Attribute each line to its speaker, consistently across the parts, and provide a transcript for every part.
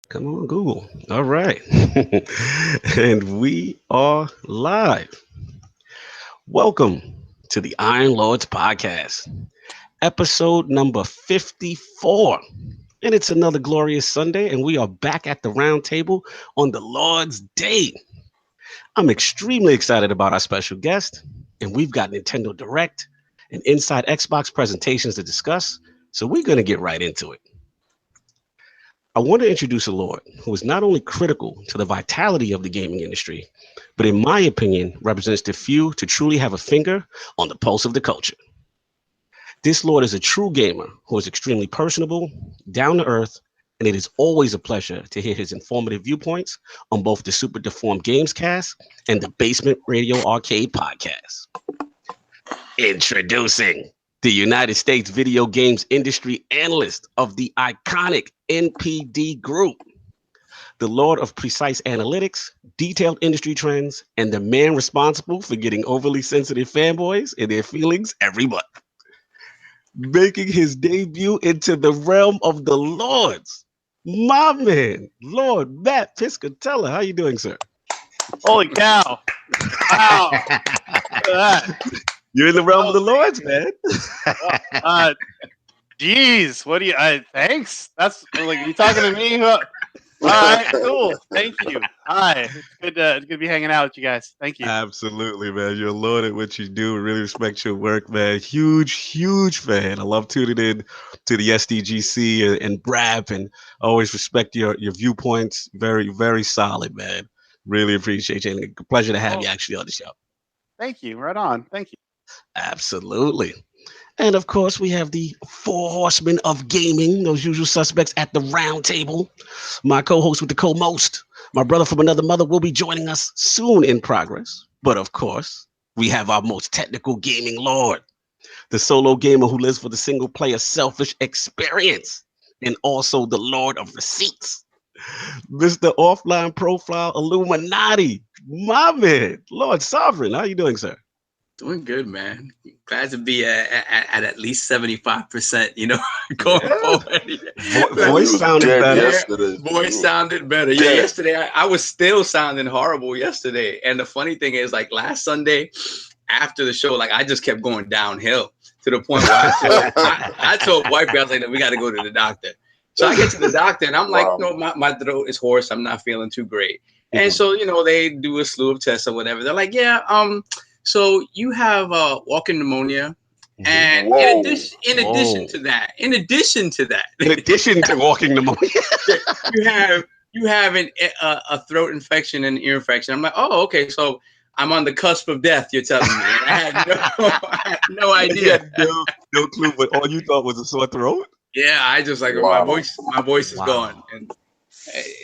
Speaker 1: Come on, Google. All right. And we are live. Welcome to the Iron Lords podcast, episode number 54. And it's another glorious Sunday, and we are back at the round table on the Lord's Day. I'm extremely excited about our special guest, and we've got Nintendo Direct and Inside Xbox presentations to discuss, so we're going to get right into it. I want to introduce a Lord who is not only critical to the vitality of the gaming industry, but in my opinion, represents the few to truly have a finger on the pulse of the culture. This Lord is a true gamer who is extremely personable, down to earth, and it is always a pleasure to hear his informative viewpoints on both the Super Deformed Games Cast and the Basement Radio Arcade Podcast. Introducing the United States video games industry analyst of the iconic NPD group, the Lord of precise analytics, detailed industry trends, and the man responsible for getting overly sensitive fanboys and their feelings every month. Making his debut into the realm of the Lords, my man, Lord Matt Piscatella. How you doing, sir?
Speaker 2: Holy cow. Wow. Look at that.
Speaker 1: You're in the realm of the Lords, man.
Speaker 2: Geez, what do you? Thanks. That's like you talking to me. All right, cool. Thank you. Hi, it's good to be hanging out with you guys. Thank you.
Speaker 1: Absolutely, man. You're a Lord at what you do. Really respect your work, man. Huge fan. I love tuning in to the SDGC and BRAP, and always respect your viewpoints. Very solid, man. Really appreciate you. And a pleasure to have you actually on the show.
Speaker 2: Thank you. Right on. Thank you.
Speaker 1: Absolutely. And of course, we have the four horsemen of gaming, those usual suspects at the round table. My co-host with the co-most, my brother from another mother, will be joining us soon in progress. But of course, we have our most technical gaming lord, the solo gamer who lives for the single player selfish experience, and also the Lord of Receipts, Mr. Offline Profile Illuminati, my man, Lord Sovereign. How you doing, sir?
Speaker 3: Doing good, man. Glad to be at least 75%, going forward.
Speaker 1: Voice sounded better.
Speaker 3: Yesterday. Voice sounded better. Yeah, yesterday I was still sounding horrible yesterday. And the funny thing is, like last Sunday after the show, like I just kept going downhill to the point where I told wife, I was like, we got to go to the doctor. So I get to the doctor and I'm like, no, my throat is hoarse. I'm not feeling too great. And so, they do a slew of tests or whatever. They're like, so you have walking pneumonia, and in addition to
Speaker 1: walking pneumonia,
Speaker 3: you have a throat infection and ear infection. I'm like, oh, okay, so I'm on the cusp of death. You're telling me? I had no idea,
Speaker 1: no clue. But all you thought was a sore throat.
Speaker 3: Yeah, I just like my voice is gone. And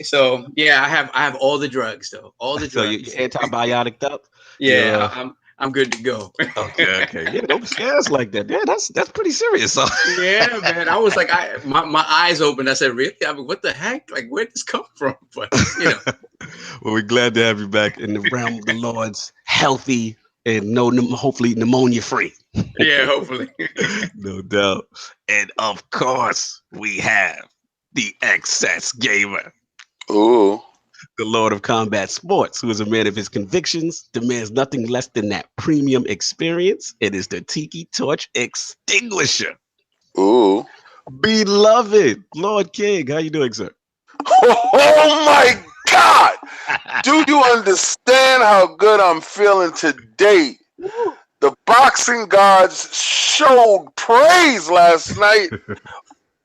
Speaker 3: so I have all the drugs though. All the drugs.
Speaker 1: So you're antibiotic up.
Speaker 3: Yeah. I'm good to go.
Speaker 1: Okay. Yeah, don't scare us like that. Yeah, that's pretty serious.
Speaker 3: Yeah, man. I was like, my eyes opened. I said, really? I mean, what the heck? Like, where did this come from? But
Speaker 1: Well, we're glad to have you back in the realm of the Lords, healthy and hopefully pneumonia free.
Speaker 3: Yeah, hopefully.
Speaker 1: No doubt. And of course, we have the excess gamer.
Speaker 4: Ooh.
Speaker 1: The Lord of Combat Sports, who is a man of his convictions, demands nothing less than that premium experience. It is the Tiki Torch Extinguisher.
Speaker 4: Ooh.
Speaker 1: Beloved Lord King, how you doing, sir?
Speaker 4: Oh my God! Do you understand how good I'm feeling today? The boxing gods showed praise last night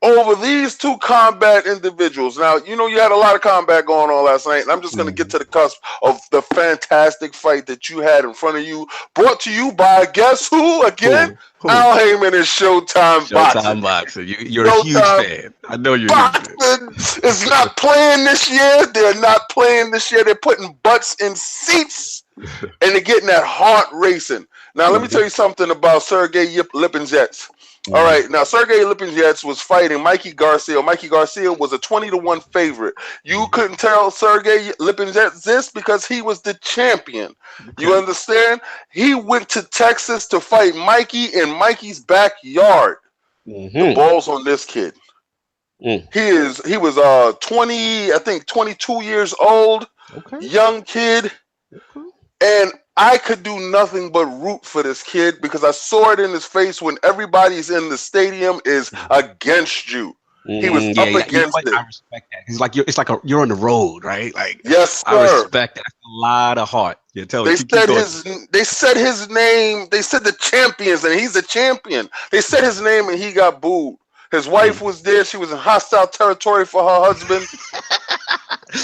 Speaker 4: over these two combat individuals. Now, you had a lot of combat going on last night, and I'm just going to get to the cusp of the fantastic fight that you had in front of you, brought to you by, guess who again? Who? Al Heyman and Showtime Boxing.
Speaker 1: Showtime Boxing. You're a huge fan. I know you're
Speaker 4: Boxing a huge fan. Is not playing this year. They're not playing this year. They're putting butts in seats, and they're getting that heart racing. Now, let me tell you something about Sergey Lipinets. All right, now Sergey Lipinets was fighting Mikey Garcia. Mikey Garcia was a 20-1 favorite. You couldn't tell Sergey Lipinets this because he was the champion. Okay. You understand? He went to Texas to fight Mikey in Mikey's backyard. The ball's on this kid. He was 20, I think 22 years old, young kid, and I could do nothing but root for this kid because I saw it in his face when everybody's in the stadium is against you. He was up against it.
Speaker 1: I respect that. It's like you're on the road, right? Like,
Speaker 4: yes, sir.
Speaker 1: I respect that. That's a lot of heart. Yeah,
Speaker 4: they said his name. They said the champions, and he's a champion. They said his name, and he got booed. His wife was there. She was in hostile territory for her husband.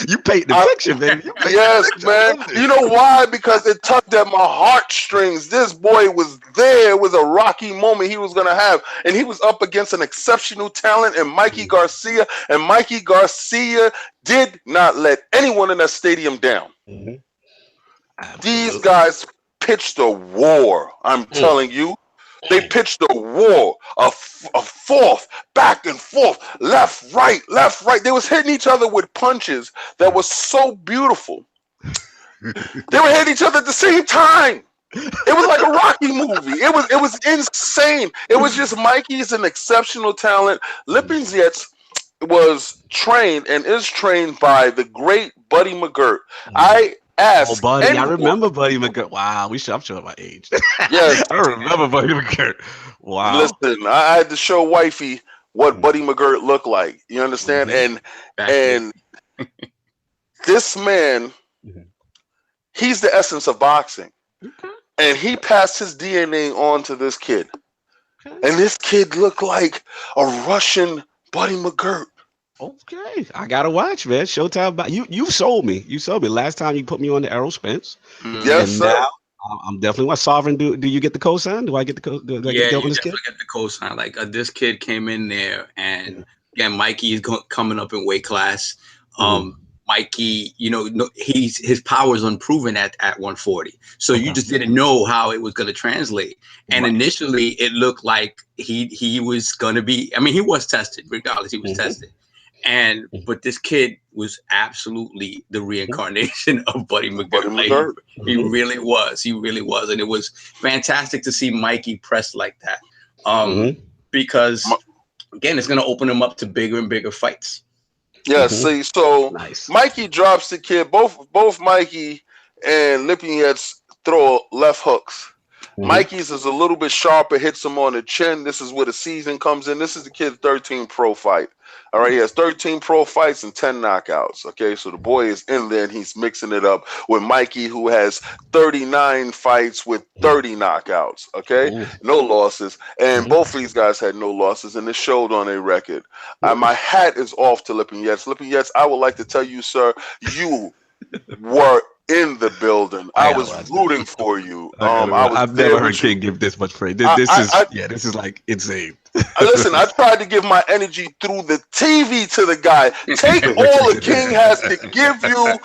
Speaker 1: You paint the picture, baby.
Speaker 4: Yes, man. You know why? Because it tugged at my heartstrings. This boy was there. It was a rocky moment he was going to have. And he was up against an exceptional talent in Mikey Garcia. And Mikey Garcia did not let anyone in that stadium down. These guys pitched a war, I'm telling you. They pitched a war, a fourth, back and forth, left, right. They was hitting each other with punches that was so beautiful. They were hitting each other at the same time. It was like a Rocky movie. It was insane. It was just Mikey's an exceptional talent. Lipinets was trained and is trained by the great Buddy McGirt. I asked.
Speaker 1: Oh, Buddy, I remember Buddy McGirt. Wow, I'm showing my age.
Speaker 4: Yes,
Speaker 1: I remember Buddy McGirt. Wow.
Speaker 4: Listen, I had to show wifey what Buddy McGirt looked like. You understand? And this man, he's the essence of boxing. And he passed his DNA on to this kid. And this kid looked like a Russian Buddy McGirt.
Speaker 1: Okay, I gotta watch, man. Showtime. You sold me. You sold me. Last time you put me on the Errol Spence.
Speaker 4: Yes, sir.
Speaker 1: Now, I'm definitely what Sovereign. Do you get the cosign? Do I get the do I
Speaker 3: yeah,
Speaker 1: get
Speaker 3: you
Speaker 1: this
Speaker 3: definitely
Speaker 1: kid?
Speaker 3: get the cosign. Like this kid came in there, and again, Mikey is coming up in weight class. Mikey, his power is unproven at 140. So you just didn't know how it was going to translate. And initially, it looked like he was going to be. I mean, he was tested. Regardless, he was tested. But this kid was absolutely the reincarnation of Buddy McGirt. He really was. He really was. And it was fantastic to see Mikey press like that. Because, again, it's going to open him up to bigger and bigger fights.
Speaker 4: Yeah, see, so
Speaker 1: Nice.
Speaker 4: Mikey drops the kid. Both Mikey and Lipinets throw left hooks. Mikey's is a little bit sharper, hits him on the chin. This is where the season comes in. This is the kid's 13 pro fight. All right, he has 13 pro fights and 10 knockouts. Okay, so the boy is in there and he's mixing it up with Mikey, who has 39 fights with 30 knockouts. Okay, no losses. And both of these guys had no losses, and it showed on their record. My hat is off to Lipinets. Lipinets, I would like to tell you, sir, you were in the building. I was rooting for you.
Speaker 1: I've never heard King give this much praise. This is like insane.
Speaker 4: Listen, I tried to give my energy through the TV to the guy. Take all the King has to give you.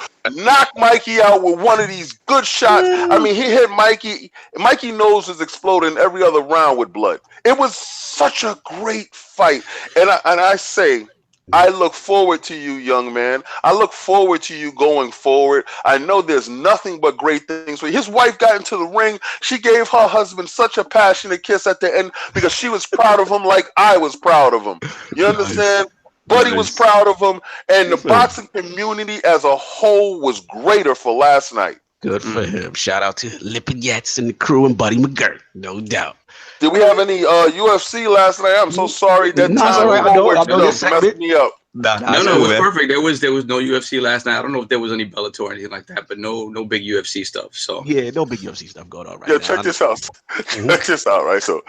Speaker 4: Knock Mikey out with one of these good shots. I mean, he hit Mikey. Mikey nose was exploding every other round with blood. It was such a great fight. And I say, I look forward to you, young man. I look forward to you going forward. I know there's nothing but great things for you. His wife got into the ring. She gave her husband such a passionate kiss at the end because she was proud of him like I was proud of him. You understand? Buddy was proud of him. And the boxing community as a whole was greater for last night.
Speaker 1: Good for him. Shout out to Lipinets and the crew and Buddy McGirt. No doubt.
Speaker 4: Did we have any UFC last night? I'm so sorry that messed me up.
Speaker 3: No, it was perfect. There was no UFC last night. I don't know if there was any Bellator or anything like that, but no big UFC stuff. So
Speaker 1: yeah, no big UFC stuff going on right now.
Speaker 4: Check this out. Check this out, right? So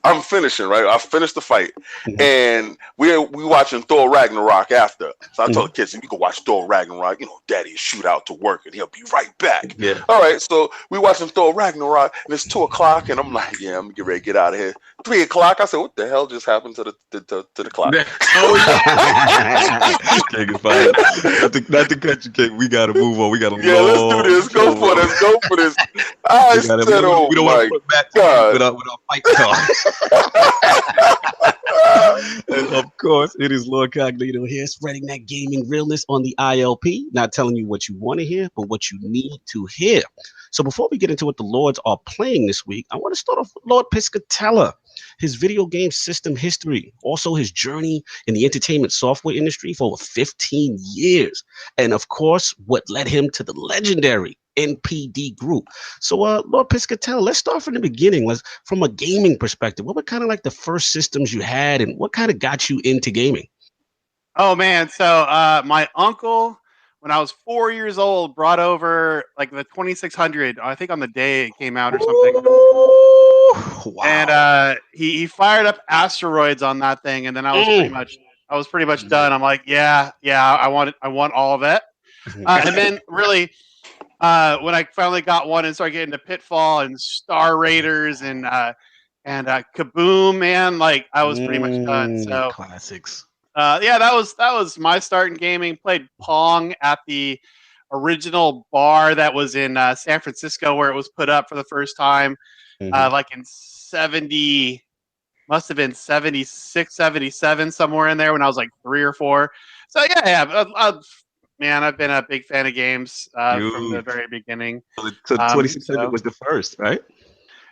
Speaker 4: I'm finishing, right? I finished the fight, and we watching Thor Ragnarok after. So I told the kids, we can watch Thor Ragnarok. Daddy will shoot out to work, and he'll be right back.
Speaker 1: Yeah.
Speaker 4: All right. So we watching Thor Ragnarok, and it's 2:00, and I'm like, I'm gonna get ready to get out of here. 3:00. I said, what the hell just happened to the clock?
Speaker 3: Oh yeah.
Speaker 1: King is fine. Not to cut you, King. We gotta move on. We gotta
Speaker 4: let's do this. Go for this. Go for this. I said, we don't want to put back
Speaker 1: with our fight talk. And of course, it is Lord Cognito here, spreading that gaming realness on the ILP. Not telling you what you want to hear, but what you need to hear. So before we get into what the Lords are playing this week, I want to start off with Lord Piscatella. his video game system history, also his journey in the entertainment software industry for over 15 years, and of course, what led him to the legendary NPD group. So, Lord Piscatella, let's start from the beginning. From a gaming perspective, what were kind of like the first systems you had, and what kind of got you into gaming?
Speaker 2: Oh man, so my uncle, when I was 4 years old, brought over like the 2600. I think on the day it came out or something.
Speaker 1: Ooh, wow.
Speaker 2: And he fired up asteroids on that thing, and then I was pretty much done. I'm like, yeah, I want all of it. And then really, when I finally got one and started getting to Pitfall and Star Raiders and Kaboom, man, like I was pretty much done. So
Speaker 1: classics.
Speaker 2: yeah, that was my start in gaming. Played Pong at the original bar that was in San Francisco, where it was put up for the first time, like in 70, must have been 76, 77, somewhere in there when I was like 3 or 4. So yeah, man, I've been a big fan of games from the very beginning.
Speaker 1: So 2600 was the first, right?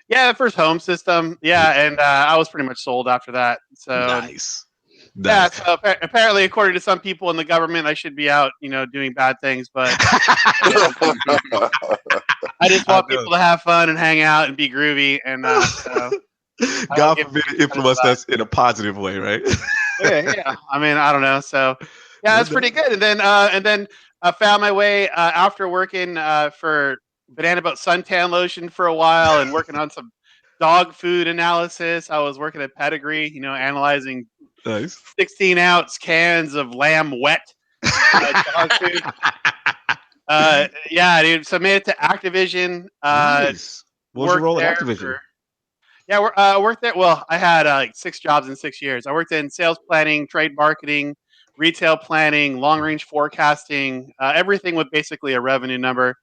Speaker 2: Yeah, the first home system. Yeah, and I was pretty much sold after that. So
Speaker 1: nice.
Speaker 2: Yeah, so apparently, according to some people in the government, I should be out, doing bad things. But I just want people to have fun and hang out and be groovy. And
Speaker 1: God forbid it influence us in a positive way, right?
Speaker 2: yeah. I mean, I don't know. So yeah, that's pretty good. And then I found my way after working for Banana Boat suntan lotion for a while and working on some dog food analysis. I was working at Pedigree, analyzing 16-ounce cans of lamb wet dog food. Yeah, dude. So I made it to Activision.
Speaker 1: Nice. What was your role at Activision?
Speaker 2: I worked there. Well, I had like 6 jobs in 6 years. I worked in sales planning, trade marketing, retail planning, long range forecasting, everything with basically a revenue number.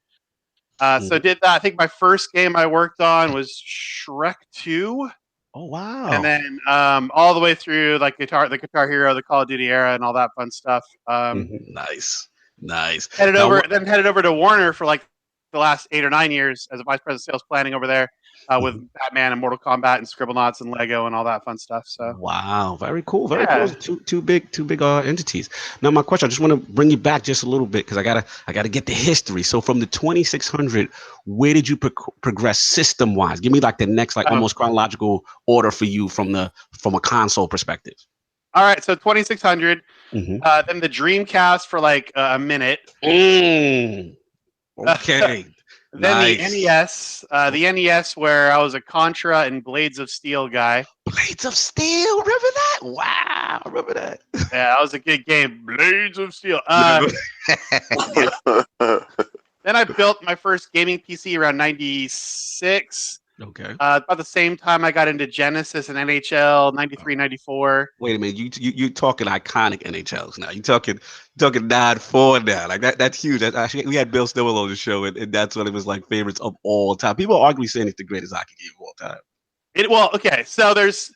Speaker 2: So did that. I think my first game I worked on was Shrek 2.
Speaker 1: Oh wow!
Speaker 2: And then all the way through like the Guitar Hero, the Call of Duty era, and all that fun stuff.
Speaker 1: Nice.
Speaker 2: Headed over to Warner for like the last 8 or 9 years as a vice president of sales planning over there with Batman and Mortal Kombat and Scribblenauts and Lego and all that fun stuff. So
Speaker 1: wow, very cool, very cool. Two big entities. Now my question, I just want to bring you back just a little bit because I gotta get the history. So from the 2600, where did you progress system wise? Give me like the next almost chronological order for you from a console perspective.
Speaker 2: All right, so 2600, then the Dreamcast for like a minute.
Speaker 1: Okay.
Speaker 2: Then the NES where I was a Contra and Blades of Steel guy.
Speaker 1: Blades of Steel, remember that? Wow, remember that?
Speaker 2: Yeah, that was a good game. Blades of Steel. Then I built my first gaming PC around 96.
Speaker 1: Okay.
Speaker 2: About the same time I got into Genesis and NHL, 93, 94.
Speaker 1: Wait a minute, you talking iconic NHLs now. You talking 9-4 now. Like that's huge. Actually, we had Bill Stillwell on the show, and that's one of his like favorites of all time. People are arguably saying it's the greatest hockey game of all time.
Speaker 2: Okay, so there's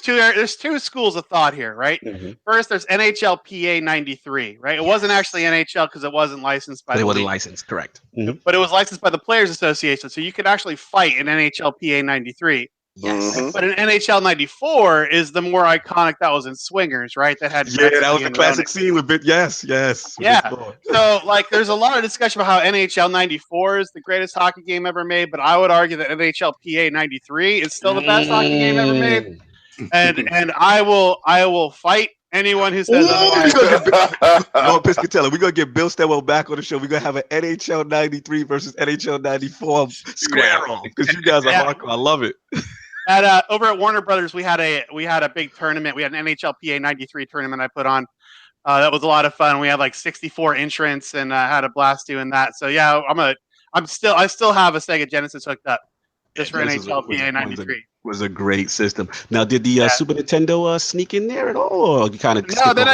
Speaker 2: two schools of thought here, right? First, there's NHLPA 93, right? It wasn't actually NHL because it wasn't licensed by.
Speaker 1: It wasn't licensed, correct?
Speaker 2: But it was licensed by the Players Association, so you could actually fight in NHLPA 93.
Speaker 1: Yes.
Speaker 2: But an NHL 94 is the more iconic. That was in Swingers, right? That had
Speaker 1: that was the classic scene with it. Yes.
Speaker 2: Yeah. So like, there's a lot of discussion about how NHL 94 is the greatest hockey game ever made, but I would argue that NHLPA 93 is still the best hockey game ever made. And I will fight anyone who says otherwise.
Speaker 1: Piscatella, we're gonna get Bill Stillwell back on the show. We're gonna have an NHL 93 versus NHL 94 square off because you guys are hardcore. I love it.
Speaker 2: Over at Warner Brothers, we had a big tournament. We had an NHLPA 93 tournament I put on. That was a lot of fun. We had like 64 entrants and had a blast doing that. So yeah, I still have a Sega Genesis hooked up just for NHLPA 93.
Speaker 1: Was a great system. Now, did the Super Nintendo sneak in there at all, or you kind of?
Speaker 2: No. Then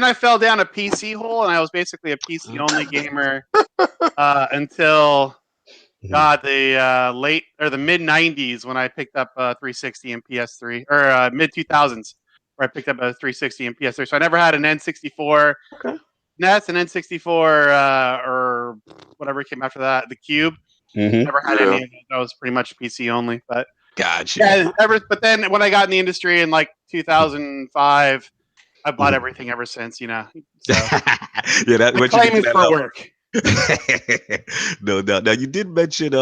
Speaker 2: I fell down a PC hole, and I was basically a PC only gamer until. God, the mid 90s when I picked up 360 and PS3, or mid 2000s where I picked up a 360 and PS3. So I never had an N64, NES, an N64, or whatever came after that, the Cube. Never had any of it. I was pretty much PC only. But
Speaker 1: Gotcha.
Speaker 2: Yeah, but then when I got in the industry in like 2005, I bought everything ever since. So
Speaker 1: Yeah, that
Speaker 2: the
Speaker 1: what you
Speaker 2: claim
Speaker 1: did
Speaker 2: is
Speaker 1: that
Speaker 2: for
Speaker 1: level.
Speaker 2: work.
Speaker 1: No doubt. Now you did mention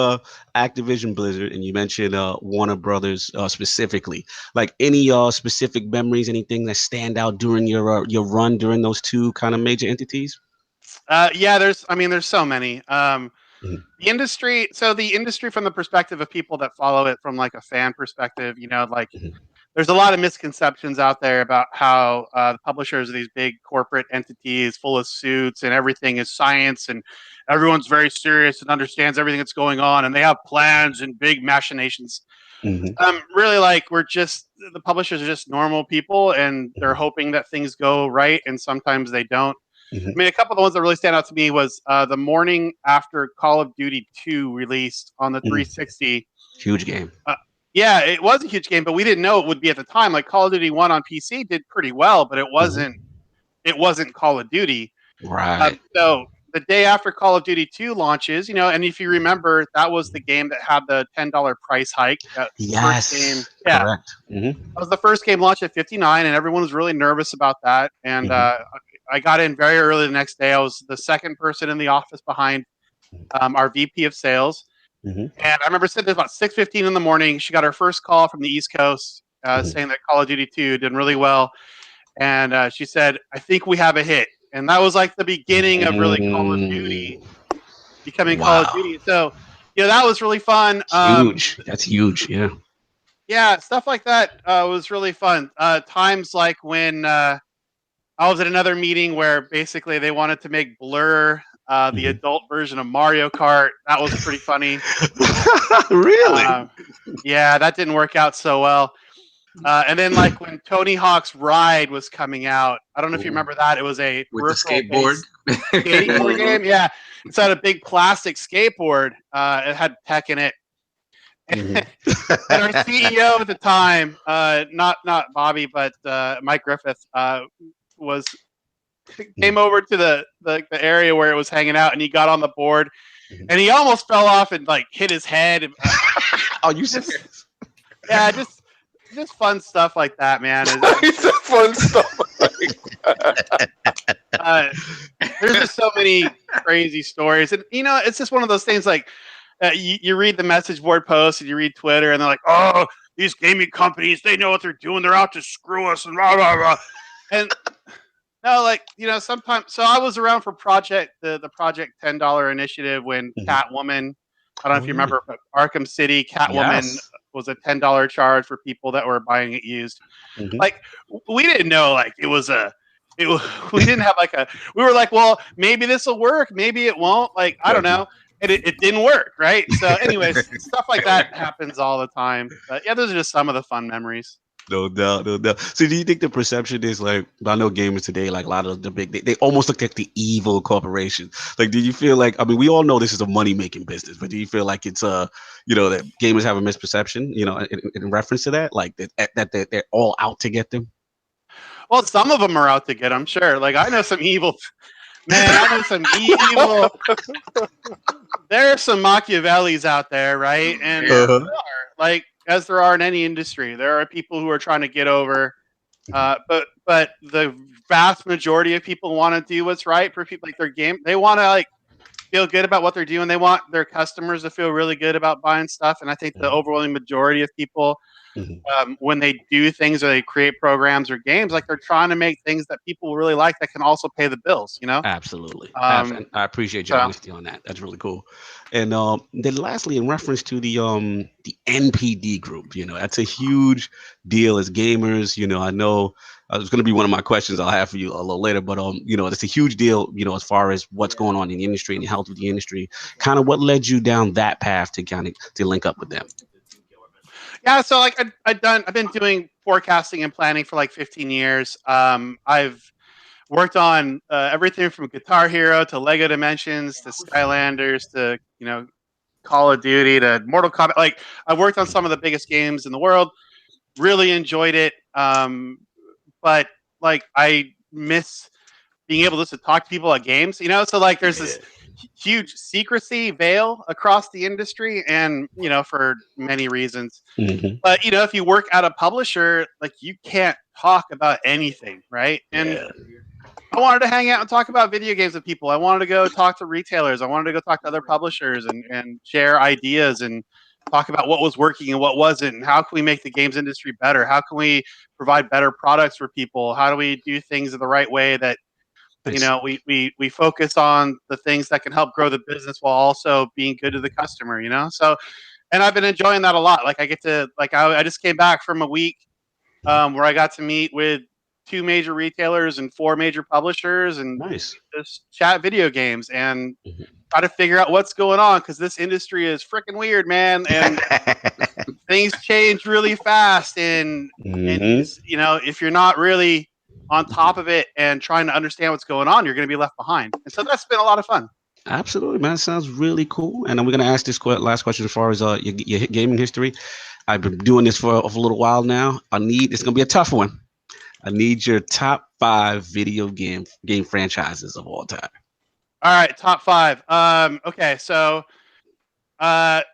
Speaker 1: Activision Blizzard, and you mentioned Warner Brothers specifically. Like any specific memories, anything that stand out during your run during those two kind of major entities?
Speaker 2: Yeah, there's so many.
Speaker 1: Mhm.
Speaker 2: The industry, from the perspective of people that follow it from like a fan perspective, like
Speaker 1: Mhm.
Speaker 2: there's a lot of misconceptions out there about how the publishers are these big corporate entities full of suits and everything is science and everyone's very serious and understands everything that's going on and they have plans and big machinations.
Speaker 1: Mhm.
Speaker 2: Really, like the publishers are just normal people and they're hoping that things go right and sometimes they don't.
Speaker 1: Mhm.
Speaker 2: I mean, a couple of the ones that really stand out to me was the morning after Call of Duty 2 released on the 360.
Speaker 1: Huge game.
Speaker 2: Yeah, it was a huge game, but we didn't know it would be at the time. Like Call of Duty 1 on PC did pretty well, but it wasn't Call of Duty.
Speaker 1: Right.
Speaker 2: So the day after Call of Duty 2 launches, and if you remember, that was the game that had the $10 price hike. That first game,
Speaker 1: Yes.
Speaker 2: yeah,
Speaker 1: Correct.
Speaker 2: that was the first game launched at 59, and everyone was really nervous about that. And I got in very early the next day. I was the second person in the office behind our VP of sales.
Speaker 1: Mm-hmm.
Speaker 2: And I remember sitting there about 6:15 in the morning. She got her first call from the East Coast saying that Call of Duty 2 did really well. And she said, I think we have a hit. And that was like the beginning of really Call of Duty becoming Call of
Speaker 1: Wow.
Speaker 2: Duty. So, that was really fun.
Speaker 1: Huge. That's huge. Yeah.
Speaker 2: Yeah, stuff like that was really fun. Times like when I was at another meeting where basically they wanted to make Blur the adult version of Mario Kart. That was pretty funny.
Speaker 1: Really?
Speaker 2: Yeah, that didn't work out so well. And then like when Tony Hawk's Ride was coming out, I don't know if you remember that. It was a
Speaker 3: with the
Speaker 2: peripheral-based
Speaker 3: skateboard.
Speaker 2: skateboard game. Yeah, it's had a big plastic skateboard. It had tech in it. And our CEO at the time, not Bobby, but Mike Griffith, came over to the area where it was hanging out, and he got on the board, and he almost fell off and like hit his head.
Speaker 1: Oh, you serious?
Speaker 2: Yeah, just fun stuff like that, man.
Speaker 4: It's fun stuff.
Speaker 2: There's just so many crazy stories, and it's just one of those things like. You read the message board posts and you read Twitter and they're like, oh, these gaming companies, they know what they're doing. They're out to screw us and blah, blah, blah. And no, like, sometimes. So I was around for the Project $10 initiative when Catwoman, I don't know if you remember, but Arkham City, Catwoman was a $10 charge for people that were buying it used. Like, we didn't know, like, we didn't have we were like, well, maybe this will work. Maybe it won't. Like, I don't know. And it didn't work, right? So, anyways, stuff like that happens all the time. But yeah, those are just some of the fun memories.
Speaker 1: No doubt, no doubt. So, do you think the perception is like? I know gamers today, like a lot of the big, they almost look like the evil corporation. Like, do you feel like? I mean, we all know this is a money making business, but do you feel like it's that gamers have a misperception? In reference to that, like that they're all out to get them.
Speaker 2: Well, some of them are out to get them, sure. Like I know some evil. Man, I know some evil. There are some Machiavellis out there, right? And there are, like as there are in any industry, there are people who are trying to get over. But the vast majority of people want to do what's right for people. Like their game, they want to like feel good about what they're doing. They want their customers to feel really good about buying stuff. And I think the overwhelming majority of people, when they do things or they create programs or games, like they're trying to make things that people really like that can also pay the bills.
Speaker 1: Absolutely. And I appreciate your honesty on that. That's really cool. And then lastly, in reference to the NPD group, that's a huge deal as gamers. I know it's going to be one of my questions I'll have for you a little later, but it's a huge deal, as far as what's going on in the industry and the health of the industry. Kind of what led you down that path to link up with them?
Speaker 2: Yeah, so like I've been doing forecasting and planning for like 15 years. I've worked on everything from Guitar Hero to Lego Dimensions to Skylanders to Call of Duty to Mortal Kombat. Like I worked on some of the biggest games in the world. Really enjoyed it, but like I miss being able to talk to people at games. So like there's this huge secrecy veil across the industry, and for many reasons. But if you work at a publisher, like, you can't talk about anything, right? And I wanted to hang out and talk about video games with people. I wanted to go talk to retailers. I wanted to go talk to other publishers and share ideas and talk about what was working and what wasn't, and how can we make the games industry better? How can we provide better products for people? How do we do things in the right way that we focus on the things that can help grow the business while also being good to the customer, So, and I've been enjoying that a lot. Like, I get to, I just came back from a week where I got to meet with 2 major retailers and 4 major publishers and just chat video games and try to figure out what's going on, because this industry is freaking weird, man. And things change really fast. And if you're not really on top of it and trying to understand what's going on, you're going to be left behind. And so that's been a lot of fun.
Speaker 1: Absolutely, man. That sounds really cool. And we're going to ask this last question as far as your gaming history. I've been doing this for a little while now. It's going to be a tough one. I need your top 5 video game franchises of all time.
Speaker 2: All right, top 5. Okay, so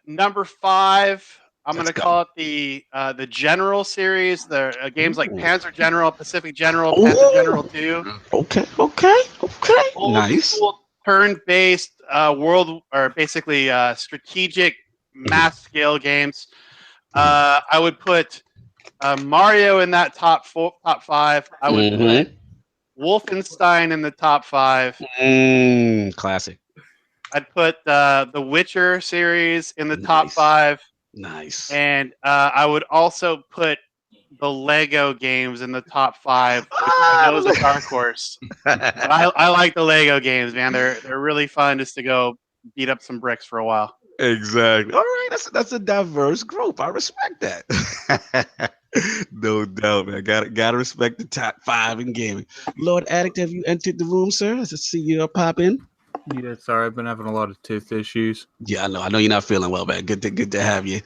Speaker 2: number 5, I'm going to call it the General series. The games like Panzer General, Pacific General, Panzer General 2.
Speaker 1: Okay. Nice.
Speaker 2: Turn-based basically strategic mass scale games. I would put Mario in that top 5. I would put Wolfenstein in the top 5.
Speaker 1: Classic.
Speaker 2: I'd put the Witcher series in the top 5.
Speaker 1: Nice.
Speaker 2: And I would also put the Lego games in the top 5. I know it's a dark horse. But I like the Lego games, man. They're really fun just to go beat up some bricks for a while.
Speaker 1: Exactly. All right, that's a diverse group. I respect that. No doubt, man. Gotta respect the top 5 in gaming. Lord Addict, have you entered the room, sir? I see you pop in.
Speaker 5: Yeah, sorry, I've been having a lot of tooth issues.
Speaker 1: Yeah, I know you're not feeling well, man. Good to have you.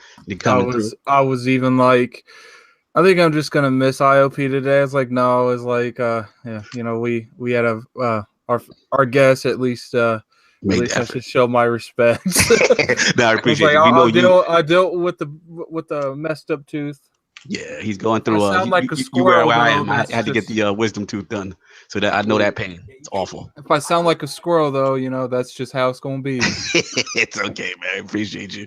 Speaker 5: I was even like, I think I'm just gonna miss ILP today. I was like, no, I was like, we had our guest at least. At least I should show my respect.
Speaker 1: No, I appreciate it.
Speaker 5: I dealt with the messed up tooth.
Speaker 1: Yeah, he's going through.
Speaker 5: I sound like a squirrel.
Speaker 1: I am. I had to get the wisdom tooth done, so that I know that pain. It's awful.
Speaker 5: If I sound like a squirrel, though, that's just how it's gonna be.
Speaker 1: It's okay, man. I appreciate you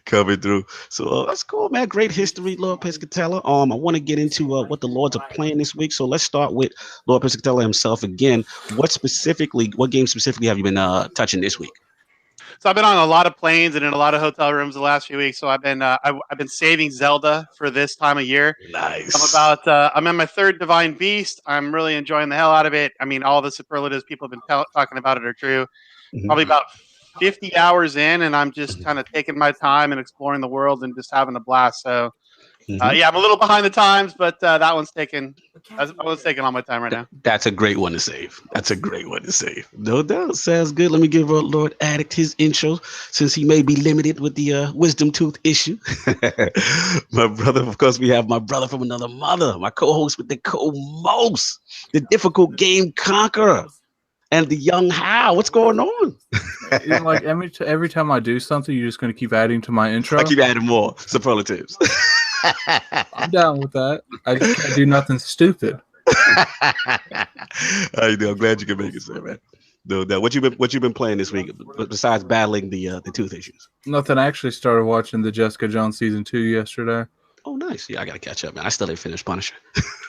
Speaker 1: coming through. So that's cool, man. Great history, Lord Piscatella. I want to get into what the Lords are playing this week. So let's start with Lord Piscatella himself again. What game specifically have you been touching this week?
Speaker 2: So I've been on a lot of planes and in a lot of hotel rooms the last few weeks. So I've been saving Zelda for this time of year.
Speaker 1: Nice.
Speaker 2: I'm in my 3rd Divine Beast. I'm really enjoying the hell out of it. I mean, all the superlatives people have been talking about it are true. Probably about 50 hours in, and I'm just kind of taking my time and exploring the world and just having a blast. So I'm a little behind the times, but that one's taking all my time right now.
Speaker 1: That's a great one to save. No doubt. Sounds good. Let me give Lord Addict his intro, since he may be limited with the wisdom tooth issue. My brother, of course, we have my brother from another mother, my co-host with the co-most, the difficult game conqueror, and the young How. What's going on?
Speaker 5: Like every time I do something, you're just going to keep adding to my intro?
Speaker 1: I keep adding more superlatives.
Speaker 5: I'm down with that. I just can't do nothing stupid.
Speaker 1: I know. I'm glad you can make it, sir, man. No, what you been playing this week besides battling the tooth issues?
Speaker 5: Nothing. I actually started watching the Jessica Jones season 2 yesterday.
Speaker 1: Oh, nice. Yeah, I gotta catch up, man. I still ain't finished Punisher.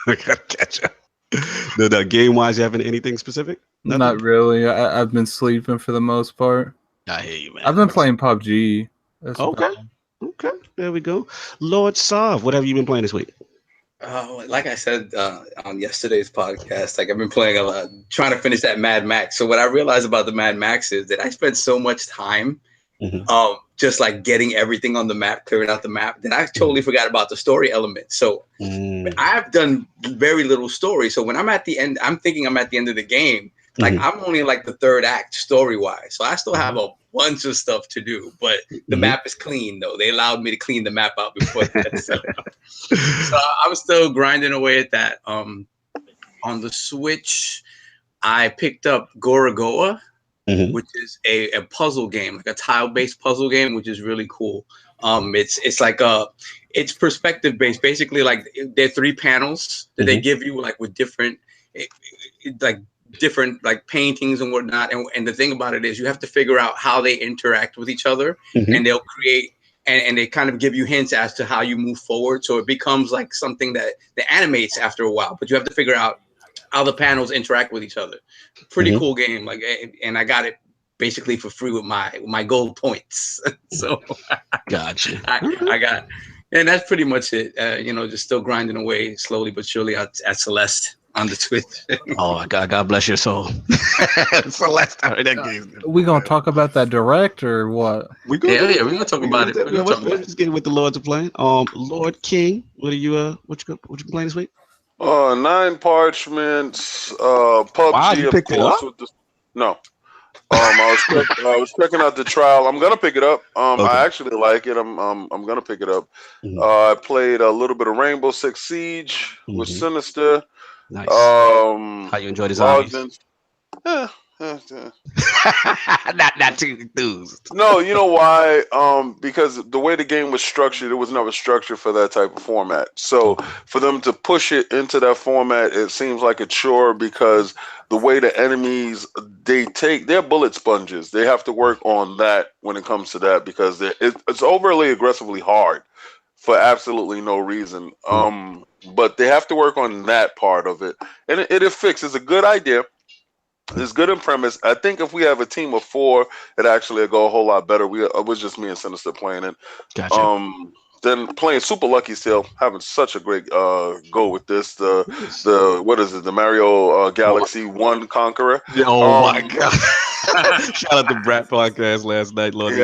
Speaker 1: I gotta catch up. No, game wise, you having anything specific? Nothing?
Speaker 5: Not really. I've been sleeping for the most part.
Speaker 1: I hear you, man.
Speaker 5: I've been playing PUBG.
Speaker 1: Okay, there we go. Lord Sav, what have you been playing this week?
Speaker 3: Like I said on yesterday's podcast, like I've been playing a lot, trying to finish that Mad Max. So what I realized about the Mad Max is that I spent so much time just like getting everything on the map, clearing out the map, that I totally forgot about the story element. So I've done very little story. So when I'm at the end, I'm thinking I'm at the end of the game. Like I'm only like the 3rd act story wise. So I still have a bunch of stuff to do, but the map is clean though. They allowed me to clean the map out before that. So I'm still grinding away at that. On the Switch, I picked up Gorogoa. which is a puzzle game, like a tile-based puzzle game, which is really cool. It's like it's perspective based. Basically, like there are 3 panels that they give you, like with different like paintings and whatnot. And the thing about it is you have to figure out how they interact with each other, and they'll create and they kind of give you hints as to how you move forward. So it becomes like something that animates after a while, but you have to figure out how the panels interact with each other. Pretty cool game. Like, and I got it basically for free with my gold points. So
Speaker 1: gotcha.
Speaker 3: I got, and that's pretty much it. Just still grinding away slowly but surely at Celeste on the Twitch.
Speaker 1: Oh, God bless your soul. Celeste, that game.
Speaker 5: We gonna talk about that direct or what?
Speaker 3: We're gonna talk about it.
Speaker 1: Let's get with the Lords of playing. Lord King, what you playing this week?
Speaker 4: 9 Parchments, PUBG.
Speaker 1: Wow, you picked it up?
Speaker 4: No. I was checking out the trial. I'm gonna pick it up.
Speaker 1: Okay.
Speaker 4: I actually like it. I'm gonna pick it up. I played a little bit of Rainbow Six Siege with Sinister.
Speaker 1: Nice. How you enjoy the zombies? Not too enthused.
Speaker 4: No, you know why? Because the way the game was structured, it was never structured for that type of format. So for them to push it into that format, it seems like a chore because the way the enemies, they're bullet sponges. They have to work on that when it comes to that because it's overly aggressively hard for absolutely no reason. But they have to work on that part of it. And it fixed. It's a good idea. It's good in premise. I think if we have a team of 4, it actually will go a whole lot better. It was just me and Sinister playing it.
Speaker 1: Gotcha.
Speaker 4: Then playing Super Lucky still, having such a great go with this. The what is it? The Mario Galaxy 1 Conqueror.
Speaker 1: Oh my God! Shout out to Brat Podcast last night, Lord.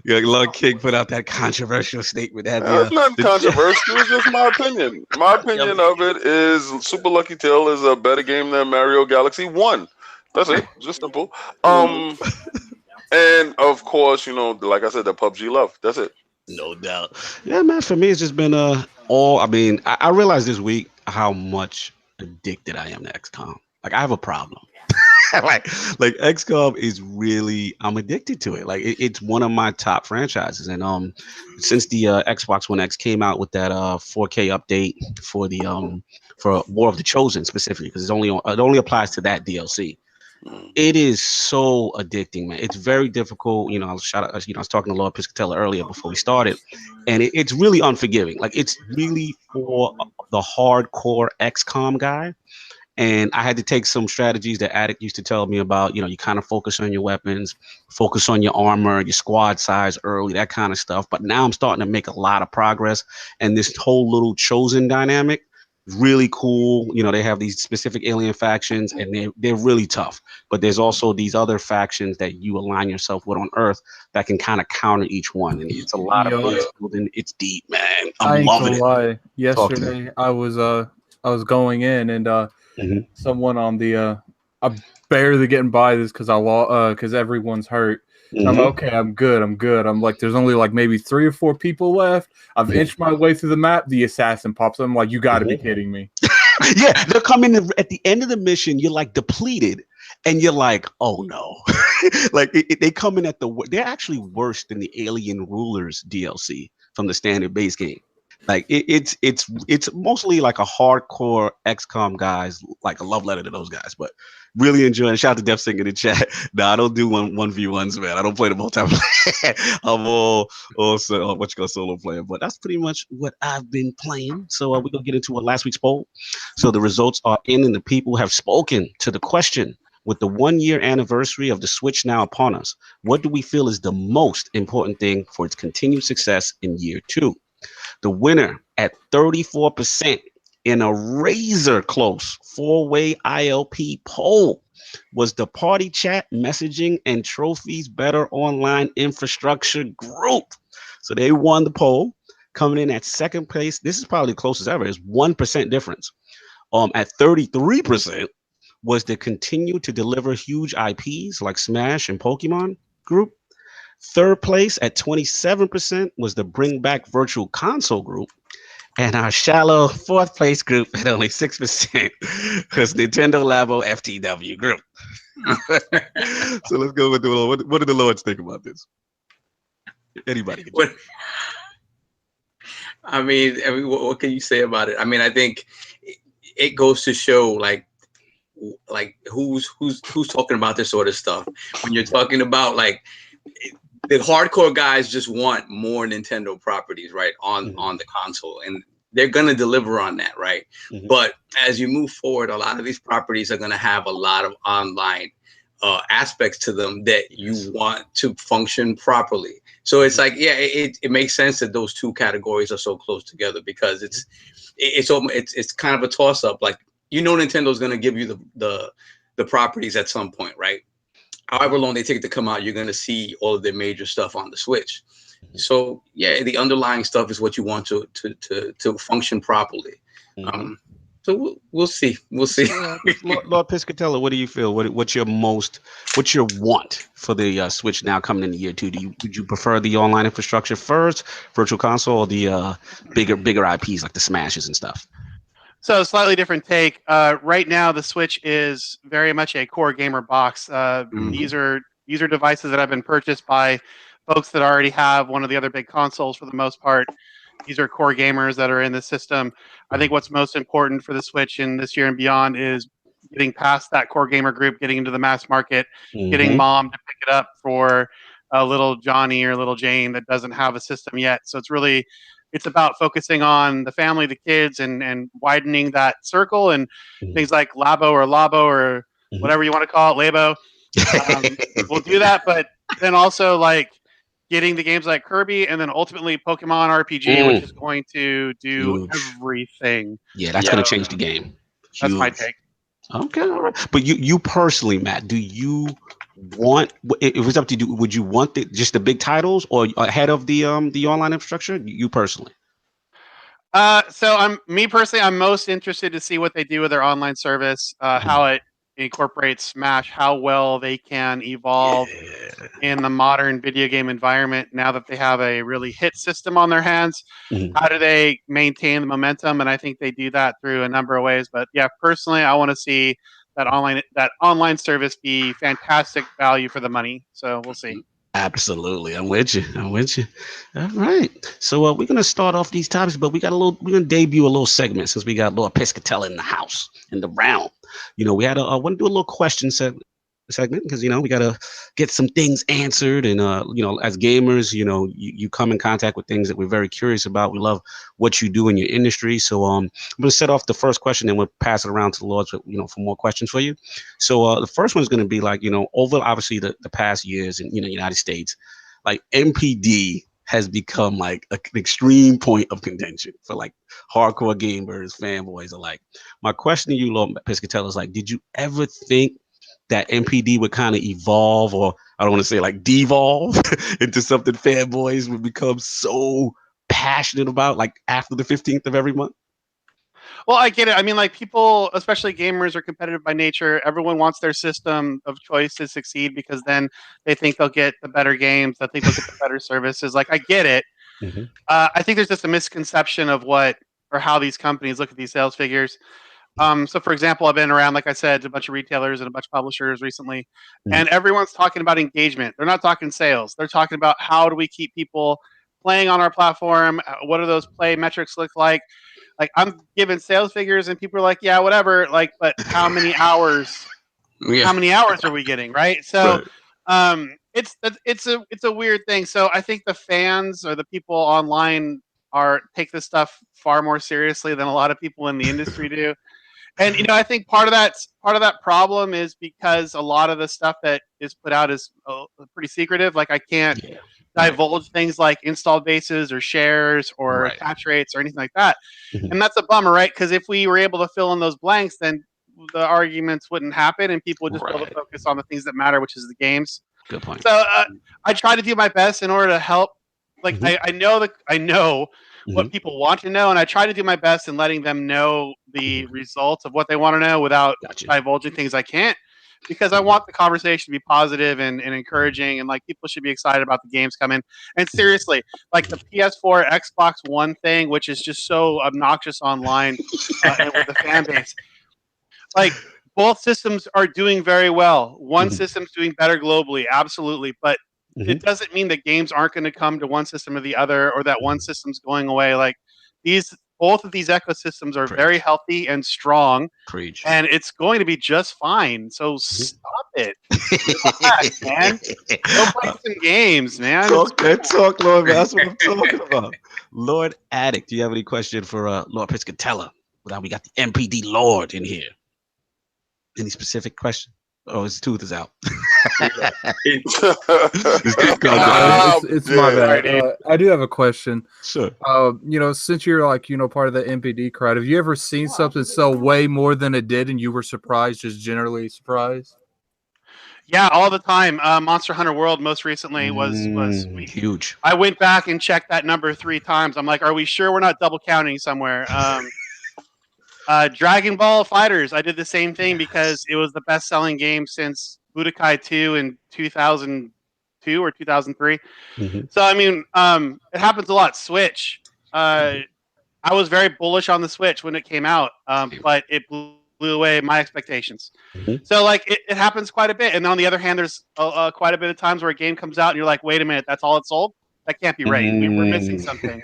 Speaker 1: Lord King put out that controversial statement.
Speaker 4: It's not controversial. It's just my opinion. My opinion of it is Super Lucky Tail is a better game than Mario Galaxy 1. That's it. Just simple. And of course, like I said, the PUBG love. That's it.
Speaker 1: No doubt. Yeah, man. For me, it's just been I realized this week how much addicted I am to XCOM. Like I have a problem. like XCOM is really, I'm addicted to it. Like it's one of my top franchises. And since the Xbox One X came out with that 4K update for the for War of the Chosen specifically, because it only applies to that DLC. It is so addicting, man. It's very difficult. I was talking to Lord Piscatella earlier before we started, and it's really unforgiving. Like it's really for the hardcore XCOM guy. And I had to take some strategies that Addict used to tell me about. You kind of focus on your weapons, focus on your armor, your squad size early, that kind of stuff. But now I'm starting to make a lot of progress. And this whole little Chosen dynamic is really cool. They have these specific alien factions, and they're really tough. But there's also these other factions that you align yourself with on Earth that can kind of counter each one. And it's a lot of base building. It's deep, man. I'm loving it.
Speaker 5: Lie. Yesterday, I was going in and someone on the I'm barely getting by this because everyone's hurt. I'm okay. I'm good. I'm like, there's only like maybe 3 or 4 people left. I've inched my way through the map. The assassin pops up. I'm like, you got to be kidding me.
Speaker 1: Yeah, they're coming at the end of the mission. You're like depleted, and you're like, oh no. Like they come in they're actually worse than the Alien Rulers DLC from the standard base game. Like it's mostly like a hardcore XCOM guys, like a love letter to those guys, but really enjoying. Shout out to Def Sing in the chat. No, I don't do 1v1s, man. I don't play the multiplayer. I'm all solo player, but that's pretty much what I've been playing. So we're gonna get into last week's poll. So the results are in, and the people have spoken to the question. With the 1-year anniversary of the Switch now upon us, what do we feel is the most important thing for its continued success in year 2? The winner at 34% in a razor close 4-way ILP poll was the Party Chat Messaging and Trophies Better Online Infrastructure Group. So they won the poll, coming in at second place. This is probably the closest ever. It's 1% difference. At 33% was the Continue to Deliver Huge IPs like Smash and Pokemon group. Third place at 27% was the Bring Back Virtual Console group. And our shallow fourth place group at only 6% was Nintendo Labo FTW group. So let's go with the Lord. What do the Lords think about this? Anybody can jump in.
Speaker 3: I mean, what can you say about it? I mean, I think it goes to show like who's talking about this sort of stuff. When you're talking about like the hardcore guys just want more Nintendo properties, right, on the console, and they're gonna deliver on that, right? But as you move forward, a lot of these properties are gonna have a lot of online aspects to them that you want to function properly. So it's like, yeah, it makes sense that those two categories are so close together, because it's kind of a toss up. Like, Nintendo's gonna give you the properties at some point, right? However long they take to come out, you're gonna see all of their major stuff on the Switch. So yeah, the underlying stuff is what you want to function properly. So we'll see. We'll see.
Speaker 1: Lord Piscatella, what do you feel? What's your want for the Switch now coming into year 2? Would you prefer the online infrastructure first, virtual console, or the bigger IPs like the Smashes and stuff?
Speaker 2: So a slightly different take. Right now, the Switch is very much a core gamer box. These are devices that have been purchased by folks that already have one of the other big consoles for the most part. These are core gamers that are in the system. I think what's most important for the Switch in this year and beyond is getting past that core gamer group, getting into the mass market, getting mom to pick it up for a little Johnny or little Jane that doesn't have a system yet. So it's about focusing on the family, the kids, and widening that circle, and things like Labo or whatever you want to call it, Labo. We'll do that, but then also like getting the games like Kirby, and then ultimately Pokemon RPG, which is going to do everything.
Speaker 1: Yeah, that's going to change the game.
Speaker 2: That's my take.
Speaker 1: Okay, all right. But you personally, Matt, do you want? If it was up to you, would you want just the big titles or ahead of the online infrastructure? You personally?
Speaker 2: So I'm most interested to see what they do with their online service, how it incorporates Smash, how well they can evolve in the modern video game environment now that they have a really hit system on their hands. How do they maintain the momentum? And I think they do that through a number of ways. But yeah, personally, I want to see that online service be fantastic value for the money. So we'll see.
Speaker 1: Absolutely, I'm with you. All right, so we're gonna start off these topics, but we're gonna debut a little segment since we got Lord Piscatella in the house, in the round. We had want to do a little question segment because we gotta get some things answered, and as gamers, you come in contact with things that we're very curious about. We love what you do in your industry, so I'm gonna set off the first question, and we'll pass it around to the Lords for more questions for you. So the first one is gonna be like, over obviously the past years in the United States, like NPD has become like an extreme point of contention for like hardcore gamers, fanboys alike. My question to you, Lord Piscatella, is like, did you ever think that NPD would kind of evolve, or I don't want to say like devolve into something fanboys would become so passionate about, like after the 15th of every month?
Speaker 2: Well, I get it. I mean, like, people, especially gamers, are competitive by nature. Everyone wants their system of choice to succeed because then they think they'll get the better games. They think they'll get the better services. Like, I get it. I think there's just a misconception of how these companies look at these sales figures. So, for example, I've been around, like I said, a bunch of retailers and a bunch of publishers recently, and everyone's talking about engagement. They're not talking sales. They're talking about how do we keep people playing on our platform? What do those play metrics look like? Like, I'm giving sales figures, and people are like, "Yeah, whatever." Like, but how many hours? How many hours are we getting? Right. So, it's a weird thing. So, I think the fans or the people online take this stuff far more seriously than a lot of people in the industry do. And I think part of that problem is because a lot of the stuff that is put out is pretty secretive. Like, I can't divulge things like installed bases or shares or attach rates or anything like that. And that's a bummer, right? Because if we were able to fill in those blanks, then the arguments wouldn't happen, and people would just be able to focus on the things that matter, which is the games.
Speaker 1: Good point.
Speaker 2: So I try to do my best in order to help. Like, I know what people want to know, and I try to do my best in letting them know the results of what they want to know without divulging things I can't. because I want the conversation to be positive and encouraging, and like people should be excited about the games coming. And seriously, like the PS4, Xbox One thing, which is just so obnoxious online and with the fan base, like both systems are doing very well. One system's doing better globally, absolutely, but it doesn't mean that games aren't going to come to one system or the other, or that one system's going away. Like both of these ecosystems are very healthy and strong.
Speaker 1: Preach.
Speaker 2: And it's going to be just fine. So stop it. Relax, man. Go play some games, man.
Speaker 1: Talk that talk, Lord. That's what I'm talking about. Lord Addict, do you have any question for Lord Piscatella? Now we got the NPD Lord in here. Any specific question? Oh, his tooth is out.
Speaker 5: It's my bad. I do have a question.
Speaker 1: Sure.
Speaker 5: Since you're like, part of the NPD crowd, have you ever seen something sell way more than it did and you were surprised, just generally surprised?
Speaker 2: Yeah, all the time. Monster Hunter World most recently was
Speaker 1: huge.
Speaker 2: I went back and checked that number 3 times. I'm like, are we sure we're not double counting somewhere? Dragon Ball Fighters, I did the same thing because it was the best-selling game since Budokai 2 in 2002 or 2003. So, I mean, it happens a lot. Switch. I was very bullish on the Switch when it came out, but it blew away my expectations. So, like, it happens quite a bit. And on the other hand, there's quite a bit of times where a game comes out and you're like, wait a minute, that's all it sold? That can't be right. We're missing something.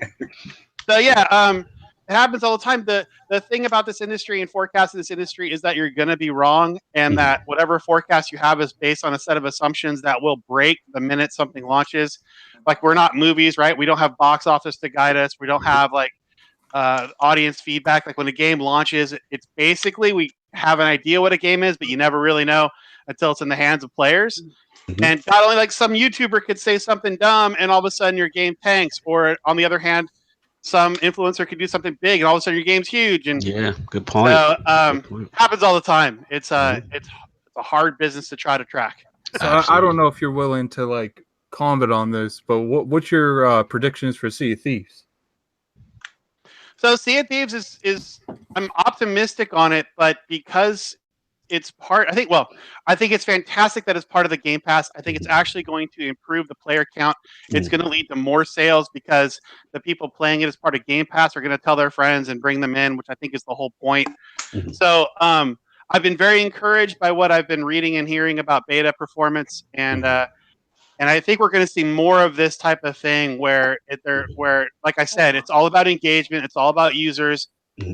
Speaker 2: So, yeah, it happens all the time. The thing about this industry and forecasting this industry is that you're going to be wrong, and that whatever forecast you have is based on a set of assumptions that will break the minute something launches. Like, we're not movies, right? We don't have box office to guide us. We don't have like audience feedback. Like when a game launches, it's basically we have an idea what a game is, but you never really know until it's in the hands of players. And not only like some YouTuber could say something dumb and all of a sudden your game tanks, or on the other hand, some influencer could do something big and all of a sudden your game's huge. And
Speaker 1: yeah, good point.
Speaker 2: So happens all the time. It's a hard business to try to track.
Speaker 5: So I don't know if you're willing to like comment on this, but what's your predictions for Sea of Thieves?
Speaker 2: So Sea of Thieves is I'm optimistic on it, but because it's part, I think it's fantastic that it's part of the Game Pass. I think it's actually going to improve the player count. It's going to lead to more sales because the people playing it as part of Game Pass are going to tell their friends and bring them in, which I think is the whole point. So I've been very encouraged by what I've been reading and hearing about beta performance, and I think we're going to see more of this type of thing where, like I said, it's all about engagement. It's all about users.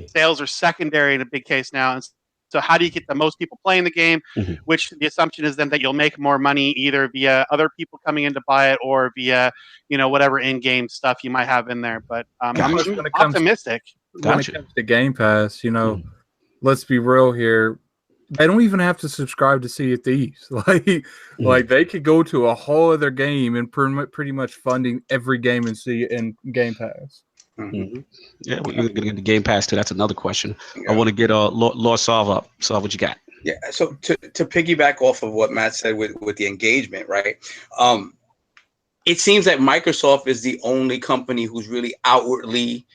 Speaker 2: Sales are secondary in a big case now. And so how do you get the most people playing the game, which the assumption is then that you'll make more money either via other people coming in to buy it or via, whatever in-game stuff you might have in there. But I'm optimistic.
Speaker 5: When it comes to Game Pass, let's be real here. They don't even have to subscribe to Sea of Thieves. Like they could go to a whole other game and pretty much funding every game in Game Pass.
Speaker 1: Yeah, we're going to get into Game Pass too. That's another question. I want to get Lord Solve up. Solve, what you got?
Speaker 3: Yeah, so to piggyback off of what Matt said with the engagement, right? It seems that Microsoft is the only company who's really outwardly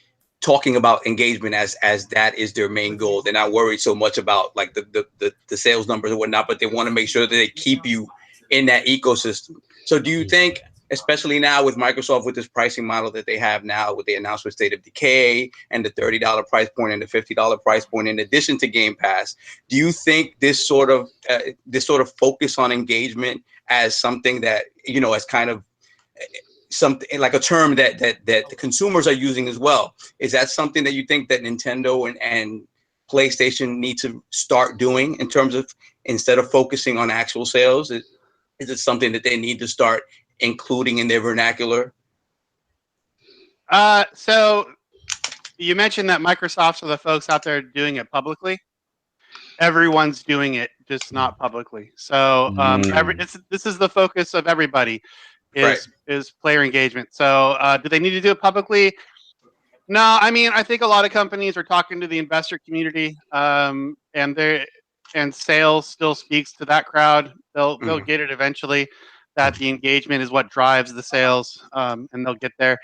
Speaker 3: talking about engagement as that is their main goal. They're not worried so much about like the sales numbers and whatnot, but they want to make sure that they keep you in that ecosystem. So do you think, especially now with Microsoft, with this pricing model that they have now, with the announcement State of Decay and the $30 price point and the $50 price point, in addition to Game Pass, do you think this sort of focus on engagement as something that, as kind of something like a term that the consumers are using as well, is that something that you think that Nintendo and PlayStation need to start doing in terms of, instead of focusing on actual sales? Is it something that they need to start including in their vernacular?
Speaker 2: So you mentioned that Microsoft's are the folks out there doing it publicly. Everyone's doing it, just not publicly. So this is the focus of everybody is player engagement. So do they need to do it publicly? No, I mean, I think a lot of companies are talking to the investor community, and sales still speaks to that crowd. They'll get it eventually. that the engagement is what drives the sales, and they'll get there.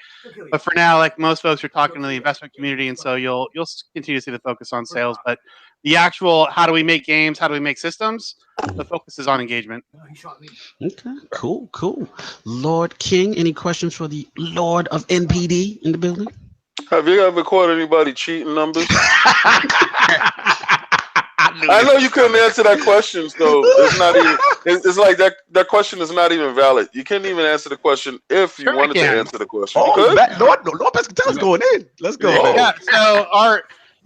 Speaker 2: But for now, like most folks are talking to the investment community, and so you'll continue to see the focus on sales. But the actual how do we make games, how do we make systems, the focus is on engagement.
Speaker 1: Okay, cool. Lord King, any questions for the Lord of NPD in the building?
Speaker 4: Have you ever caught anybody cheating numbers? I know you couldn't answer that question, so it's not even. It's like that question is not even valid. You can't even answer the question if you wanted to answer the question.
Speaker 1: Lord Piscatella's going in. Let's go.
Speaker 2: Yeah. So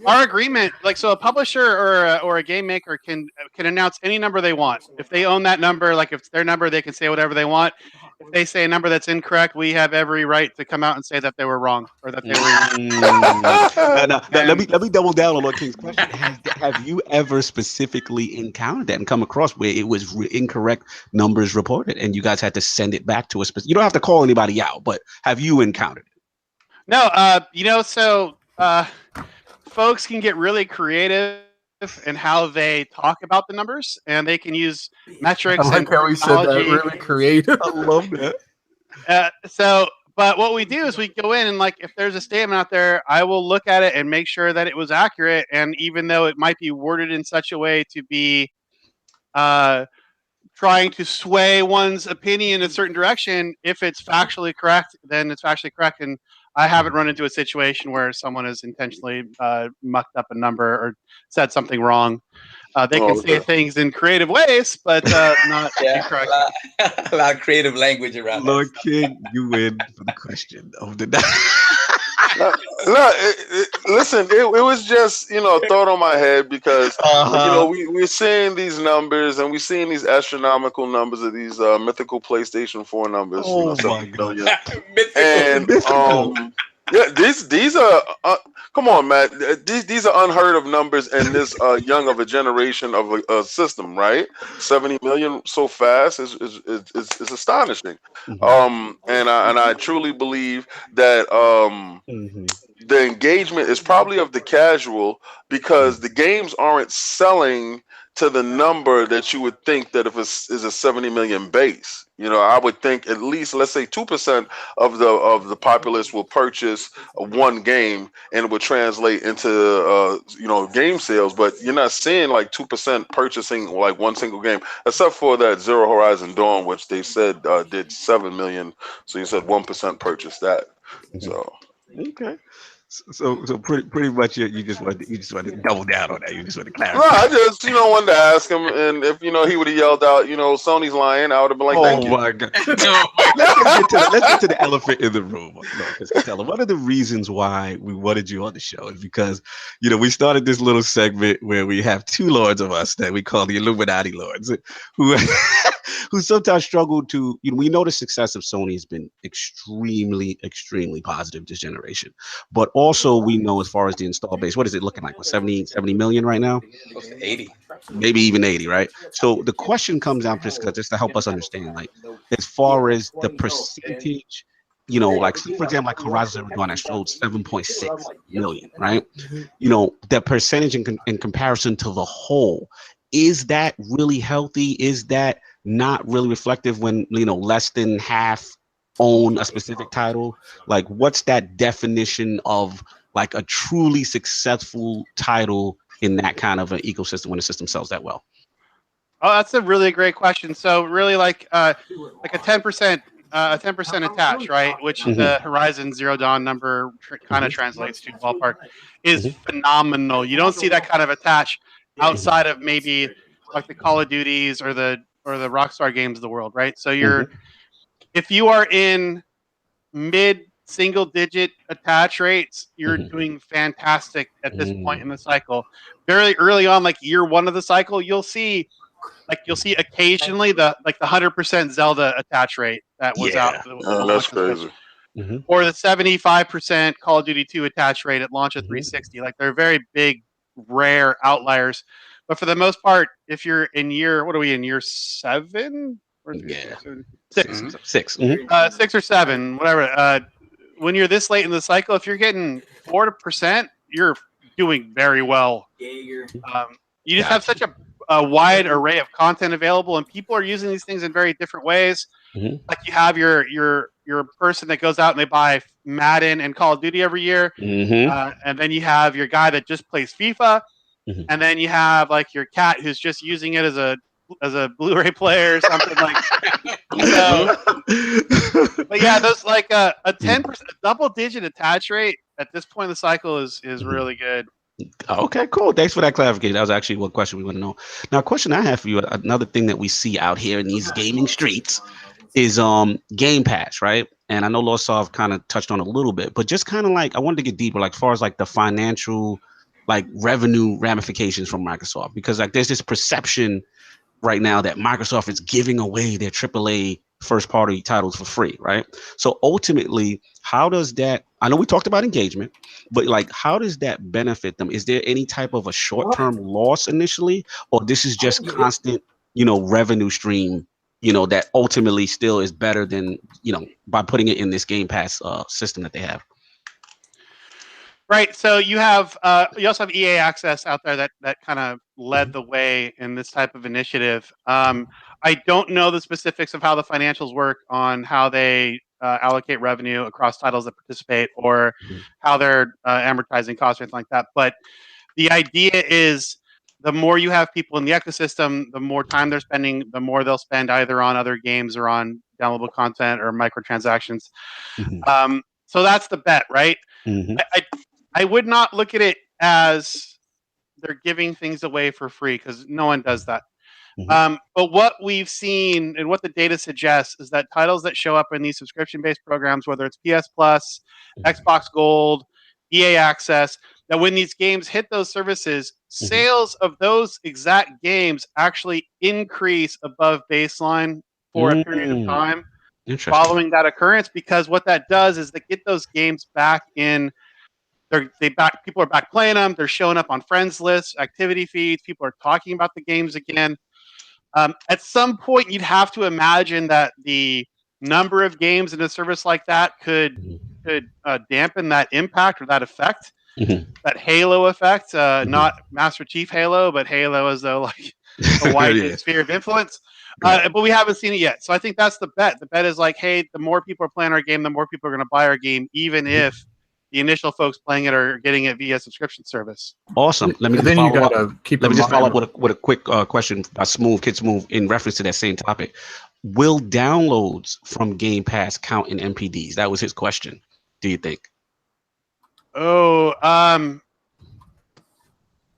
Speaker 2: our agreement, like, so a publisher or a game maker can announce any number they want. If they own that number, like if it's their number, they can say whatever they want. If they say a number that's incorrect, we have every right to come out and say that they were wrong or that they were.
Speaker 1: Now, let me double down on Lord King's question. Have you ever specifically encountered that and come across where it was incorrect numbers reported and you guys had to send it back to a specific? You don't have to call anybody out, but have you encountered it?
Speaker 2: No, so folks can get really creative in how they talk about the numbers, and they can use metrics.
Speaker 5: I like how he said that, really creative.
Speaker 1: I love that.
Speaker 2: But what we do is we go in and, like, if there's a statement out there, I will look at it and make sure that it was accurate. And even though it might be worded in such a way to be trying to sway one's opinion in a certain direction, if it's factually correct, then it's factually correct. And I haven't run into a situation where someone has intentionally mucked up a number or said something wrong. They can say things in creative ways, but not incorrect.
Speaker 3: A lot of creative language around.
Speaker 1: Lord King, you win for the question of the night.
Speaker 4: Listen, it was just, a thought on my head because, we're seeing these numbers and we're seeing these astronomical numbers of these mythical PlayStation 4 numbers.
Speaker 1: Oh, my God.
Speaker 4: And, yeah, these are come on, Matt. These are unheard of numbers in this young of a generation of a system, right? 70 million so fast is astonishing. And I truly believe that the engagement is probably of the casual because the games aren't selling to the number that you would think that if it's is a 70 million base. I would think at least, let's say 2% of the populace will purchase one game and it would translate into game sales, but you're not seeing like 2% purchasing like one single game, except for that Zero Horizon Dawn, which they said did 7 million. So you said 1% purchased that. So
Speaker 1: okay. So pretty much you just want to double down on that. You just want to clarify.
Speaker 4: No, I just wanted to ask him, and if he would have yelled out, Sony's lying, I would have been like, thank you.
Speaker 1: My God! Let's get to the elephant in the room. One of the reasons why we wanted you on the show is because we started this little segment where we have two lords of us that we call the Illuminati Lords, who sometimes struggle to. We know the success of Sony has been extremely positive this generation, but also we know as far as the install base, what is it looking like? 70 million right now?
Speaker 3: Close to 80.
Speaker 1: Maybe even 80, right? So the question comes down just to help us understand, like, as far as the percentage, like, for example, like Horizon Zero Dawn that showed 7.6 million, right? The percentage in comparison to the whole, is that really healthy? Is that not really reflective when, less than half own a specific title? Like, what's that definition of like a truly successful title in that kind of an ecosystem when the system sells that well?
Speaker 2: Oh, that's a really great question. So really like a 10% attach, right? Which the Horizon Zero Dawn number kind of translates to ballpark is phenomenal. You don't see that kind of attach outside of maybe like the Call of Duties or the Rockstar games of the world, right? So if you are in mid single digit attach rates, you're doing fantastic at this point in the cycle. Very early on, like year one of the cycle, you'll see occasionally the 100% Zelda attach rate that was out.
Speaker 4: That's crazy.
Speaker 2: Or the 75% Call of Duty 2 attach rate at launch of 360. Like, they're very big, rare outliers. But for the most part, if you're in year 7? Six. 6 or 7, whatever. When you're this late in the cycle, if you're getting 4%, you're doing very well. You just have such a wide array of content available, and people are using these things in very different ways. Like you have your person that goes out and they buy Madden and Call of Duty every year, and then you have your guy that just plays FIFA, and then you have like your cat who's just using it as a Blu-ray player or something like. So, but yeah, there's like a 10% double-digit attach rate at this point in the cycle is really good.
Speaker 1: Okay, cool. Thanks for that clarification. That was actually one question we want to know. Now, a question I have for you, another thing that we see out here in these gaming streets is Game Pass, right? And I know Losov kind of touched on it a little bit, but just kind of like I wanted to get deeper, like as far as like the financial, like revenue ramifications from Microsoft, because like there's this perception right now that Microsoft is giving away their AAA first party titles for free, right? So ultimately, how does that, I know we talked about engagement, but like how does that benefit them? Is there any type of a short-term loss initially, or this is just constant, revenue stream, that ultimately still is better than, by putting it in this Game Pass system that they have?
Speaker 2: Right. So you have you also have EA Access out there that kind of led the way in this type of initiative. I don't know the specifics of how the financials work on how they allocate revenue across titles that participate, or how they're amortizing costs or anything like that. But the idea is the more you have people in the ecosystem, the more time they're spending, the more they'll spend either on other games or on downloadable content or microtransactions. So that's the bet, right? I would not look at it as they're giving things away for free, because no one does that. But what we've seen and what the data suggests is that titles that show up in these subscription-based programs, whether it's PS Plus, Xbox Gold, EA Access, that when these games hit those services, sales of those exact games actually increase above baseline for a period of time following that occurrence, because what that does is they get those games back in. People are back playing them. They're showing up on friends lists, activity feeds. People are talking about the games again. At some point, you'd have to imagine that the number of games in a service like that could dampen that impact or that effect, that halo effect. Not Master Chief Halo, but Halo as though like a wide sphere of influence. But we haven't seen it yet. So I think that's the bet. The bet is like, hey, the more people are playing our game, the more people are going to buy our game, even if the initial folks playing it are getting it via subscription service.
Speaker 1: Awesome. Let me just follow up with a quick question by Kid Smooth in reference to that same topic. Will downloads from Game Pass count in NPDs? That was his question. Do you think?
Speaker 2: Oh,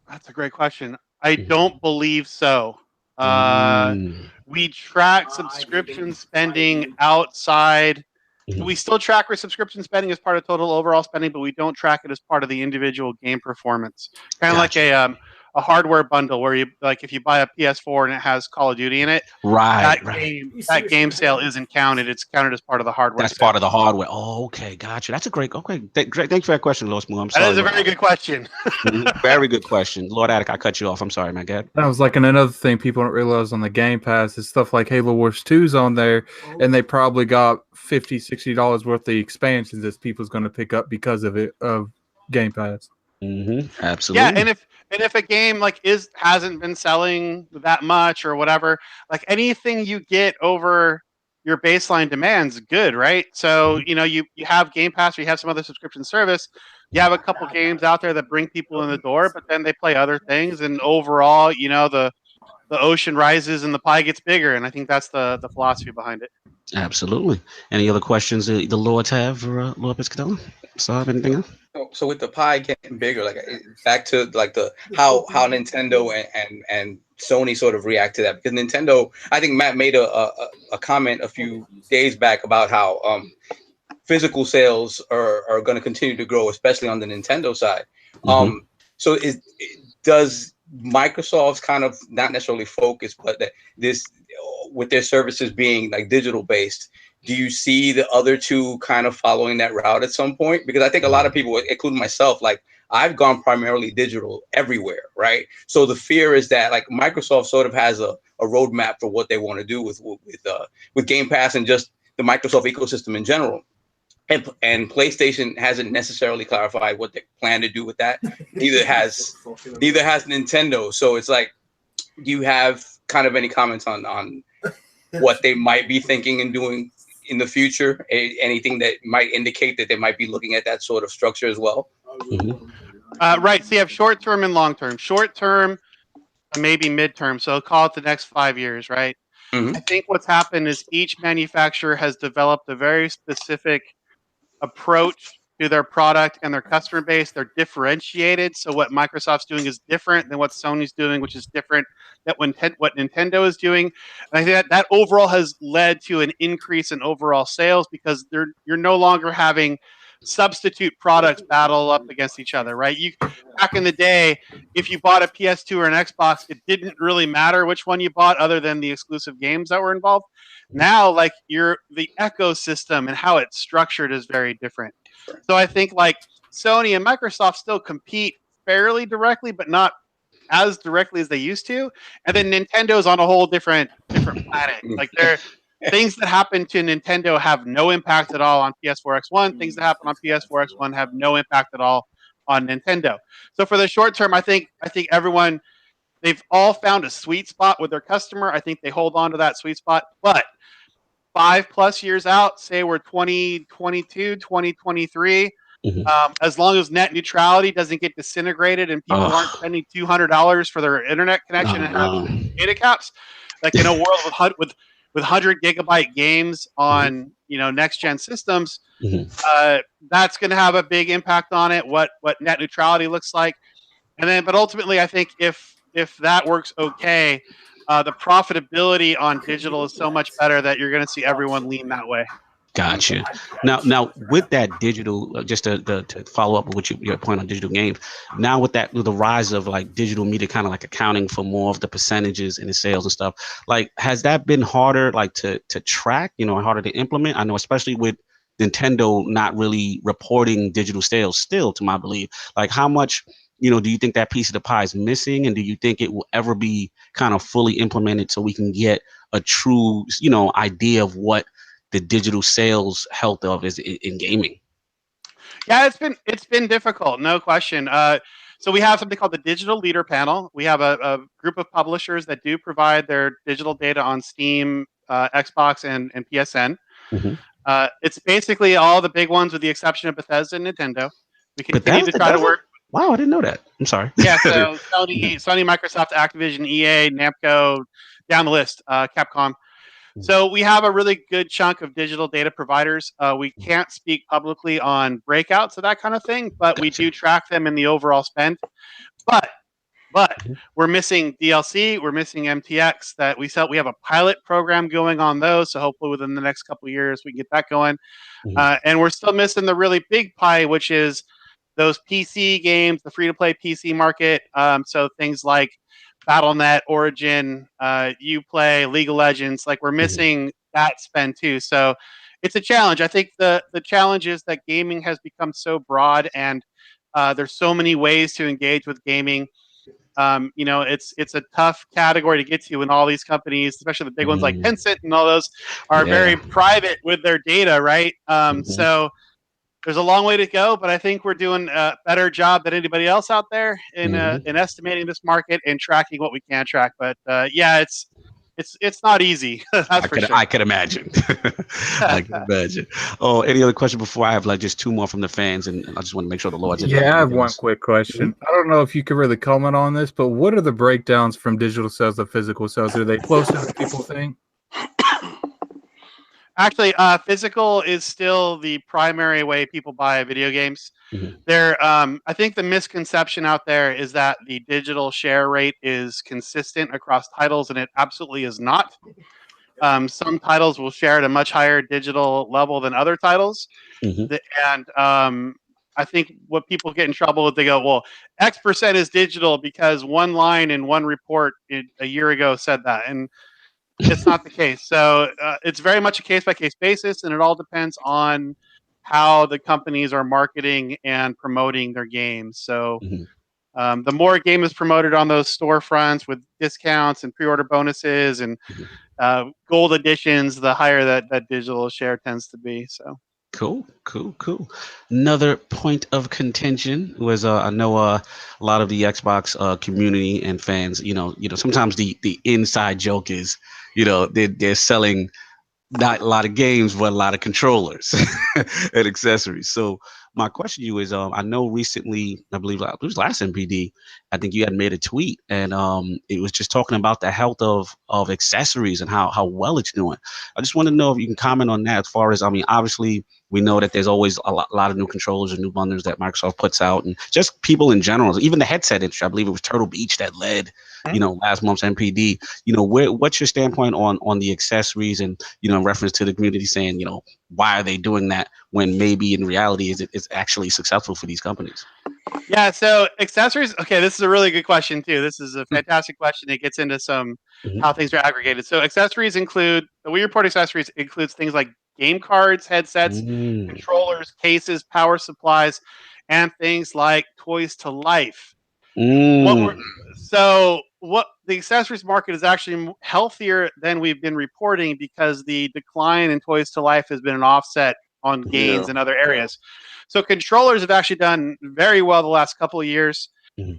Speaker 2: that's a great question. I don't believe so. We track subscription spending outside. We still track our subscription spending as part of total overall spending, but we don't track it as part of the individual game performance. Kind of like a hardware bundle where you, like, if you buy a PS4 and it has Call of Duty in it, that game sale isn't counted. It's counted as part of the hardware.
Speaker 1: That's part of the hardware. Oh, okay, gotcha. That's a great. Thanks for that question, Lord Smooth. I'm sorry.
Speaker 2: That is a very good question.
Speaker 1: Very good question, Lord Attic. I cut you off. I'm sorry, my God.
Speaker 5: That was like another thing people don't realize on the Game Pass is stuff like Halo Wars 2's on there, and they probably got $50-$60 worth of expansions that people's going to pick up because of it of Game Pass.
Speaker 1: Absolutely.
Speaker 2: Yeah, and if a game like hasn't been selling that much or whatever, like anything you get over your baseline demand's good, right? So you have Game Pass or you have some other subscription service, you have a couple games out there that bring people in the door, but then they play other things, and overall, the ocean rises and the pie gets bigger, and I think that's the philosophy behind it.
Speaker 1: Absolutely. Any other questions the Lords have for Lord Piscatella? Saab, anything else?
Speaker 3: So with the pie getting bigger, like back to like the how Nintendo and Sony sort of react to that, because Nintendo, I think Matt made a comment a few days back about how physical sales are going to continue to grow, especially on the Nintendo side. So does Microsoft's kind of not necessarily focus, but that this with their services being like digital based, do you see the other two kind of following that route at some point? Because I think a lot of people, including myself, like I've gone primarily digital everywhere, right? So the fear is that like Microsoft sort of has a roadmap for what they want to do with Game Pass and just the Microsoft ecosystem in general. And PlayStation hasn't necessarily clarified what they plan to do with that. Neither has Nintendo. So it's like, do you have kind of any comments on what they might be thinking and doing in the future? Anything that might indicate that they might be looking at that sort of structure as well?
Speaker 2: Right. So you have short term and long term. Short term, maybe midterm. So call it the next 5 years, right?
Speaker 3: Mhm.
Speaker 2: I think what's happened is each manufacturer has developed a very specific approach to their product and their customer base. They're differentiated. So what Microsoft's doing is different than what Sony's doing, which is different than what Nintendo is doing. And I think that overall has led to an increase in overall sales because you're no longer having substitute products battle up against each other, right? Back in the day, if you bought a PS2 or an Xbox, it didn't really matter which one you bought other than the exclusive games that were involved. Now, like the ecosystem and how it's structured is very different. So I think like Sony and Microsoft still compete fairly directly, but not as directly as they used to. And then Nintendo's on a whole different planet. Like things that happen to Nintendo have no impact at all on PS4 X1. Things that happen on PS4 X1 have no impact at all on Nintendo. So for the short term, I think everyone, they've all found a sweet spot with their customer. I think they hold on to that sweet spot. But 5+ years out, say we're 2022, 2023, as long as net neutrality doesn't get disintegrated and people aren't spending $200 for their internet connection and having data caps, like in a world with 100 gigabyte games on next gen systems, that's going to have a big impact on it. What net neutrality looks like, but ultimately, I think if that works okay, the profitability on digital is so much better that you're going to see everyone lean that way.
Speaker 1: Gotcha. Now with that digital, just to follow up with your point on digital games. Now with the rise of like digital media, kind of like accounting for more of the percentages in the sales and stuff. Like, has that been harder, like to track? Harder to implement? I know, especially with Nintendo not really reporting digital sales still, to my belief. Like, how much do you think that piece of the pie is missing, and do you think it will ever be kind of fully implemented so we can get a true idea of what the digital sales health of is in gaming?
Speaker 2: Yeah, it's been difficult, no question. So we have something called the Digital Leader Panel. We have a group of publishers that do provide their digital data on Steam, Xbox, and PSN. It's basically all the big ones with the exception of Bethesda and Nintendo. We continue to try to work.
Speaker 1: Wow, I didn't know that. I'm sorry.
Speaker 2: Yeah, so Sony, Microsoft, Activision, EA, Namco, down the list, Capcom. So we have a really good chunk of digital data providers. We can't speak publicly on breakouts of that kind of thing, but we do track them in the overall spend. But we're missing DLC, we're missing MTX that we sell. We have a pilot program going on those, so hopefully within the next couple of years we can get that going. And we're still missing the really big pie, which is those PC games, the free-to-play PC market. So things like Battle.net, Origin, Uplay, League of Legends, like we're missing that spend too. So it's a challenge. I think the challenge is that gaming has become so broad, and there's so many ways to engage with gaming. It's a tough category to get to, and all these companies, especially the big ones like Tencent and all those, are very private with their data, right? So there's a long way to go, but I think we're doing a better job than anybody else out there in estimating this market and tracking what we can track. But it's not easy. That's for sure.
Speaker 1: I could imagine. I can imagine. Oh, any other question before I have like just two more from the fans, and I just want to make sure the Lord's.
Speaker 5: Yeah, I have one quick question. I don't know if you could really comment on this, but what are the breakdowns from digital sales to physical sales? Are they closer than people think?
Speaker 2: Actually, physical is still the primary way people buy video games. I think the misconception out there is that the digital share rate is consistent across titles, and it absolutely is not. Some titles will share at a much higher digital level than other titles. And I think what people get in trouble with, they go, well, X% is digital because one line in one report a year ago said that. And it's not the case. So it's very much a case-by-case basis, and it all depends on how the companies are marketing and promoting their games. So the more a game is promoted on those storefronts with discounts and pre-order bonuses and gold editions, the higher that digital share tends to be. So
Speaker 1: Cool. Another point of contention was I know a lot of the Xbox community and fans. Sometimes the inside joke is, they're selling not a lot of games, but a lot of controllers and accessories. So my question to you is, I know recently, I believe it was last NPD, I think you had made a tweet, and it was just talking about the health of accessories and how well it's doing. I just want to know if you can comment on that. As far as, I mean, obviously we know that there's always a lot of new controllers and new bundles that Microsoft puts out, and just people in general, even the headset industry. I believe it was Turtle Beach that led, last month's NPD. What's your standpoint on the accessories, and in reference to the community saying, why are they doing that when maybe in reality it's actually successful for these companies?
Speaker 2: Yeah, so accessories. Okay, this is a really good question too. This is a fantastic question. It gets into some how things are aggregated. So accessories include the We Report accessories includes things like game cards, headsets, controllers, cases, power supplies, and things like toys to life. What the accessories market is actually healthier than we've been reporting because the decline in toys to life has been an offset on gains in other areas. So controllers have actually done very well the last couple of years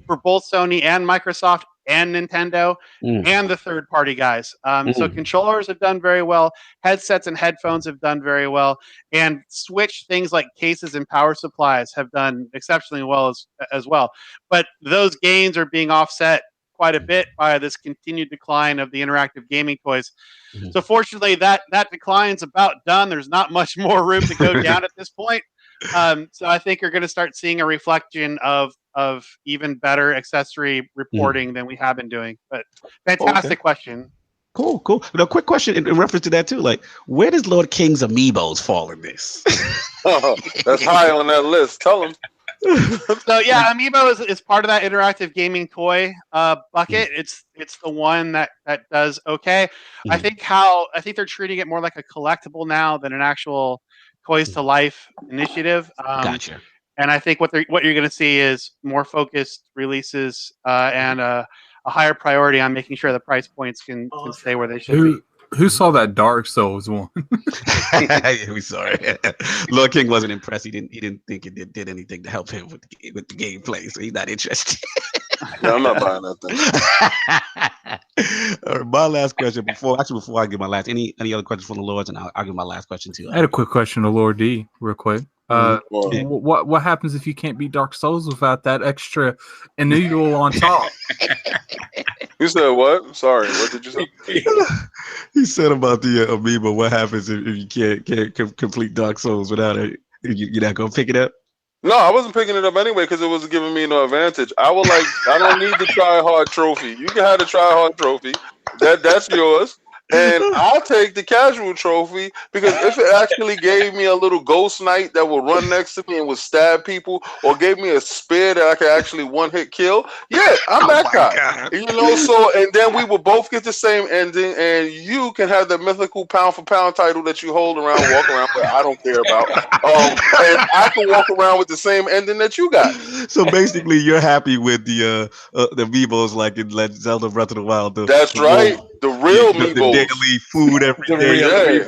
Speaker 2: for both Sony and Microsoft and Nintendo and the third-party guys. So controllers have done very well. Headsets and headphones have done very well. And Switch, things like cases and power supplies have done exceptionally well as well. But those gains are being offset quite a bit by this continued decline of the interactive gaming toys. So fortunately, that decline's about done. There's not much more room to go down at this point. So I think you're going to start seeing a reflection of even better accessory reporting than we have been doing. But fantastic question.
Speaker 1: Cool. Quick question in reference to that too. Like, where does Lord King's amiibos fall in this?
Speaker 4: That's high on that list. Tell him.
Speaker 2: So yeah, Amiibo is part of that interactive gaming toy bucket. It's the one that does okay. I think they're treating it more like a collectible now than an actual Toys to Life initiative.
Speaker 1: Gotcha.
Speaker 2: And I think what you're going to see is more focused releases and a higher priority on making sure the price points can stay where they should be.
Speaker 5: Who saw that Dark Souls one?
Speaker 1: We saw it. Lord King wasn't impressed. He didn't think it did anything to help him with the gameplay, so he's not interested.
Speaker 4: Yeah, I'm not buying that thing.
Speaker 1: All right, my last question before I give my last any other questions from the Lords, and I'll give my last question too.
Speaker 5: I had a quick question to Lord D, real quick. What happens if you can't beat Dark Souls without that extra enable on top?
Speaker 4: You said what? Sorry, what did you say?
Speaker 1: He said about the amiibo. What happens if you can't complete Dark Souls without it? You're not gonna pick it up?
Speaker 4: No, I wasn't picking it up anyway because it wasn't giving me no advantage. I don't need the try hard trophy. You can have the try hard trophy. That's yours. And I'll take the casual trophy because if it actually gave me a little ghost knight that would run next to me and would stab people, or gave me a spear that I could actually one-hit kill, yeah, I'm that guy. God. So and then we will both get the same ending, and you can have the mythical pound for pound title that you walk around that I don't care about. And I can walk around with the same ending that you got.
Speaker 1: So basically, you're happy with the amiibos like in Zelda Breath of the Wild.
Speaker 4: That's right. The real amiibos.
Speaker 1: The daily food every day.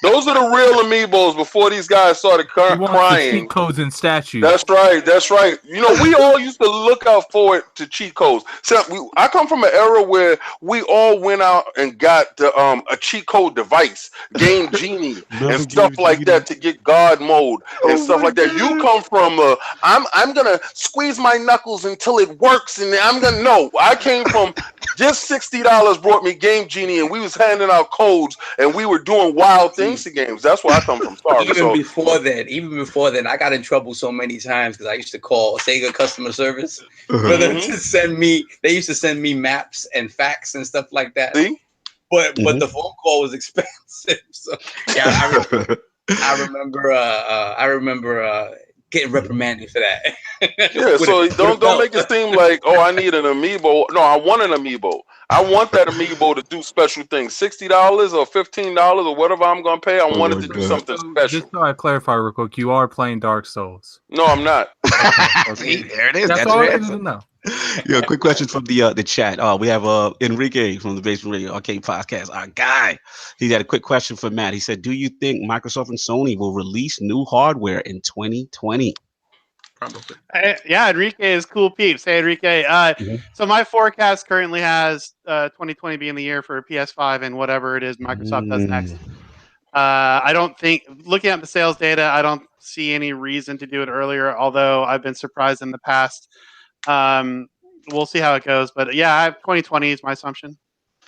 Speaker 4: Those are the real amiibos before these guys started crying.
Speaker 5: Cheat codes and statues.
Speaker 4: That's right. We all used to look out for it to cheat codes. So I come from an era where we all went out and got a cheat code device, Game Genie, and stuff like that to get God mode and stuff like that. You come from I'm gonna squeeze my knuckles until it works, and I came from just $60 brought me Game Genie, and we was handing out codes, and we were doing wild things to games. That's where I come from. Sorry.
Speaker 3: Even before then, I got in trouble so many times because I used to call Sega customer service for them to send me. They used to send me maps and facts and stuff like that.
Speaker 4: See?
Speaker 3: But the phone call was expensive. So yeah, I remember getting reprimanded for that.
Speaker 4: Yeah, so don't make it seem like, I need an amiibo. No, I want an amiibo. I want that amiibo to do special things. $60 or $15 or whatever I'm gonna pay. I want it to do something special.
Speaker 5: Just so I clarify real quick, you are playing Dark Souls.
Speaker 4: No, I'm not.
Speaker 1: See, there it is.
Speaker 5: That's all I need to know.
Speaker 1: Yeah, quick question from the chat. We have Enrique from the Basement Radio Arcade Podcast, our guy. He had a quick question for Matt. He said, "Do you think Microsoft and Sony will release new hardware in 2020?"
Speaker 3: Probably.
Speaker 2: Yeah, Enrique is cool peeps. Hey, Enrique. So my forecast currently has 2020 being the year for PS5 and whatever it is Microsoft does next. I don't think, looking at the sales data, I don't see any reason to do it earlier, although I've been surprised in the past. We'll see how it goes. But yeah, 2020 is my assumption.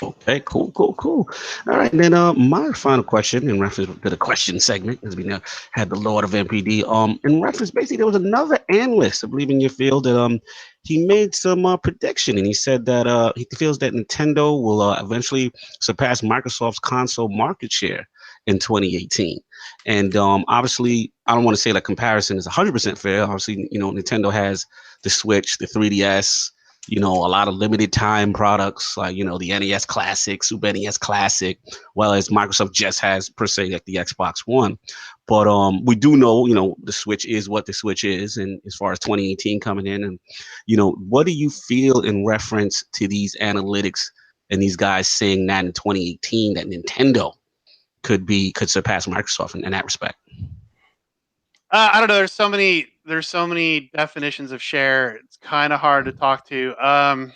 Speaker 1: Okay, cool. All right, and then my final question in reference to the question segment, as we now had the Lord of NPD. In reference, basically, there was another analyst, I believe, in your field that he made some prediction, and he said that he feels that Nintendo will eventually surpass Microsoft's console market share in 2018. And obviously, I don't want to say that comparison is 100% fair. Obviously, Nintendo has the Switch, the 3DS. A lot of limited time products like, the NES Classic, Super NES Classic, well as Microsoft just has per se like the Xbox One. But we do know, the Switch is what the Switch is. And as far as 2018 coming in, and, what do you feel in reference to these analytics and these guys saying that in 2018 that Nintendo could surpass Microsoft in that respect?
Speaker 2: I don't know. There's so many definitions of share. It's kind of hard to talk to. I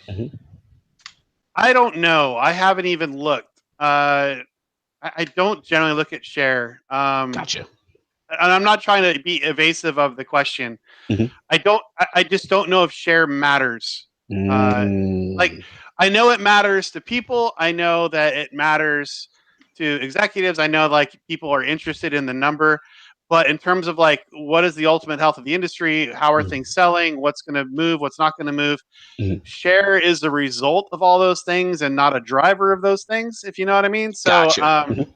Speaker 2: don't know. I haven't even looked. I don't generally look at share.
Speaker 1: Gotcha.
Speaker 2: And I'm not trying to be evasive of the question. I just don't know if share matters. Like, I know it matters to people. I know that it matters to executives. I know like people are interested in the number. But in terms of like, what is the ultimate health of the industry? How are things selling? What's going to move? What's not going to move? Share is the result of all those things and not a driver of those things, if you know what I mean. So,
Speaker 1: gotcha.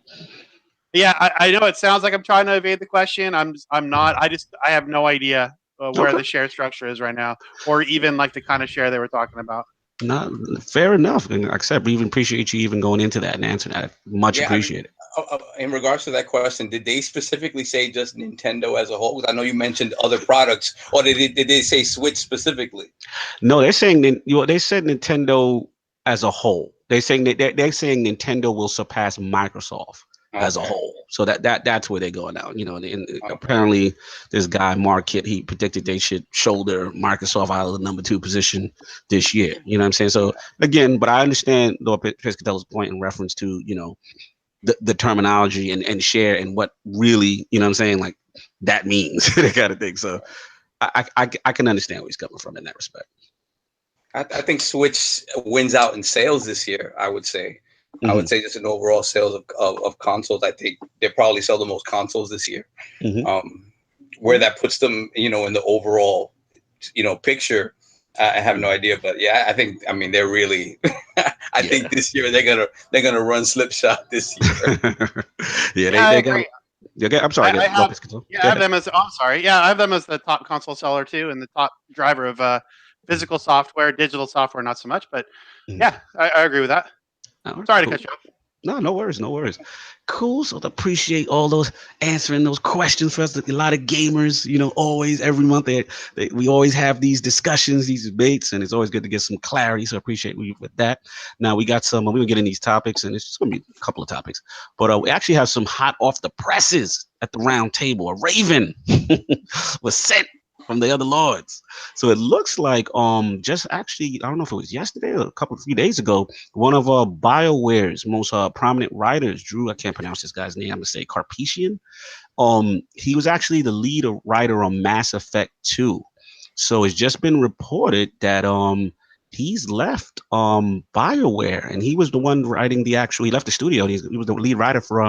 Speaker 2: Yeah, I know it sounds like I'm trying to evade the question. I'm not. I have no idea where the share structure is right now, or even like the kind of share they were talking about.
Speaker 1: Not fair enough. And like I said, we even appreciate you even going into that and answering that. Much appreciated.
Speaker 3: In regards to that question, did they specifically say just Nintendo as a whole? Because I know you mentioned other products, or did they say Switch specifically?
Speaker 1: No, they're saying they said Nintendo as a whole. They're saying Nintendo will surpass Microsoft as a whole. So that's where they're going now. Apparently this guy Mark Kitt, he predicted they should shoulder Microsoft out of the number 2 position this year. You know what I'm saying? So again, but I understand Lord Piscatella's point in reference to the terminology and share and what really, you know what I'm saying, like that means, that kind of thing. So I can understand where he's coming from in that respect.
Speaker 3: I think Switch wins out in sales this year, I would say. I would say just in overall sales of consoles, I think they probably sell the most consoles this year. Where that puts them, in the overall, picture, I have no idea. But yeah, I mean, they're really. I think this year they're gonna run slipshod this year.
Speaker 1: They got. Okay, I'm sorry.
Speaker 2: I have them as. I'm sorry. Yeah, I have them as the top console seller too, and the top driver of physical software, digital software, not so much. But yeah, I agree with that. Sorry to cut you off.
Speaker 1: No worries. Cool. So I appreciate all those answering those questions for us. A lot of gamers, always every month we always have these discussions, these debates, and it's always good to get some clarity. So I appreciate you with that. Now we got some. We're gonna get in these topics, and it's just gonna be a couple of topics, but we actually have some hot off the presses at the round table. A raven was sent from the other lords. So it looks like just actually, I don't know if it was yesterday or a few days ago, one of BioWare's most prominent writers, Drew, I can't pronounce this guy's name, I'm gonna say Carpetian. He was actually the lead writer on Mass Effect 2. So it's just been reported that he's left BioWare, and he was the one writing he left the studio. He was the lead writer for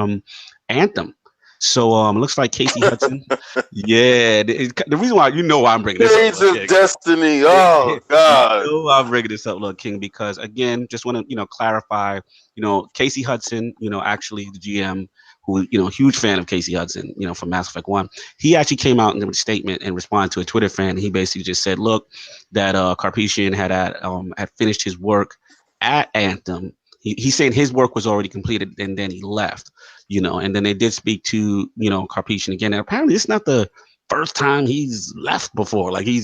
Speaker 1: Anthem. So it looks like Casey Hudson. Yeah, the reason why why I'm bringing this
Speaker 4: Shades
Speaker 1: up.
Speaker 4: of Destiny. Oh God.
Speaker 1: I'm bringing this up, Lord King, because again, just want to clarify. Casey Hudson. Actually the GM, who huge fan of Casey Hudson. From Mass Effect 1. He actually came out in a statement and responded to a Twitter fan. He basically just said, look, that Carpetian had finished his work at Anthem. He's saying his work was already completed, and then he left. And then they did speak to, Carpetian again. And apparently it's not the first time he's left before. Like he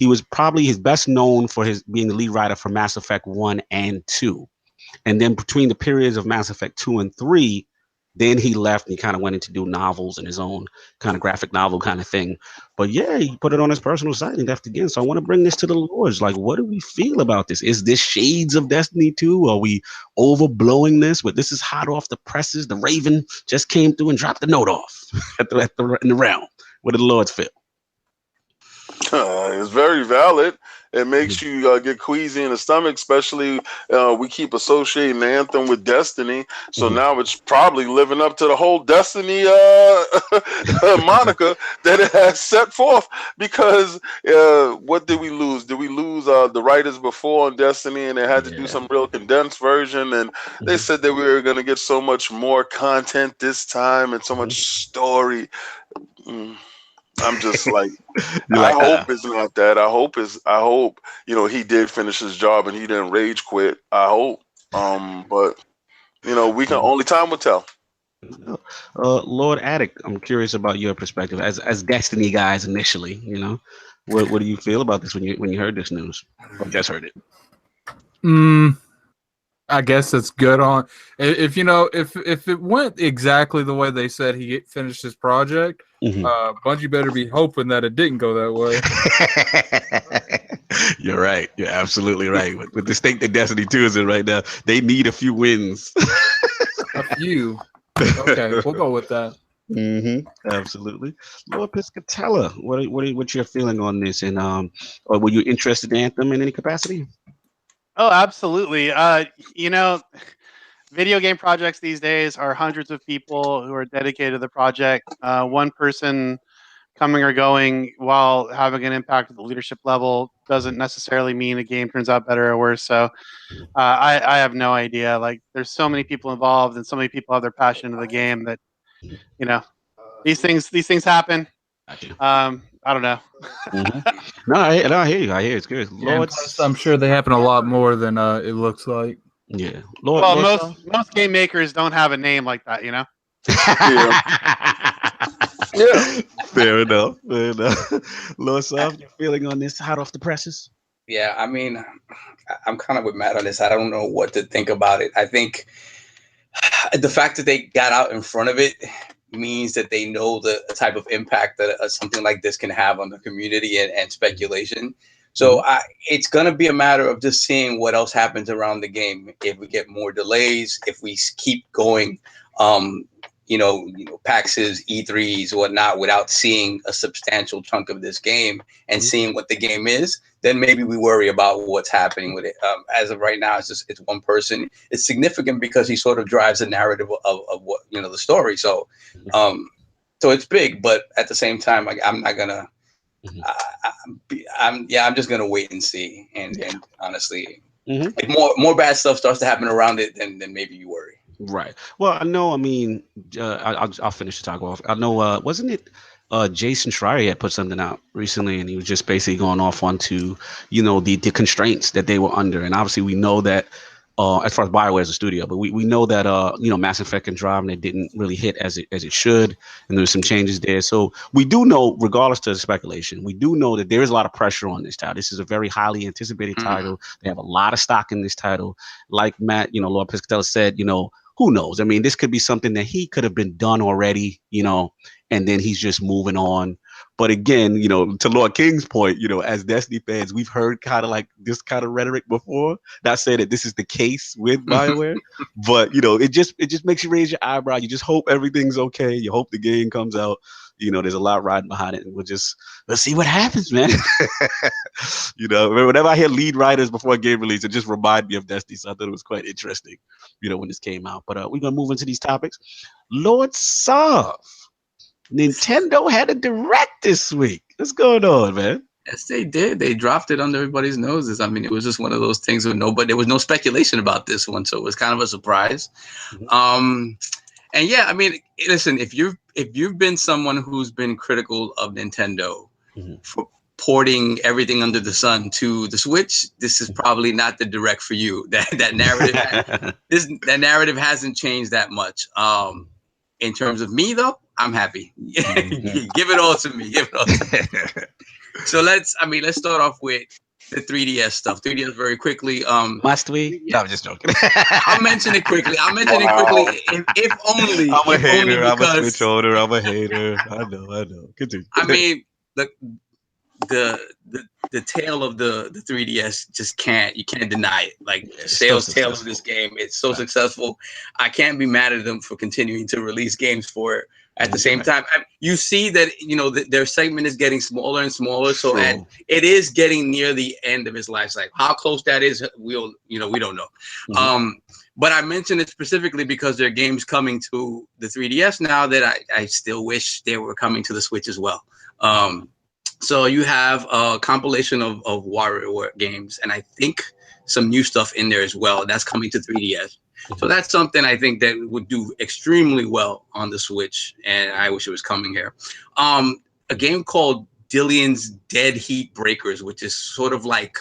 Speaker 1: was probably his best known for his being the lead writer for Mass Effect 1 and 2. And then between the periods of Mass Effect 2 and 3, then he left and he kind of went into do novels and his own kind of graphic novel kind of thing. But yeah, he put it on his personal site and left again. So I want to bring this to the Lords. Like, what do we feel about this? Is this shades of Destiny 2? Are we overblowing this? But this is hot off the presses. The Raven just came through and dropped the note off in the realm. What do the Lords feel?
Speaker 4: It's very valid. It makes you get queasy in the stomach, especially we keep associating Anthem with Destiny. So now it's probably living up to the whole Destiny moniker that it has set forth. Because what did we lose? Did we lose the writers before on Destiny, and they had to do some real condensed version? And they said that we were going to get so much more content this time and so much story. I'm just like, I hope it's not that. I hope he did finish his job and he didn't rage quit. I hope. But we can only time will tell.
Speaker 1: Lord Addict, I'm curious about your perspective as Destiny guys initially. What do you feel about this when you heard this news or just heard it?
Speaker 5: I guess it's good on if it went exactly the way they said he finished his project. Bungie better be hoping that it didn't go that way.
Speaker 1: You're right. You're absolutely right. With the state that Destiny 2 is in right now, they need a few wins.
Speaker 5: A few. Okay, we'll go with that.
Speaker 1: Absolutely. Lord Piscatella, what's your feeling on this? And or were you interested in Anthem in any capacity?
Speaker 2: Oh, absolutely. Video game projects these days are hundreds of people who are dedicated to the project. One person coming or going while having an impact at the leadership level doesn't necessarily mean a game turns out better or worse. So I have no idea. Like, there's so many people involved and so many people have their passion in the game that, these things happen. I don't know.
Speaker 1: No, I hear you. I hear it's good. Lord,
Speaker 5: I'm sure they happen a lot more than it looks like.
Speaker 1: Yeah.
Speaker 2: Most game makers don't have a name like that,
Speaker 4: Yeah.
Speaker 1: Fair enough. Lord Soft, your feeling on this hot off the presses?
Speaker 3: Yeah, I mean, I'm kind of with Matt on this. I don't know what to think about it. I think the fact that they got out in front of it means that they know the type of impact that something like this can have on the community and speculation. So it's going to be a matter of just seeing what else happens around the game. If we get more delays, if we keep going, PAXs, E3s, whatnot, without seeing a substantial chunk of this game and seeing what the game is, then maybe we worry about what's happening with it. As of right now, it's one person. It's significant because he sort of drives the narrative of what, the story. So, so it's big, but at the same time, like, I'm not gonna. I'm just gonna wait and see. And honestly, if more bad stuff starts to happen around it, then maybe you worry.
Speaker 1: Right. Well, I know. I mean, I'll finish the talk off. I know. Wasn't it Jason Schreier had put something out recently, and he was just basically going off onto the constraints that they were under, and obviously we know that. As far as BioWare as a studio, but we know that Mass Effect and Andromeda didn't really hit as it should, and there's some changes there. So we do know, regardless to the speculation, we do know that there is a lot of pressure on this title. This is a very highly anticipated title. They have a lot of stock in this title. Like Matt, Lord Piscatella said, who knows? I mean, this could be something that he could have been done already, and then he's just moving on. But again, to Lord King's point, as Destiny fans, we've heard kind of like this kind of rhetoric before. Not saying that this is the case with BioWare, but it just makes you raise your eyebrow. You just hope everything's okay. You hope the game comes out. There's a lot riding behind it, and let's see what happens, man. Whenever I hear lead writers before a game release, it just reminds me of Destiny. So I thought it was quite interesting, when this came out. But we're gonna move into these topics. Lord Sov. Nintendo had a direct this week. What's going on, man?
Speaker 3: Yes, they did. They dropped it under everybody's noses. I mean, it was just one of those things where there was no speculation about this one, so it was kind of a surprise. And yeah, I mean, listen, if you've been someone who's been critical of Nintendo for porting everything under the sun to the Switch, this is probably not the direct for you. That narrative, that narrative hasn't changed that much. in terms of me, though, I'm happy. Give it all to me. Give it all to me. So let's start off with the 3DS stuff. 3DS very quickly.
Speaker 1: Must we? No, I'm just joking.
Speaker 3: I'll mention it quickly. If only.
Speaker 1: I'm a
Speaker 3: if
Speaker 1: hater.
Speaker 3: only
Speaker 1: I'm a
Speaker 3: because,
Speaker 1: switch owner. I'm a hater. I know. Continue.
Speaker 3: I mean, the tail of the 3DS you can't deny it. Like sales tail of this game, it's so successful. I can't be mad at them for continuing to release games for it. At the same time, you see that their segment is getting smaller and smaller. So it is getting near the end of its life cycle. How close that is, we don't know.
Speaker 1: Mm-hmm.
Speaker 3: But I mentioned it specifically because there are games coming to the 3DS now that I still wish they were coming to the Switch as well. So you have a compilation of WarioWare games, and I think some new stuff in there as well. That's coming to 3DS. So that's something I think that would do extremely well on the Switch, and I wish it was coming here. A game called Dillion's Dead Heat Breakers, which is sort of like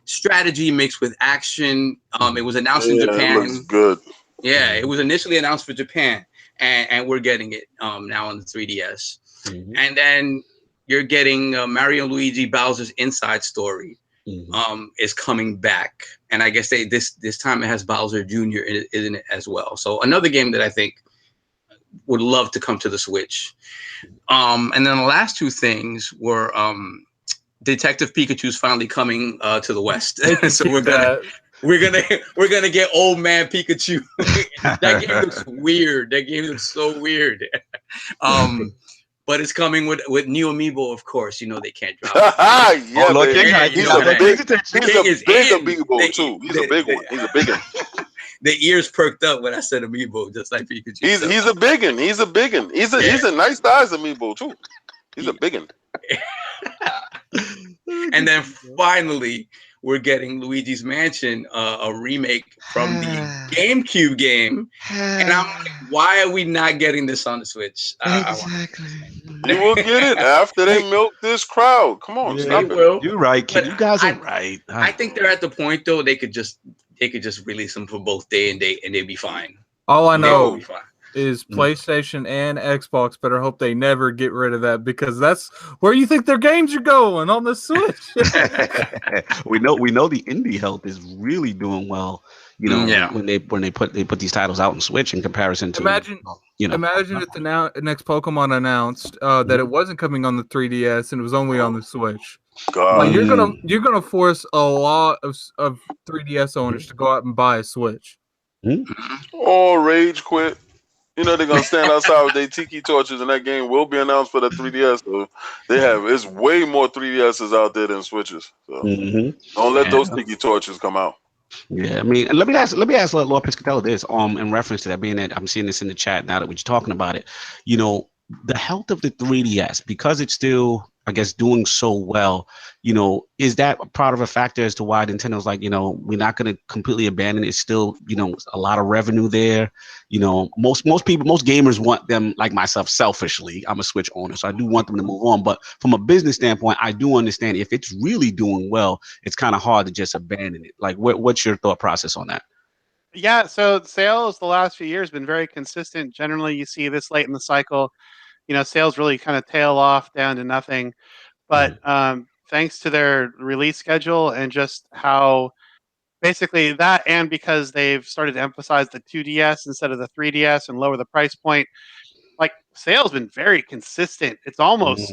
Speaker 3: strategy mixed with action. It was announced in Japan.
Speaker 4: It looks good.
Speaker 3: Yeah, it was initially announced for Japan, and we're getting it now on the 3DS. Mm-hmm. And then you're getting Mario and Luigi Bowser's Inside Story. Mm-hmm. Is coming back, and I guess this time it has Bowser Jr. in it as well. So another game that I think would love to come to the Switch. And then the last two things were Detective Pikachu's finally coming to the West. So we're gonna get old man Pikachu. That game looks weird. That game looks so weird. But it's coming with new amiibo, of course. They can't drop it.
Speaker 4: Yeah,
Speaker 1: Lord
Speaker 4: he's a big amiibo too. He's a big one. He's a big one.
Speaker 3: The ears perked up when I said amiibo, just like Pikachu.
Speaker 4: He's a big one. He's a nice size amiibo too. He's a big one. And then finally, we're getting Luigi's Mansion, a remake from the GameCube game. And I'm like, why are we not getting this on the Switch?
Speaker 1: Exactly.
Speaker 4: They will get it after they milk this crowd. Come on, stop it.
Speaker 1: You're right, kid. You guys are right.
Speaker 3: I think they're at the point though they could just release them for both day and date, and they'd be fine.
Speaker 5: All I know is PlayStation and Xbox better hope they never get rid of that, because that's where you think their games are going, on the Switch.
Speaker 1: we know the indie health is really doing well. When they put these titles out on Switch in comparison to
Speaker 5: imagine if the next Pokemon announced that it wasn't coming on the 3DS and it was only on the Switch.
Speaker 4: God.
Speaker 5: Like, you're gonna force a lot of 3DS owners to go out and buy a Switch.
Speaker 4: Oh, rage quit. They're gonna stand outside with their tiki torches, and that game will be announced for the 3DS. So it's way more 3DSs out there than Switches. So don't let those tiki torches come out.
Speaker 1: Yeah, I mean, let me ask Lord Piscatella this. In reference to that, being that I'm seeing this in the chat now that we're talking about it, the health of the 3DS, because it's still, I guess, doing so well, is that part of a factor as to why Nintendo's like, we're not going to completely abandon it? It's still, a lot of revenue there. Most gamers want them, like myself, selfishly. I'm a Switch owner, so I do want them to move on. But from a business standpoint, I do understand if it's really doing well, it's kind of hard to just abandon it. Like, what's your thought process on that?
Speaker 2: Yeah, so sales the last few years been very consistent. Generally, you see this late in the cycle, sales really kind of tail off down to nothing. But thanks to their release schedule and just how basically that, and because they've started to emphasize the 2DS instead of the 3DS and lower the price point, like, sales been very consistent. It's almost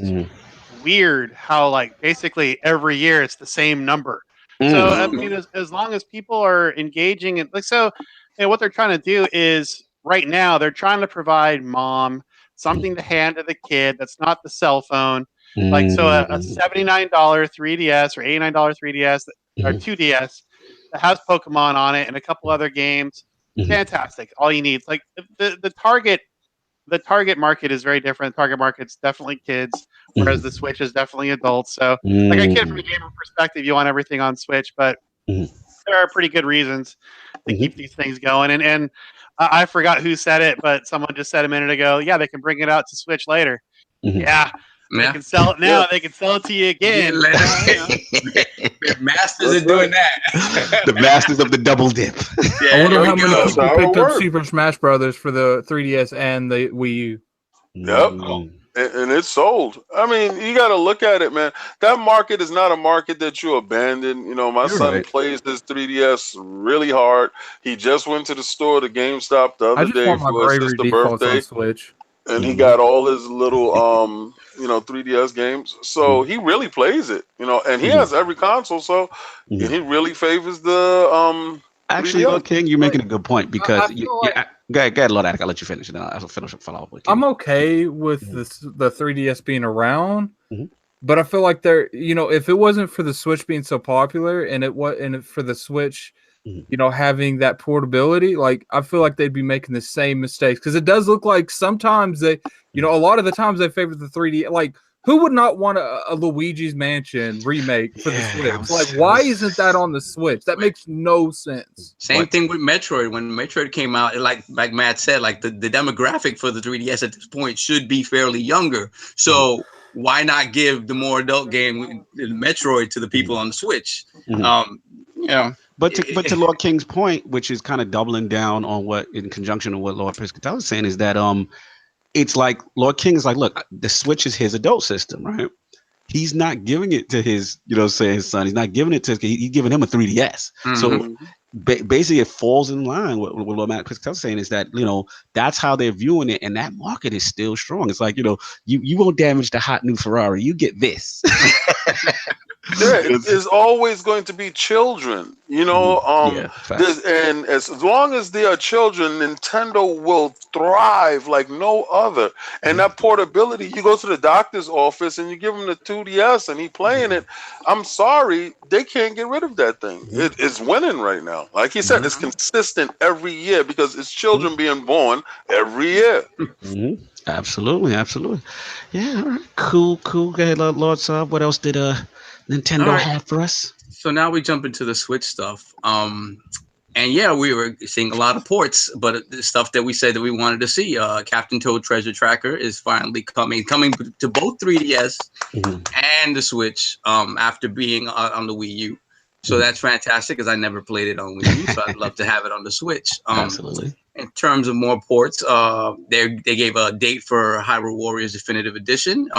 Speaker 2: weird how, like, basically every year it's the same number. So I mean, as long as people are engaging in, like, so what they're trying to do is right now they're trying to provide mom something to hand to the kid that's not the cell phone. Like, so a $79 3DS or $89 3DS or 2DS that has Pokemon on it and a couple other games. Fantastic. All you need. Like, the target market is very different. The target market's definitely kids, whereas the Switch is definitely adults. So, like, I get from a gamer perspective, you want everything on Switch, but there are pretty good reasons to keep these things going. And I forgot who said it, but someone just said a minute ago, yeah, they can bring it out to Switch later. Yeah, They can sell it now. They can sell it to you again.
Speaker 3: The masters are doing that.
Speaker 1: The masters of the double dip.
Speaker 3: Yeah,
Speaker 5: I wonder how many
Speaker 4: That's
Speaker 5: people
Speaker 4: how it
Speaker 5: picked up
Speaker 4: works.
Speaker 5: Super Smash Brothers for the 3DS and the Wii U.
Speaker 4: Yep.
Speaker 1: Mm.
Speaker 4: And it's sold. I mean, you got to look at it, man. That market is not a market that you abandon. You know, my
Speaker 1: You're
Speaker 4: son
Speaker 1: right.
Speaker 4: plays this 3DS really hard. He just went to the store, to GameStop, the
Speaker 5: I
Speaker 4: other
Speaker 5: just
Speaker 4: day
Speaker 5: want my
Speaker 4: for his
Speaker 5: Bravery
Speaker 4: sister's
Speaker 5: defaults on
Speaker 4: birthday,
Speaker 5: Switch.
Speaker 4: and he
Speaker 1: Mhm.
Speaker 4: got all his little 3DS games. So he really plays it, and he
Speaker 1: Mhm.
Speaker 4: has every console. So
Speaker 1: Mhm.
Speaker 4: and he really favors the
Speaker 1: Actually,
Speaker 4: 3DS.
Speaker 1: Lord King, you're making a good point because
Speaker 5: I feel like
Speaker 1: go ahead, Lord Attic. I'll let you finish, and then I'll follow up with King.
Speaker 5: I'm okay with the 3DS being around,
Speaker 1: Mhm.
Speaker 5: but I feel like if it wasn't for the Switch being so popular and for the Switch,
Speaker 1: Mhm.
Speaker 5: having that portability, like I feel like they'd be making the same mistakes because it does look like sometimes a lot of the times they favor the 3D. Like, who would not want a Luigi's Mansion remake for the Switch? Like, why isn't that on the Switch? That makes no sense.
Speaker 3: Same thing with Metroid. When Metroid came out, like Matt said, like the demographic for the 3DS at this point should be fairly younger. So why not give the more adult game, Metroid, to the people on the Switch?
Speaker 1: Mhm. But to Lord King's point, which is kind of doubling down on what, in conjunction with what Lord Piscatella is saying, is that it's like Lord King is like, look, the Switch is his adult system, right? He's not giving it to his, his son. He's not giving it to he's giving him a 3DS. So basically, it falls in line with what Matt Piscatella is saying, is that that's how they're viewing it, and that market is still strong. It's like you won't damage the hot new Ferrari. You get this.
Speaker 4: Yeah, it's always going to be children, and as long as they are children, Nintendo will thrive like no other. And that portability, you go to the doctor's office and you give him the 2DS and he playing it. I'm sorry, they can't get rid of that thing. It's winning right now. Like he said, it's consistent every year because it's children being born every year.
Speaker 1: Absolutely. Yeah, all right. Cool. Go ahead, Lord Saab. What else did Nintendo have for us?
Speaker 3: So now we jump into the Switch stuff. And yeah, we were seeing a lot of ports, but the stuff that we said that we wanted to see, Captain Toad Treasure Tracker is finally coming to both 3DS and the Switch after being on the Wii U. So that's fantastic because I never played it on Wii U, so I'd love to have it on the Switch.
Speaker 1: Absolutely.
Speaker 3: In terms of more ports, they gave a date for Hyrule Warriors Definitive Edition.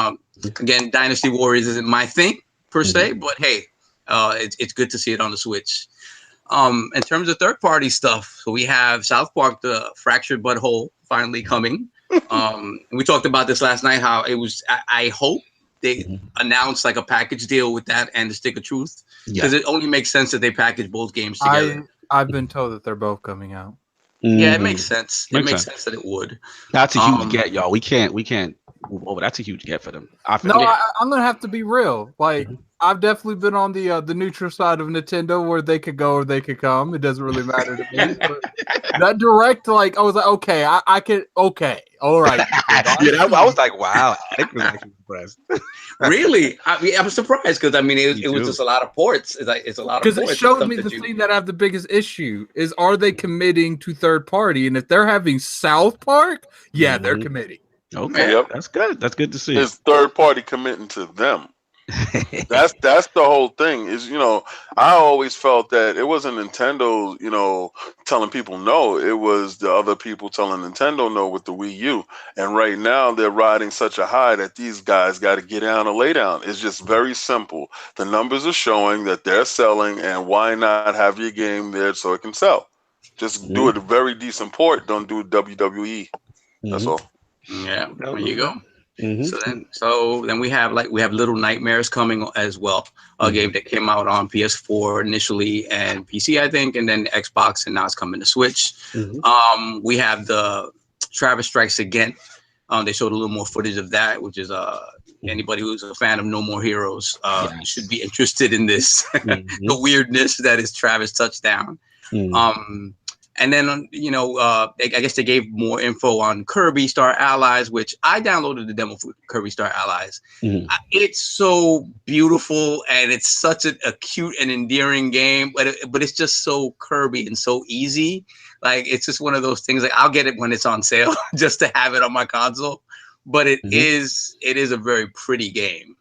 Speaker 3: Again, Dynasty Warriors isn't my thing per se, but hey, it's good to see it on the Switch. In terms of third-party stuff, so we have South Park: The Fractured Butthole finally coming. We talked about this last night. How it was. I hope they announce like a package deal with that and the Stick of Truth, because it only makes sense that they package both games together.
Speaker 5: I've been told that they're both coming out.
Speaker 3: Yeah, it makes sense. It makes sense that it would.
Speaker 1: That's a huge get, y'all. We can't move over. That's a huge get for them.
Speaker 5: I'm gonna have to be real. Like, I've definitely been on the neutral side of Nintendo, where they could go or they could come. It doesn't really matter to me. But that direct, like, I was like, okay, I could, okay, all right.
Speaker 1: I was like, wow, I was actually impressed.
Speaker 3: Really, I'm surprised because it was just a lot of ports. It's a lot of ports.
Speaker 5: Because it showed me the thing that I have the biggest issue is, are they committing to third party? And if they're having South Park, they're committing.
Speaker 1: Okay, that's good. That's good to see.
Speaker 4: It's third party committing to them. That's the whole thing. Is I always felt that it wasn't Nintendo, telling people no. It was the other people telling Nintendo no with the Wii U. And right now they're riding such a high that these guys got to get down or lay down. It's just very simple. The numbers are showing that they're selling, and why not have your game there so it can sell? Just do it a very decent port. Don't do WWE. That's all.
Speaker 3: Yeah, there you go. So then we have Little Nightmares coming as well, a game that came out on PS4 initially and PC, I think, and then Xbox, and now it's coming to Switch. We have the Travis Strikes Again. They showed a little more footage of that, which is anybody who's a fan of No More Heroes should be interested in this. The weirdness that is Travis Touchdown. And then, I guess they gave more info on Kirby Star Allies, which I downloaded the demo for Kirby Star Allies. It's so beautiful, and it's such a cute and endearing game, but it's just so Kirby and so easy. Like, it's just one of those things. Like, I'll get it when it's on sale just to have it on my console. but it is a very pretty game.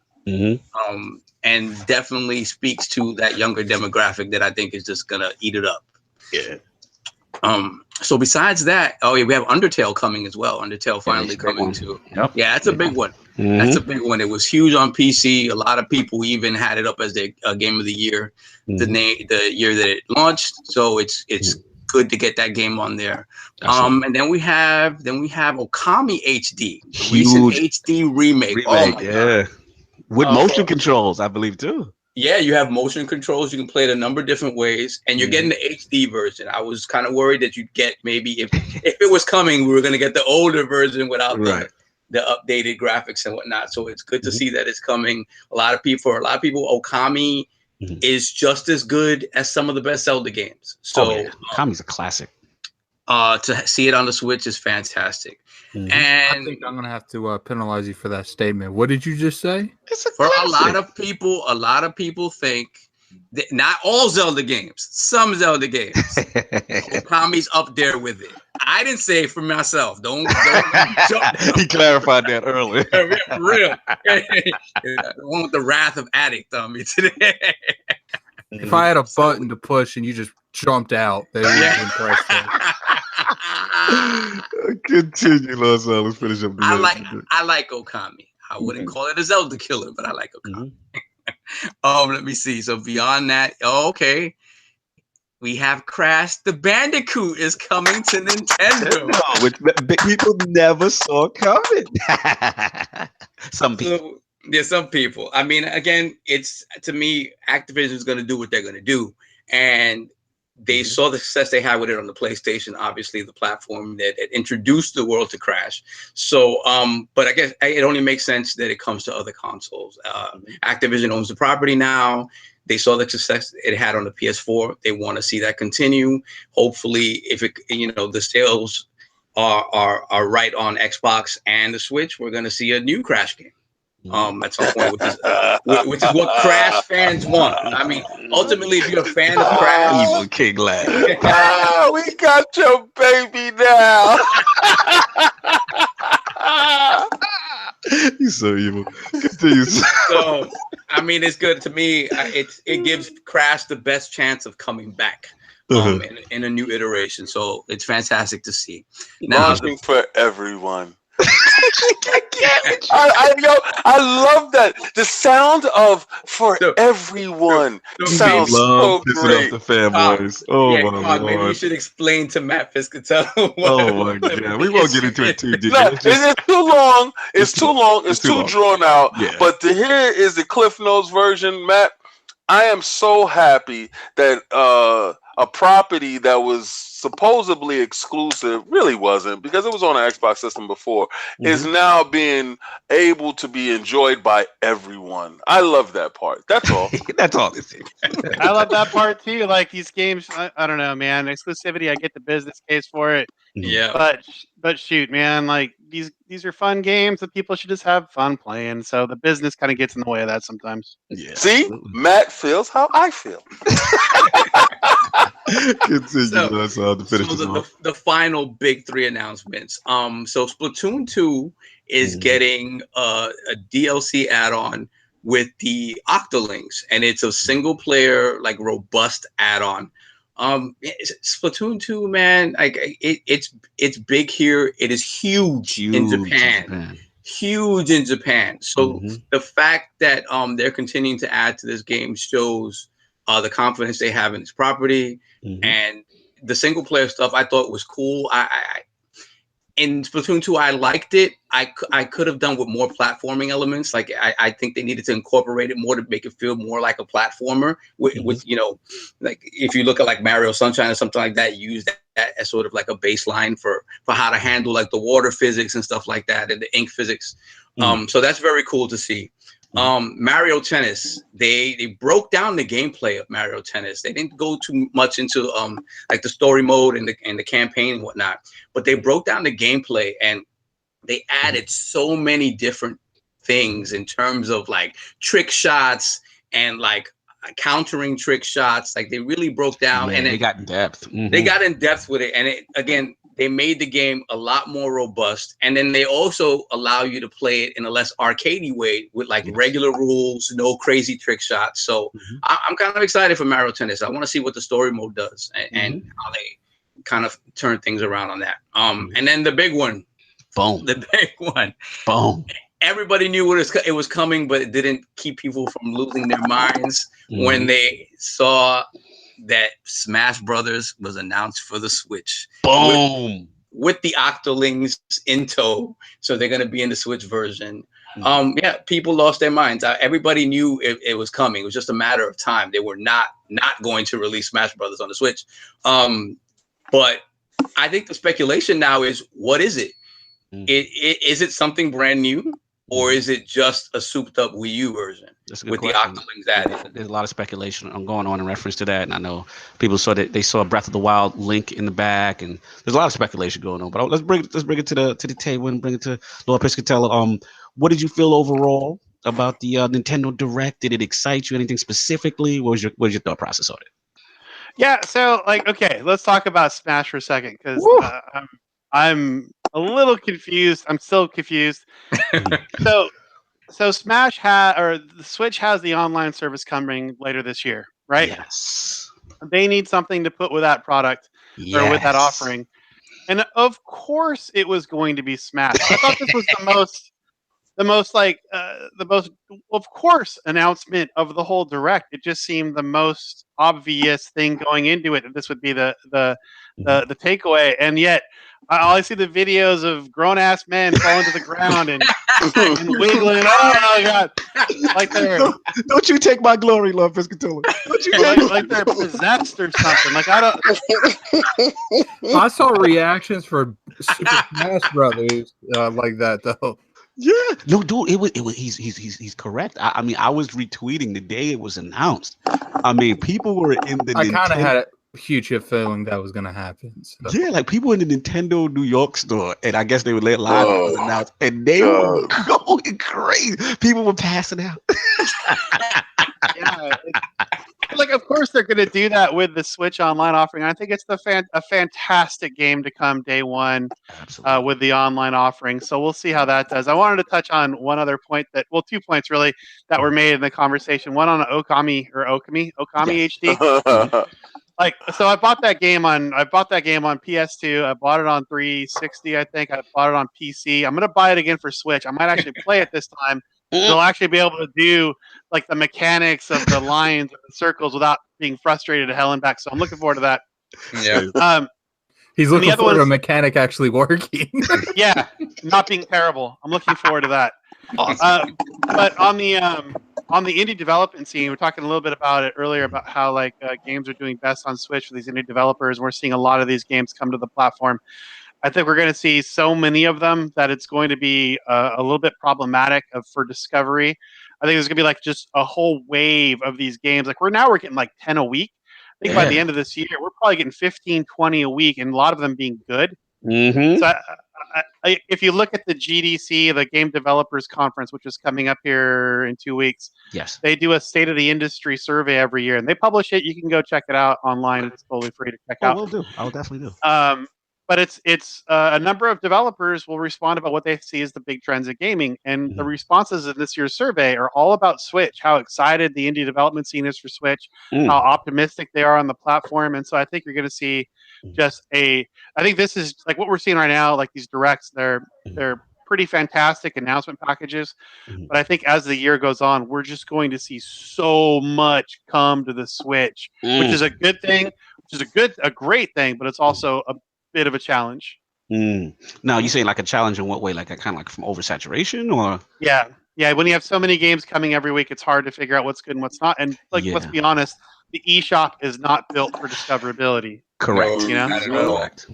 Speaker 3: And definitely speaks to that younger demographic that I think is just gonna eat it up.
Speaker 1: Yeah.
Speaker 3: So besides that, we have Undertale coming as well. Undertale finally coming too.
Speaker 1: Yep.
Speaker 3: Yeah, that's a big one. That's a big one. It was huge on PC. A lot of people even had it up as their game of the year, the year that it launched. So it's good to get that game on there. And then we have Okami HD, recent HD remake. Oh my God.
Speaker 1: With motion controls, I believe too.
Speaker 3: Yeah, you have motion controls. You can play it a number of different ways, and you're getting the HD version. I was kind of worried that you'd get maybe if it was coming, we were going to get the older version without the updated graphics and whatnot. So it's good to see that it's coming. For a lot of people, Okami is just as good as some of the best Zelda games. So
Speaker 1: Okami's a classic.
Speaker 3: To see it on the Switch is fantastic. And
Speaker 5: I think I'm gonna have to penalize you for that statement. What did you just say?
Speaker 3: For a lot of people think that not all Zelda games, some Zelda games, Okami's up there with it. I didn't say it for myself. Don't jump.
Speaker 1: He clarified that earlier.
Speaker 3: Real. The one with the wrath of addict on me today.
Speaker 5: If I had a button to push and you just jumped out, that would be impressive.
Speaker 1: Continue, Los. Let's finish up.
Speaker 3: I like Okami. I wouldn't call it a Zelda killer, but I like Okami. Let me see. So beyond that, we have Crash the Bandicoot is coming to Nintendo,
Speaker 1: which people never saw coming. Some people.
Speaker 3: Some people. I mean, again, it's to me, Activision is going to do what they're going to do, and they saw the success they had with it on the PlayStation, obviously the platform that introduced the world to Crash. So, but I guess it only makes sense that it comes to other consoles. Activision owns the property now. They saw the success it had on the PS4. They want to see that continue. Hopefully, if it, the sales are right on Xbox and the Switch, we're going to see a new Crash game. At some point, which is what Crash fans want. I mean, ultimately, if you're a fan of Crash,
Speaker 1: evil King Lad.
Speaker 4: We got your baby now.
Speaker 1: He's so evil. Continue.
Speaker 3: So, I mean, it's good to me. It gives Crash the best chance of coming back in a new iteration. So it's fantastic to see.
Speaker 4: Launching for everyone. I love that. The sound of "for everyone" sounds so great.
Speaker 1: Off the fanboys. My Lord.
Speaker 3: Maybe you should explain to Matt Piscatella.
Speaker 1: Oh my God, we won't get into it too deep.
Speaker 4: It's too long. It's too long. It's too drawn out. Yeah. But here is the Cliff Notes version, Matt. I am so happy that a property that was supposedly exclusive, really wasn't, because it was on an Xbox system before, is now being able to be enjoyed by everyone. I love that part. That's all.
Speaker 1: That's all this is.
Speaker 2: I love that part too. Like these games, I don't know, man. Exclusivity, I get the business case for it.
Speaker 3: Yeah.
Speaker 2: But shoot, man, like these are fun games that people should just have fun playing. So the business kind of gets in the way of that sometimes.
Speaker 1: Yeah.
Speaker 4: See, Matt feels how I feel.
Speaker 1: Continue.
Speaker 3: So the final big three announcements. So Splatoon 2 is getting a DLC add-on with the Octolings, and it's a single player, like robust add-on. Splatoon 2, man, like it's big here. It is huge in Japan. Huge in Japan. So the fact that they're continuing to add to this game shows the confidence they have in this property. And the single player stuff I thought was cool. I in Splatoon 2, I liked it. I could have done with more platforming elements. Like I think they needed to incorporate it more to make it feel more like a platformer. With like if you look at like Mario Sunshine or something like that, use that as sort of like a baseline for how to handle like the water physics and stuff like that and the ink physics. So that's very cool to see. Mario Tennis, they broke down the gameplay of Mario Tennis. They didn't go too much into like the story mode and the campaign and whatnot, but they broke down the gameplay and they added so many different things in terms of like trick shots and like countering trick shots. Like they really broke down and
Speaker 1: they got in depth.
Speaker 3: They got in depth with it. And they made the game a lot more robust, and then they also allow you to play it in a less arcadey way with like regular rules, no crazy trick shots. So I'm kind of excited for Mario Tennis. I want to see what the story mode does and how they kind of turn things around on that. And then the big one, the big one, everybody knew it was coming, but it didn't keep people from losing their minds when they saw that Smash Brothers was announced for the Switch.
Speaker 1: Boom!
Speaker 3: With the Octolings in tow, so they're going to be in the Switch version. Yeah, people lost their minds. Everybody knew it was coming. It was just a matter of time. They were not going to release Smash Brothers on the Switch. But I think the speculation now is, what is it? Is it something brand new? Or is it just a souped-up Wii U version with the Octolings added?
Speaker 1: There's a lot of speculation going on in reference to that, and I know people saw that they saw Breath of the Wild link in the back, and there's a lot of speculation going on. But let's bring it to the table and bring it to Lord Piscatella. What did you feel overall about the Nintendo Direct? Did it excite you? Anything specifically? What was your thought process on it?
Speaker 2: Yeah, so okay, let's talk about Smash for a second, because I'm a little confused. I'm still confused. So Smash the Switch has the online service coming later this year, right?
Speaker 1: Yes.
Speaker 2: They need something to put with that product or with that offering, and of course it was going to be Smash. I thought this was the most of course announcement of the whole Direct. It just seemed the most obvious thing going into it that this would be the takeaway, and yet I see the videos of grown-ass men falling to the ground and wiggling. Oh my god! Like
Speaker 1: don't you take my glory, Lord Piscatella. Don't you
Speaker 2: like they're possessed or something. Like I don't.
Speaker 5: I saw reactions for Super Smash Brothers like that though.
Speaker 1: Yeah, no, dude, it was he's correct. I mean, I was retweeting the day it was announced. I mean, people were in the.
Speaker 5: I kind of had a huge feeling that was gonna happen. So.
Speaker 1: Yeah, like people in the Nintendo New York store, and I guess they would let live announced, and they were going crazy. People were passing out.
Speaker 2: Yeah. Like, of course they're going to do that with the Switch Online offering. I think it's a fantastic game to come day one with the online offering. So we'll see how that does. I wanted to touch on one other point 2 points really that were made in the conversation. One on Okami HD. So I bought that game on PS2. I bought it on 360. I think I bought it on PC. I'm going to buy it again for Switch. I might actually play it this time. They'll actually be able to do like the mechanics of the lines and the circles without being frustrated to hell and back. So I'm looking forward to that.
Speaker 3: Yeah.
Speaker 5: He's looking forward to a mechanic actually working.
Speaker 2: Yeah, not being terrible. I'm looking forward to that. Awesome. But on the indie development scene, we were talking a little bit about it earlier about how games are doing best on Switch for these indie developers. We're seeing a lot of these games come to the platform. I think we're going to see so many of them that it's going to be a little bit problematic for discovery. I think there's going to be just a whole wave of these games. We're getting 10 a week. I think by the end of this year, we're probably getting 15, 20 a week, and a lot of them being good. So if you look at the GDC, the Game Developers Conference, which is coming up here in 2 weeks, they do a State of the Industry survey every year, and they publish it. You can go check it out online. It's totally free to check out.
Speaker 1: I will definitely do.
Speaker 2: But it's a number of developers will respond about what they see as the big trends in gaming, and the responses in this year's survey are all about Switch. How excited the indie development scene is for Switch, how optimistic they are on the platform, and so I think you're going to see I think this is what we're seeing right now. These directs, they're pretty fantastic announcement packages, but I think as the year goes on, we're just going to see so much come to the Switch, which is a good thing, which is a great thing, but it's also a bit of a challenge.
Speaker 1: Now, you saying a challenge in what way? Kind of from oversaturation, or?
Speaker 2: Yeah. When you have so many games coming every week, it's hard to figure out what's good and what's not. And let's be honest, the eShop is not built for discoverability.
Speaker 1: Correct.
Speaker 3: Correct.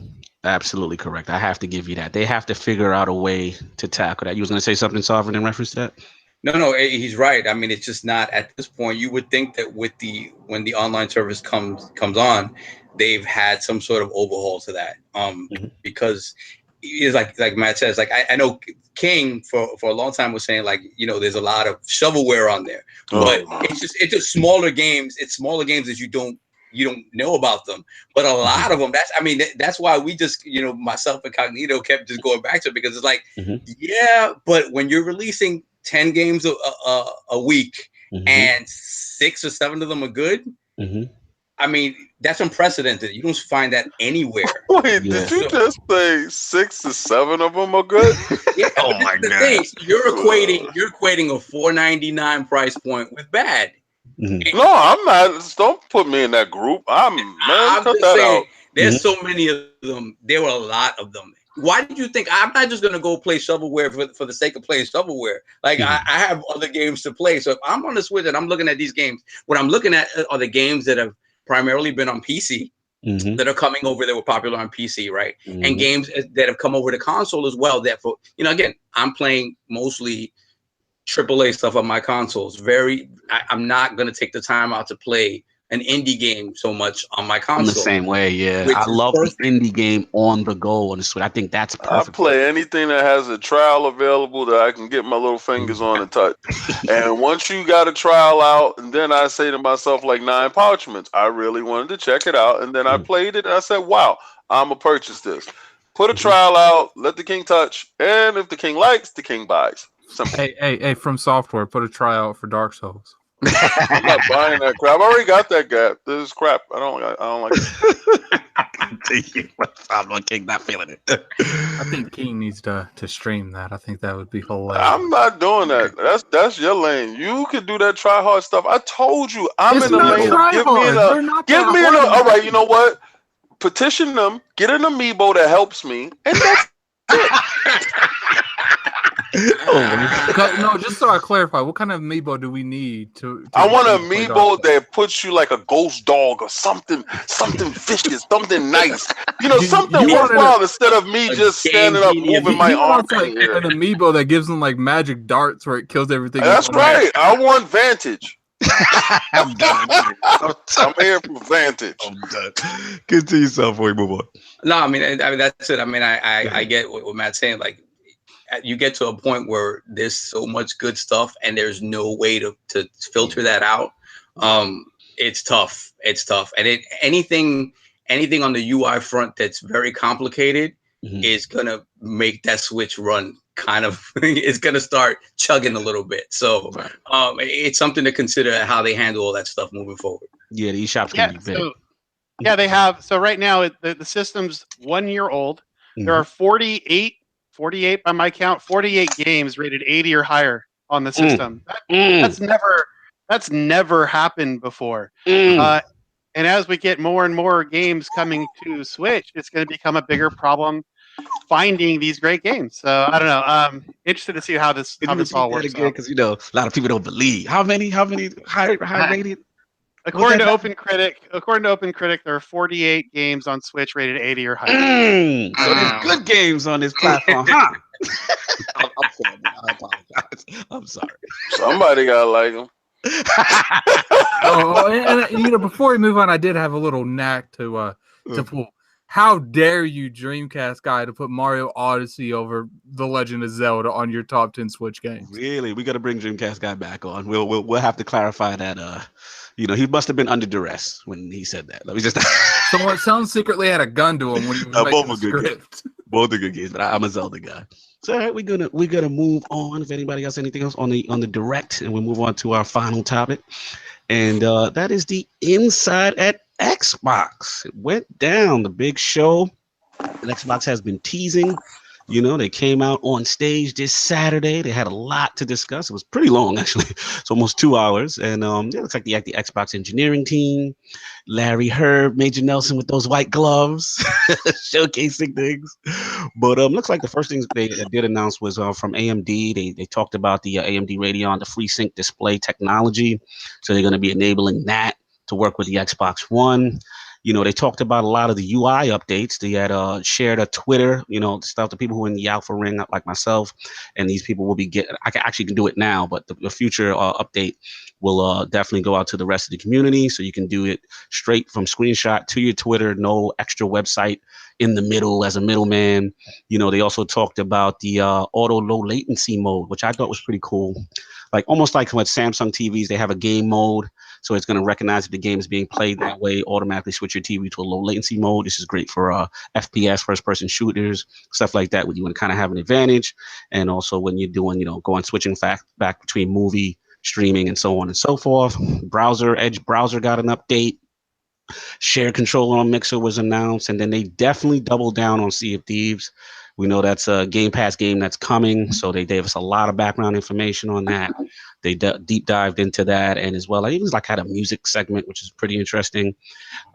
Speaker 1: Absolutely correct. I have to give you that. They have to figure out a way to tackle that. You was going to say something, Sovereign, in reference to that?
Speaker 3: No, he's right. I mean, it's just not at this point. You would think that when the online service comes on, they've had some sort of overhaul to that. Because it's like Matt says, I know King for a long time was saying there's a lot of shovelware on there, but it's just smaller games. It's smaller games that you don't you don't know about them. But a lot of them, that's why we just, myself and Cognito kept just going back to it, because it's like, yeah, but when you're releasing 10 games a week and 6 or 7 of them are good, I mean, that's unprecedented. You don't find that anywhere.
Speaker 4: Wait, did you just say 6 to 7 of them are good?
Speaker 3: Yeah, oh my God! You're equating a $4.99 price point with bad.
Speaker 4: No, I'm not. Don't put me in that group. I'm
Speaker 3: just saying, there's so many of them. There were a lot of them. Why did you think I'm not just gonna go play shovelware for the sake of playing shovelware? Like I have other games to play. So if I'm on the Switch and I'm looking at these games, what I'm looking at are the games that have primarily been on PC that are coming over that were popular on PC, right? And games that have come over to console as well. That for again, I'm playing mostly AAA stuff on my consoles. I'm not gonna take the time out to play an indie game so much on my console.
Speaker 1: I'm the same way, yeah. I love the indie game on the go on the Switch. I think that's perfect.
Speaker 4: I play anything that has a trial available that I can get my little fingers on and touch. And once you got a trial out, and then I say to myself, like 9 Parchments, I really wanted to check it out. And then I played it and I said, wow, I'm going to purchase this. Put a trial out, let the king touch, and if the king likes, the king buys. Simple.
Speaker 5: Hey, From Software, put a trial out for Dark Souls.
Speaker 4: I'm not buying that crap. I already got that gap. This is crap. I don't like it.
Speaker 1: I'm not King, not feeling it.
Speaker 5: I think King needs to stream that. I think that would be hilarious.
Speaker 4: I'm not doing that. That's your lane. You can do that try hard stuff. I told you I'm in the lane. Give me all right, you know what? Petition them, get an amiibo that helps me, and that's it.
Speaker 5: No, just so I clarify, what kind of amiibo do we need to
Speaker 4: I want an amiibo that puts you like a ghost dog or something vicious, something nice. Something worthwhile instead of me just standing up moving my arm.
Speaker 5: Like an amiibo that gives them like magic darts where it kills everything.
Speaker 4: That's right. I want Vantage. I'm done. I'm here for Vantage.
Speaker 1: I'm done. Good to yourself before we move on.
Speaker 3: No, I mean that's it. I mean I get what Matt's saying. Like, you get to a point where there's so much good stuff and there's no way to filter that out. It's tough. And anything on the UI front that's very complicated is gonna make that Switch run kind of it's gonna start chugging a little bit. So it's something to consider how they handle all that stuff moving forward.
Speaker 1: Yeah, the eShop's gonna be big.
Speaker 2: They have. So right now the system's 1 year old. There are 48 by my count, 48 games rated 80 or higher on the system. That's never happened before. And as we get more and more games coming to Switch, it's going to become a bigger problem finding these great games. So I don't know. Interested to see how this all works.
Speaker 1: Because a lot of people don't believe how many high rated.
Speaker 2: According to OpenCritic, there are 48 games on Switch rated 80 or higher.
Speaker 1: So there's good games on this platform, huh? I apologize. I'm sorry.
Speaker 4: Somebody gotta like them.
Speaker 5: And before we move on, I did have a little knack to pull. How dare you, Dreamcast guy, to put Mario Odyssey over The Legend of Zelda on your top 10 Switch games?
Speaker 1: Really? We got to bring Dreamcast guy back on. We'll have to clarify that. He must have been under duress when he said that. Let me just.
Speaker 5: Someone secretly had a gun to him when he was making the script.
Speaker 1: Both are good games, but I'm a Zelda guy. So all right, we're gonna move on. If anybody else anything else on the direct, and we'll move on to our final topic, and that is the Inside at Xbox. It went down, the big show that Xbox has been teasing. They came out on stage this Saturday. They had a lot to discuss. It was pretty long, actually. It's almost 2 hours. And it looks like the Xbox engineering team, Larry Herb, Major Nelson with those white gloves, showcasing things. But looks like the first things they did announce was from AMD. They talked about the AMD Radeon, the FreeSync display technology. So they're going to be enabling that to work with the Xbox One. They talked about a lot of the UI updates. They had shared a Twitter, stuff to people who are in the alpha ring, like myself, and these people will be I can do it now, but the future update will definitely go out to the rest of the community. So you can do it straight from screenshot to your Twitter, no extra website in the middle as a middleman. They also talked about the auto low latency mode, which I thought was pretty cool. Like almost like what Samsung TVs, they have a game mode So it's going to recognize if the game is being played that way, automatically switch your TV to a low latency mode. This is great for FPS, first person shooters, stuff like that, when you want to kind of have an advantage. And also when you're doing, going switching back between movie streaming and so on and so forth. Edge browser got an update. Share controller on Mixer was announced, and then they definitely doubled down on Sea of Thieves. We know that's a Game Pass game that's coming, so they gave us a lot of background information on that. They deep dived into that, and as well, I even had a music segment, which is pretty interesting.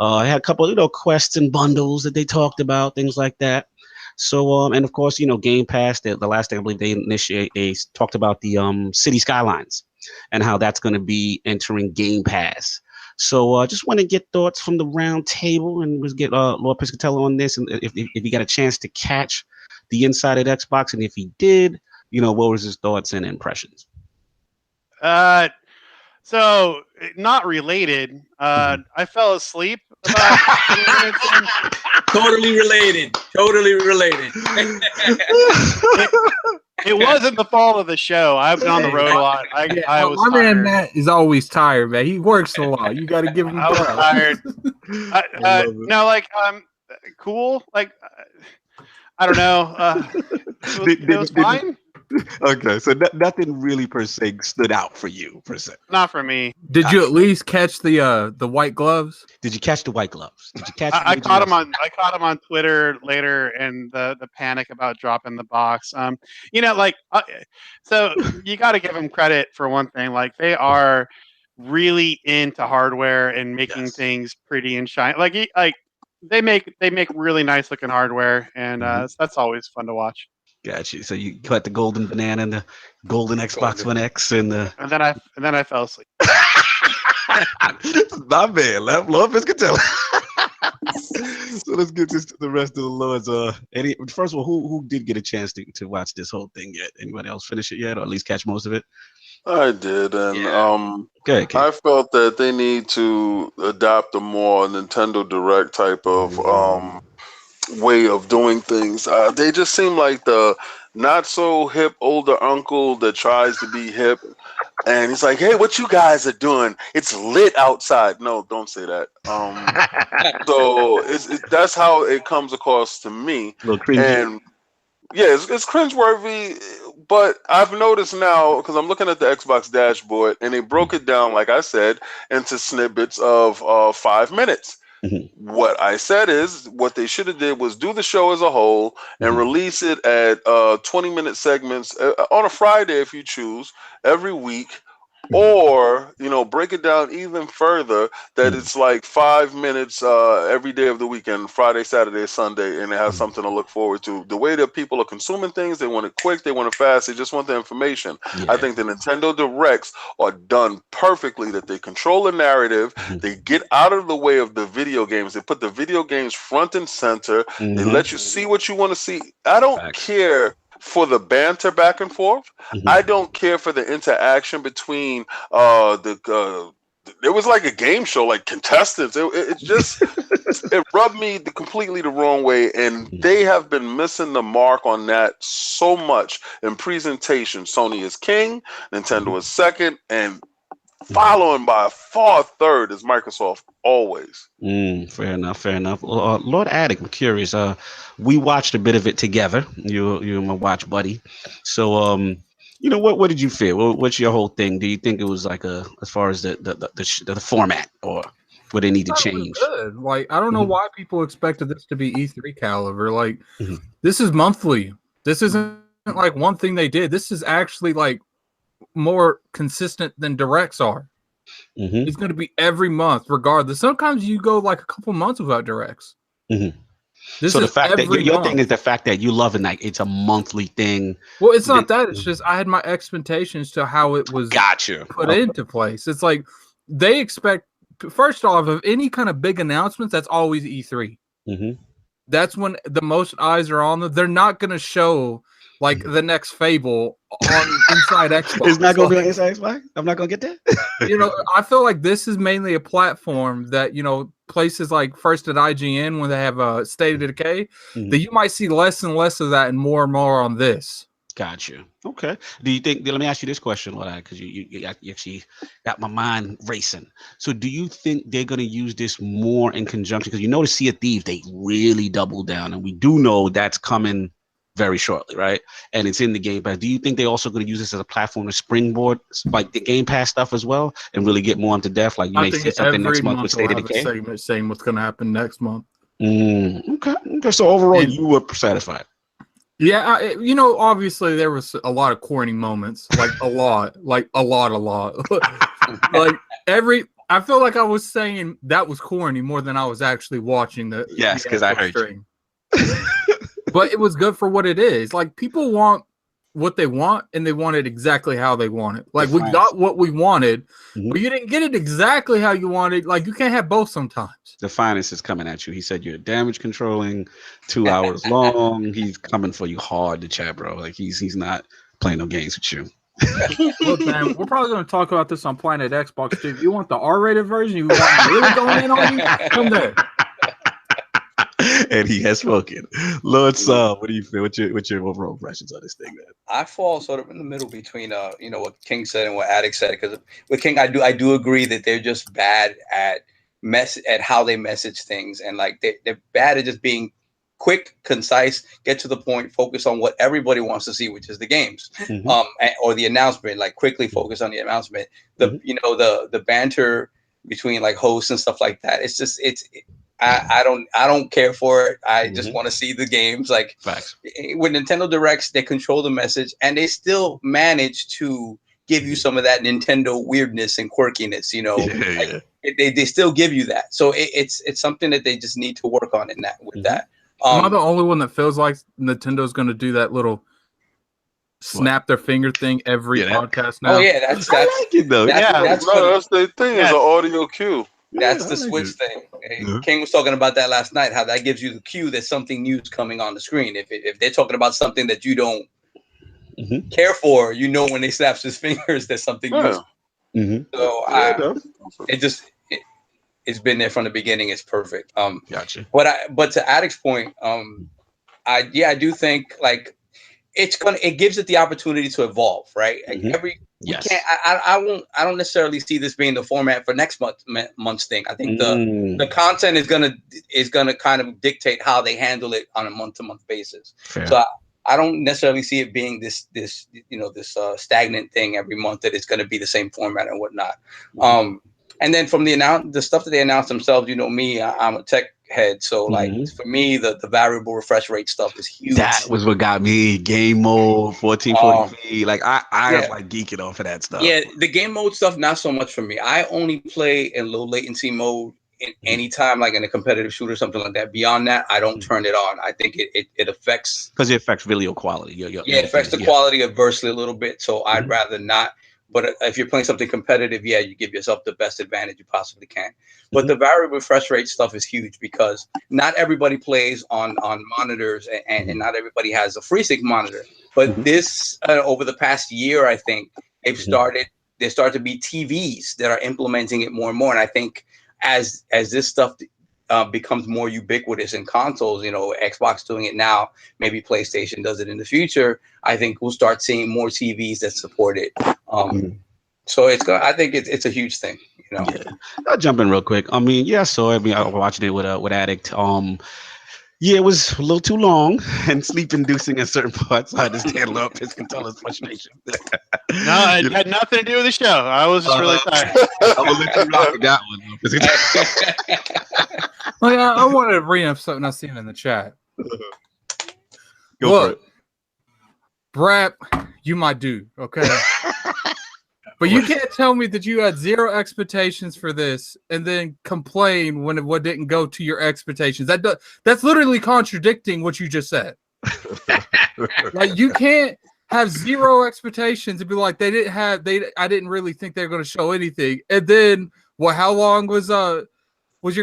Speaker 1: I had a couple, quests and bundles that they talked about, things like that. So, and of course, Game Pass. The last thing I believe they talked about the City Skylines and how that's going to be entering Game Pass. So I just want to get thoughts from the round table, and let's get Lord Piscatella on this. And if he got a chance to catch the inside at Xbox, and if he did, what was his thoughts and impressions?
Speaker 2: So not related. I fell asleep about 20 minutes in.
Speaker 3: Totally related.
Speaker 2: It wasn't the fault of the show. I've been on the road a lot. I was
Speaker 5: my
Speaker 2: tired.
Speaker 5: man Matt is always tired, man. He works a lot. You got to give him.
Speaker 2: I was tired. Cool. Like, I don't know. It was fine.
Speaker 1: Okay, so nothing really per se stood out for you per se.
Speaker 2: Not for me.
Speaker 5: Did you at least catch the white gloves?
Speaker 1: Did you catch the white gloves? Did you catch?
Speaker 2: I caught him on Twitter later, and the panic about dropping the box. So you got to give them credit for one thing. Like, they are really into hardware and making things pretty and shiny. Like they make really nice looking hardware, and that's always fun to watch.
Speaker 1: Gotcha. So you got the golden banana and the golden Xbox One X and
Speaker 2: then I fell asleep.
Speaker 1: My man, love Piscatella. So let's get this to the rest of the Lords. First of all, who did get a chance to watch this whole thing yet? Anybody else finish it yet, or at least catch most of it?
Speaker 4: I did, and
Speaker 1: okay.
Speaker 4: I felt that they need to adopt a more Nintendo Direct type of way of doing things. They just seem like the not so hip older uncle that tries to be hip, and he's like, "Hey, what you guys are doing? It's lit outside." No, don't say that. So that's how it comes across to me.
Speaker 1: A little cringy.
Speaker 4: And yeah, it's cringeworthy. But I've noticed now, because I'm looking at the Xbox dashboard, and they broke it down, like I said, into snippets of 5 minutes.
Speaker 1: Mm-hmm.
Speaker 4: What I said is what they should have did was do the show as a whole and release it at 20-minute segments on a Friday if you choose every week, or break it down even further that it's like 5 minutes every day of the weekend, Friday, Saturday, Sunday, and it has something to look forward to. The way that people are consuming things, they want it quick, they want it fast, they just want the information. I think the Nintendo Directs are done perfectly, that they control the narrative, they get out of the way of the video games, they put the video games front and center, they let you see what you want to see. I don't care for the banter back and forth. I don't care for the interaction between it was like a game show, like contestants. It just it rubbed me completely the wrong way, and they have been missing the mark on that so much in presentation. Sony is king, Nintendo is second, and following by a far third is Microsoft always.
Speaker 1: Fair enough. Lord Addict, I'm curious. We watched a bit of it together. You're my watch buddy. So what did you feel? What's your whole thing? Do you think it was like as far as the format, or what they need to change?
Speaker 5: Good. Like, I don't know why people expected this to be E3 caliber. Like, this is monthly. This isn't like one thing they did. This is actually like more consistent than directs are. It's going to be every month, regardless. Sometimes you go like a couple months without directs.
Speaker 1: So the fact that your thing is the fact that you love it, like it's a monthly thing.
Speaker 5: Well, it's not that. It's just I had my expectations to how it was put into place. It's like they expect, first off, of any kind of big announcements, that's always E3. That's when the most eyes are on them. They're not going to show like the next Fable on Inside Xbox.
Speaker 1: It's not going to be on Inside Xbox? I'm not going to get that?
Speaker 5: I feel like this is mainly a platform that, places like first at IGN, when they have a State of Decay, that you might see less and less of that and more on this.
Speaker 1: Gotcha. Okay. Do you think? Let me ask you this question, Lord, because you actually got my mind racing. So, do you think they're going to use this more in conjunction? Because you know, the Sea of Thieves, they really double down, and we do know that's coming very shortly, right? And it's in the Game Pass. Do you think they're also going to use this as a platform to springboard like the Game Pass stuff as well, and really get more into depth? Like you may say something next month with State of Decay.
Speaker 5: Segment saying what's going to happen next month.
Speaker 1: Okay. Okay. So overall, you were satisfied.
Speaker 5: Yeah, obviously there was a lot of corny moments, like a lot. Like I feel like I was saying that was corny more than I was actually watching the.
Speaker 1: Yes, because I heard stream.
Speaker 5: But it was good for what it is. Like people want what they want, and they want it exactly how they want it. Like we got what we wanted, but you didn't get it exactly how you wanted. Like you can't have both sometimes.
Speaker 1: The finest is coming at you. He said you're damage controlling, 2 hours long. He's coming for you hard, the chat, bro. Like he's not playing no games with you.
Speaker 5: Look, man, we're probably going to talk about this on Planet Xbox too. If you want the R-rated version, you want really going in on you, come there.
Speaker 1: And he has spoken. Lord Saul, what do you feel? What's your overall impressions on this thing, man?
Speaker 3: I fall sort of in the middle between what King said and what Addict said, because with King I do agree that they're just bad at how they message things, and like they're bad at just being quick, concise, get to the point, focus on what everybody wants to see, which is the games, or the announcement. Like quickly focus on the announcement. The banter between like hosts and stuff like that. It's just I don't care for it. I just want to see the games. Like
Speaker 1: facts.
Speaker 3: With Nintendo Directs, they control the message, and they still manage to give you some of that Nintendo weirdness and quirkiness. They still give you that. So it's something that they just need to work on in that with that.
Speaker 5: Am I the only one that feels like Nintendo's going to do that little snap their finger thing every podcast now?
Speaker 3: Oh yeah, that's
Speaker 1: I like it though.
Speaker 4: That's the thing. Is an audio cue.
Speaker 3: That's the Switch thing. King was talking about that last night, how that gives you the cue that something new is coming on the screen. If they're talking about something that you don't care for, when they snap his fingers, there's something new. So it's been there from the beginning. It's perfect.
Speaker 1: Gotcha.
Speaker 3: But to Addict's point, I do think like it gives it the opportunity to evolve, right? I don't necessarily see this being the format for next month's thing. I think the content is gonna kind of dictate how they handle it on a month-to-month basis. Fair. So I don't necessarily see it being this stagnant thing every month, that it's gonna be the same format and whatnot. And then from the stuff that they announced themselves, me, I'm a tech head, so like for me, the variable refresh rate stuff is huge.
Speaker 1: That was what got me. Game mode, 1440p. Like I was like geeking off of that stuff.
Speaker 3: Yeah, the game mode stuff not so much for me. I only play in low latency mode in any time, like in a competitive shooter or something like that. Beyond that, I don't turn it on. I think it affects,
Speaker 1: because it affects video quality.
Speaker 3: It affects the quality adversely a little bit. So I'd rather not. But if you're playing something competitive, you give yourself the best advantage you possibly can. But the variable refresh rate stuff is huge, because not everybody plays on monitors, and not everybody has a FreeSync monitor. But this, over the past year, I think there start to be TVs that are implementing it more and more. And I think as this stuff becomes more ubiquitous in consoles, Xbox doing it now, maybe PlayStation does it in the future, I think we'll start seeing more TVs that support it. So I think it's a huge thing,
Speaker 1: Yeah. I'll jump in real quick. I was watching it with Addict. It was a little too long and sleep-inducing in certain parts. I understand Lord Piscatella's frustration.
Speaker 2: No, it had nothing to do with the show. I was just really tired.
Speaker 1: I'm gonna let you rock with that one.
Speaker 5: I wanted to bring up something I seen in the chat.
Speaker 1: Go for it.
Speaker 5: Brap, you my dude, okay? But you can't tell me that you had zero expectations for this and then complain when what didn't go to your expectations. That's literally contradicting what you just said. Like, you can't have zero expectations and be like, I didn't really think they were going to show anything. And then, how long was your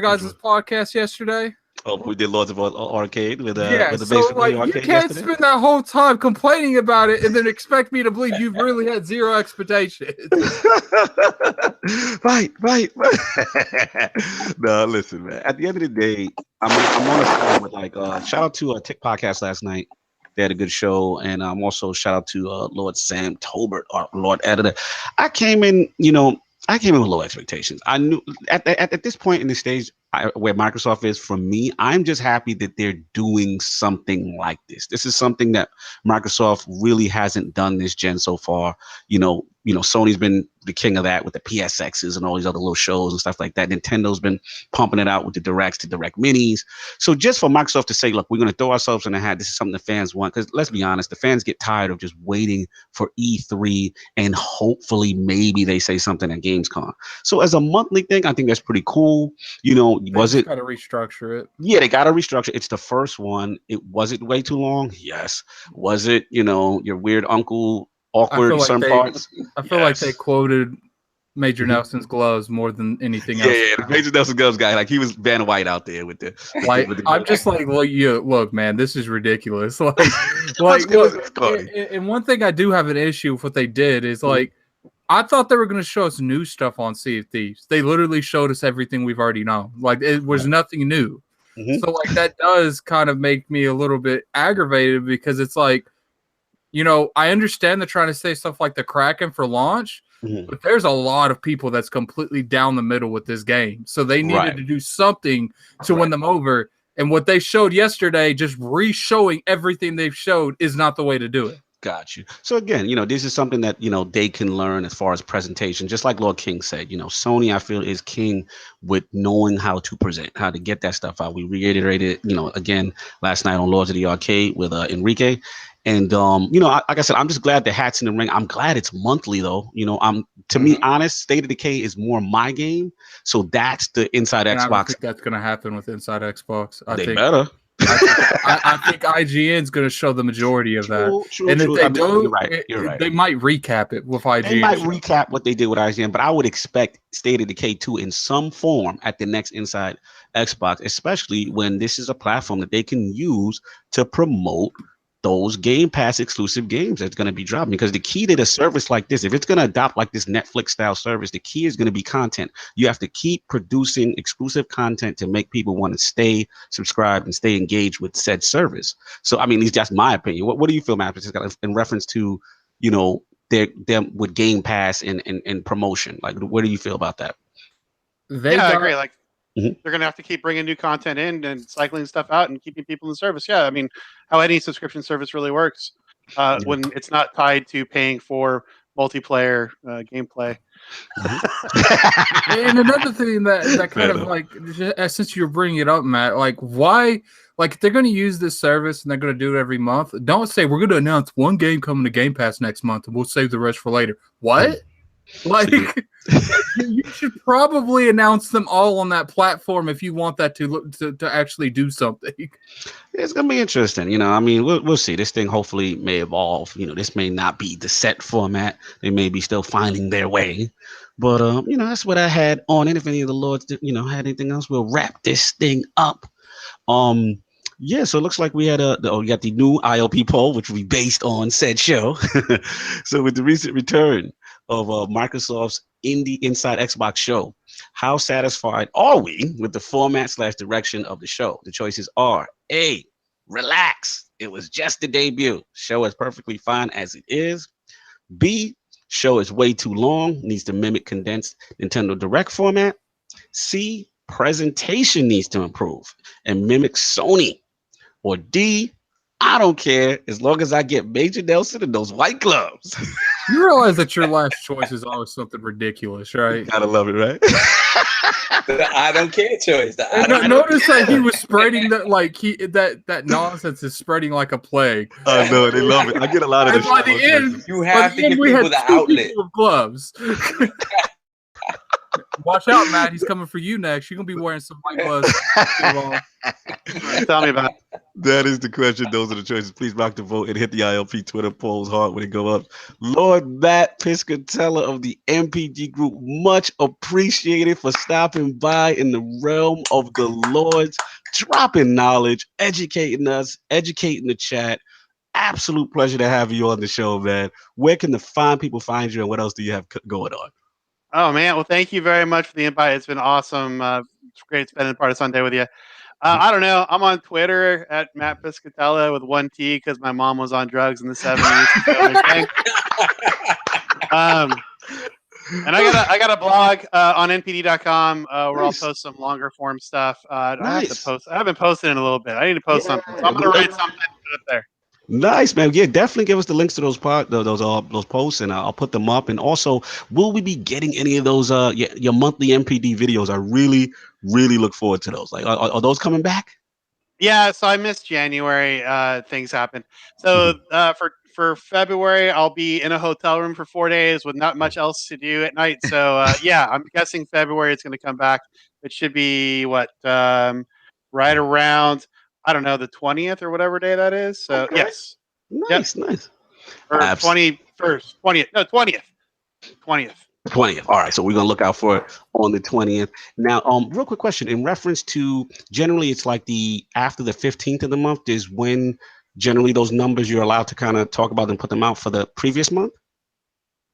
Speaker 5: guys' podcast yesterday?
Speaker 1: Oh, we did Lords of Arcade with the
Speaker 5: you can't spend that whole time complaining about it and then expect me to believe you really had zero expectations.
Speaker 1: Right. No, listen, man. At the end of the day, I'm on a side with shout out to a Tick podcast last night. They had a good show, and also shout out to Lord Sam Tolbert, our Lord editor. I came in with low expectations. I knew at this point in the stage where Microsoft is, for me, I'm just happy that they're doing something like this. This is something that Microsoft really hasn't done this gen so far. Sony's been the king of that with the PSXs and all these other little shows and stuff like that. Nintendo's been pumping it out with the directs to direct minis. So just for Microsoft to say, look, we're going to throw ourselves in the hat. This is something the fans want. Because let's be honest, the fans get tired of just waiting for E3 and hopefully maybe they say something at Gamescom. So as a monthly thing, I think that's pretty cool. Was it?
Speaker 5: Got to restructure it.
Speaker 1: Yeah, they got to restructure. It's the first one. Was it way too long? Yes. Was it, your weird uncle awkward parts?
Speaker 5: I feel like they quoted Major Nelson's gloves more than anything else.
Speaker 1: Yeah, the Major Nelson gloves guy, like he was Vanna White out there with the.
Speaker 5: I'm just like, look, man, this is ridiculous. And one thing I do have an issue with what they did is like, I thought they were going to show us new stuff on Sea of Thieves. They literally showed us everything we've already known. Like it was nothing new. So like that does kind of make me a little bit aggravated because it's like, I understand they're trying to say stuff like the Kraken for launch, but there's a lot of people that's completely down the middle with this game. So they needed to do something to win them over. And what they showed yesterday, just re-showing everything they've showed, is not the way to do it.
Speaker 1: Got you. So again, this is something that, they can learn as far as presentation, just like Lord King said, Sony, I feel, is king with knowing how to present, how to get that stuff out. We reiterated, again, last night on Lords of the Arcade with Enrique. And, like I said, I'm just glad the hat's in the ring. I'm glad it's monthly, though. To me, honest, State of Decay is more my game. So that's the Inside Xbox. I don't think
Speaker 5: that's going to happen with Inside Xbox.
Speaker 1: They better.
Speaker 5: I think IGN's going to show the majority of that. And if they don't,
Speaker 1: you're right.
Speaker 5: They might recap it with IGN.
Speaker 1: They might recap what they did with IGN, but I would expect State of Decay 2 in some form at the next Inside Xbox, especially when this is a platform that they can use to promote those Game Pass exclusive games that's going to be dropping. Because the key to the service like this, if it's going to adopt like this Netflix style service, the key is going to be content. You have to keep producing exclusive content to make people want to stay subscribed and stay engaged with said service. So, I mean, it's just my opinion. What do you feel, Matt, in reference to, them with Game Pass and promotion? Like, what do you feel about that?
Speaker 2: I agree. Like, they're going to have to keep bringing new content in and cycling stuff out and keeping people in the service. Yeah, I mean, how any subscription service really works when it's not tied to paying for multiplayer gameplay.
Speaker 5: And another thing that kind of like, since you're bringing it up, Matt, like why, like if they're going to use this service and they're going to do it every month, don't say we're going to announce one game coming to Game Pass next month and we'll save the rest for later. What? Like you should probably announce them all on that platform if you want that to actually do something.
Speaker 1: It's gonna be interesting, I mean, we'll see. This thing hopefully may evolve. This may not be the set format. They may be still finding their way. But that's what I had on it. If any of the lords had anything else, we'll wrap this thing up. Yeah, so it looks like we had we got the new ILP poll, which will be based on said show. So with the recent return of Microsoft's Inside Xbox show, how satisfied are we with the format / direction of the show? The choices are A, relax. It was just the debut. Show is perfectly fine as it is. B, show is way too long, needs to mimic condensed Nintendo Direct format. C, presentation needs to improve and mimic Sony. Or D, I don't care as long as I get Major Nelson and those white gloves.
Speaker 5: You realize that your last choice is always something ridiculous, right?
Speaker 1: Gotta love it, right?
Speaker 3: The I don't care choice.
Speaker 5: Notice that he was spreading that, like that nonsense is spreading like a plague.
Speaker 1: I know, they love it. I get a lot of this.
Speaker 5: By the end,
Speaker 3: you have to give people the outlet.
Speaker 5: With gloves. Watch out, Matt. He's coming for you next. You're gonna be wearing some white gloves.
Speaker 2: Tell me about it.
Speaker 1: That is the question. Those are the choices. Please rock the vote and hit the ILP Twitter polls hard when it go up. Lord Matt Piscatella of the NPD group, much appreciated for stopping by in the realm of the Lords, dropping knowledge, educating us, educating the chat. Absolute pleasure to have you on the show, man. Where can the fine people find you, and what else do you have going on?
Speaker 2: Oh, man. Well, thank you very much for the invite. It's been awesome. It's great spending part of Sunday with you. I don't know. I'm on Twitter at Matt Piscatella with 1 T because my mom was on drugs in the 70s. And I got a blog on NPD.com where I'll post some longer form stuff. I have to post. I haven't posted in a little bit. I need to post something. So I'm gonna write something and put it up there.
Speaker 1: Nice, man. Yeah, definitely give us the links to those those posts, and I'll put them up. And also, will we be getting any of those your monthly MPD videos? I really look forward to those. Like, are those coming back?
Speaker 2: Yeah, so I missed January. Things happened. So for February, I'll be in a hotel room for 4 days with not much else to do at night. So yeah, I'm guessing February it's going to come back. It should be right around, I don't know, the 20th or whatever day that is. So
Speaker 1: Okay.
Speaker 2: yes,
Speaker 1: nice.
Speaker 2: Or 21st, 20th, no 20th.
Speaker 1: 20th. All right, so we're gonna look out for it on the 20th. Now, real quick question in reference to generally, it's like after the 15th of the month is when generally those numbers you're allowed to kind of talk about and put them out for the previous month.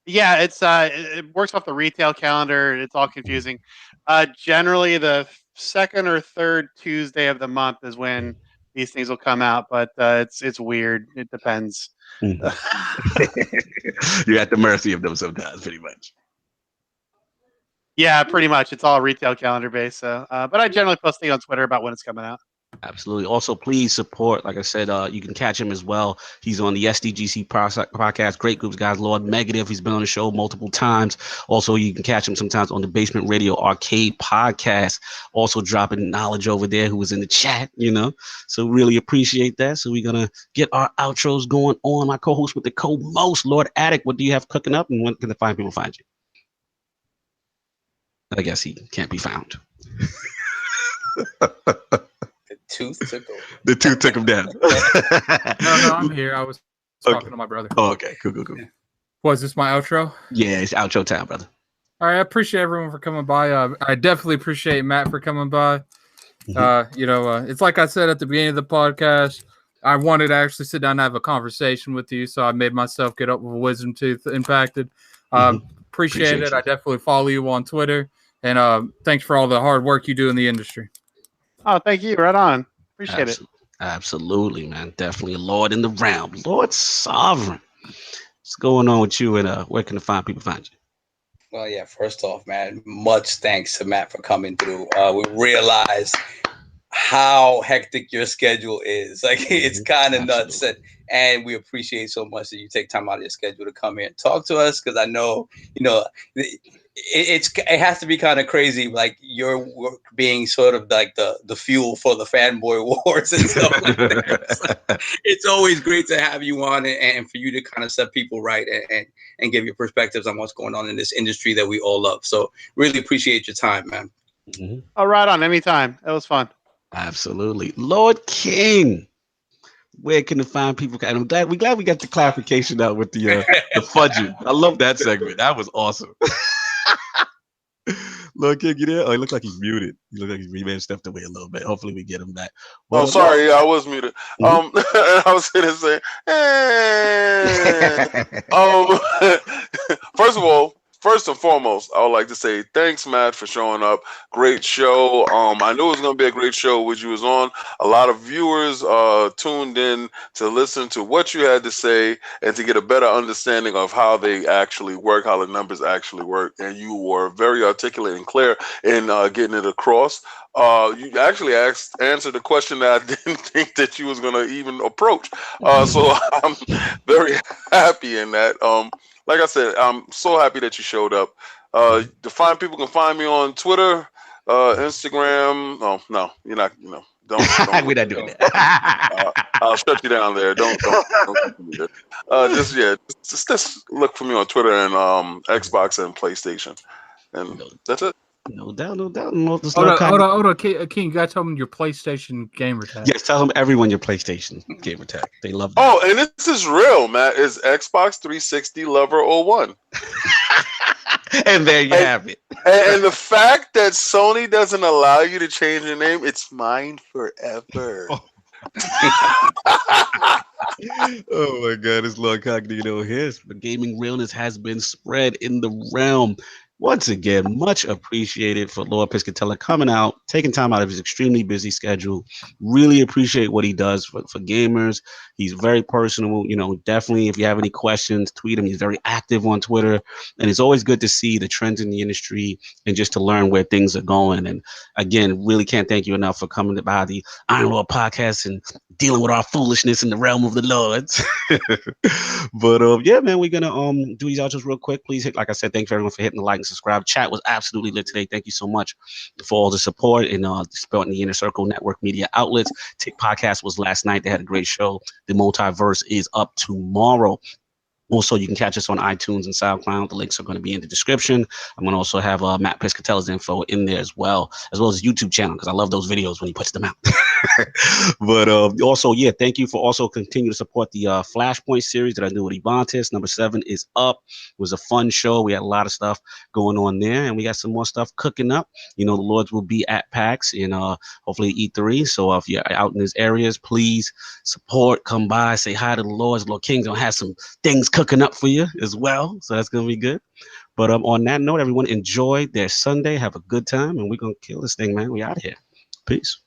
Speaker 2: Yeah, it works off the retail calendar. It's all confusing. Generally, the second or third Tuesday of the month is when these things will come out, but it's weird. It depends.
Speaker 1: You're at the mercy of them sometimes, pretty much.
Speaker 2: Yeah, pretty much. It's all retail calendar based. So, but I generally post things on Twitter about when it's coming out.
Speaker 1: Absolutely. Also, please support. Like I said, you can catch him as well. He's on the SDGC podcast. Great groups, guys. Lord Negative. He's been on the show multiple times. Also, you can catch him sometimes on the Basement Radio Arcade podcast. Also, dropping knowledge over there. Who was in the chat, So really appreciate that. So we're gonna get our outros going on. My co-host with the co-most, Lord Addict. What do you have cooking up, and when can the fine people find you? I guess he can't be found.
Speaker 3: The tooth took over.
Speaker 1: The tooth took him down.
Speaker 5: No, I'm here. I was talking to my brother.
Speaker 1: Oh, okay, cool.
Speaker 5: Was this my outro?
Speaker 1: Yeah, it's outro time, brother.
Speaker 5: All right, I appreciate everyone for coming by. I definitely appreciate Matt for coming by. It's like I said at the beginning of the podcast, I wanted to actually sit down and have a conversation with you, so I made myself get up with a wisdom tooth impacted. Appreciate it. I definitely follow you on Twitter, and thanks for all the hard work you do in the industry.
Speaker 2: Oh, thank you. Right on. Appreciate it.
Speaker 1: Absolutely, man. Definitely a Lord in the realm. Lord Sovereign. What's going on with you, and where can the fine people find you?
Speaker 3: Well, yeah, first off, man, much thanks to Matt for coming through. We realize how hectic your schedule is. Like, it's kind of nuts. And we appreciate so much that you take time out of your schedule to come here and talk to us, because I know, it has to be kind of crazy, like your work being sort of like the fuel for the fanboy wars and stuff like that. So it's always great to have you on and for you to kind of set people right and give your perspectives on what's going on in this industry that we all love. So really appreciate your time, man.
Speaker 2: Oh, right on. Anytime. That was fun.
Speaker 1: Absolutely. Lord King. Where can the fine people? I'm glad we got the clarification out with the fudging. I love that segment. That was awesome. Lord King, you there? Oh, he looks like he's muted. He looks like he may have stepped away a little bit. Hopefully, we get him back.
Speaker 4: Well, sorry, I was muted. I was going to say, First and foremost, I would like to say thanks, Matt, for showing up. Great show. I knew it was going to be a great show which you was on. A lot of viewers tuned in to listen to what you had to say and to get a better understanding of how they actually work, how the numbers actually work. And you were very articulate and clear in getting it across. You actually answered the question that I didn't think that you was going to even approach. So I'm very happy in that. Like I said, I'm so happy that you showed up. The fine people can find me on Twitter, Instagram. Oh, no, you're not, don't
Speaker 1: we're not doing that.
Speaker 4: I'll shut you down there. Don't do that. Just look for me on Twitter and Xbox and PlayStation. And that's it.
Speaker 1: No doubt.
Speaker 5: Hold on. King, you gotta tell them your PlayStation gamer tag.
Speaker 1: Yes, tell them everyone your PlayStation gamer tag. They love that.
Speaker 4: Oh, and this is real, Matt. It's Xbox 360 Lover 01.
Speaker 1: And there you have it.
Speaker 4: And the fact that Sony doesn't allow you to change your name, it's mine forever.
Speaker 1: Oh my God, it's Lord Cognito here. But gaming realness has been spread in the realm. Once again, much appreciated for Lord Piscatella coming out, taking time out of his extremely busy schedule. Really appreciate what he does for gamers. He's very personable. You know, definitely if you have any questions, tweet him. He's very active on Twitter. And it's always good to see the trends in the industry and just to learn where things are going. And again, really can't thank you enough for coming by the Iron Lord podcast and dealing with our foolishness in the realm of the Lords. But yeah, man, we're gonna do these outros real quick. Please hit, like I said, thank you everyone for hitting the like and subscribe. Chat was absolutely lit today. Thank you so much for all the support and supporting the Inner Circle Network media outlets. Tick Podcast was last night. They had a great show. The Multiverse is up tomorrow. Also, you can catch us on iTunes and SoundCloud. The links are going to be in the description. I'm going to also have Matt Piscatella's info in there as well as his YouTube channel, because I love those videos when he puts them out. But also, yeah, thank you for also continue to support the Flashpoint series that I do with Evantis. Number 7 is up. It was a fun show. We had a lot of stuff going on there, and we got some more stuff cooking up. You know, the Lords will be at PAX in hopefully E3. So if you're out in these areas, please support, come by, say hi to the Lords. Lord King's going to have some things cooking up for you as well, so that's gonna be good. But on that note, everyone, enjoy their Sunday, have a good time, and we're gonna kill this thing, man. We out of here. Peace.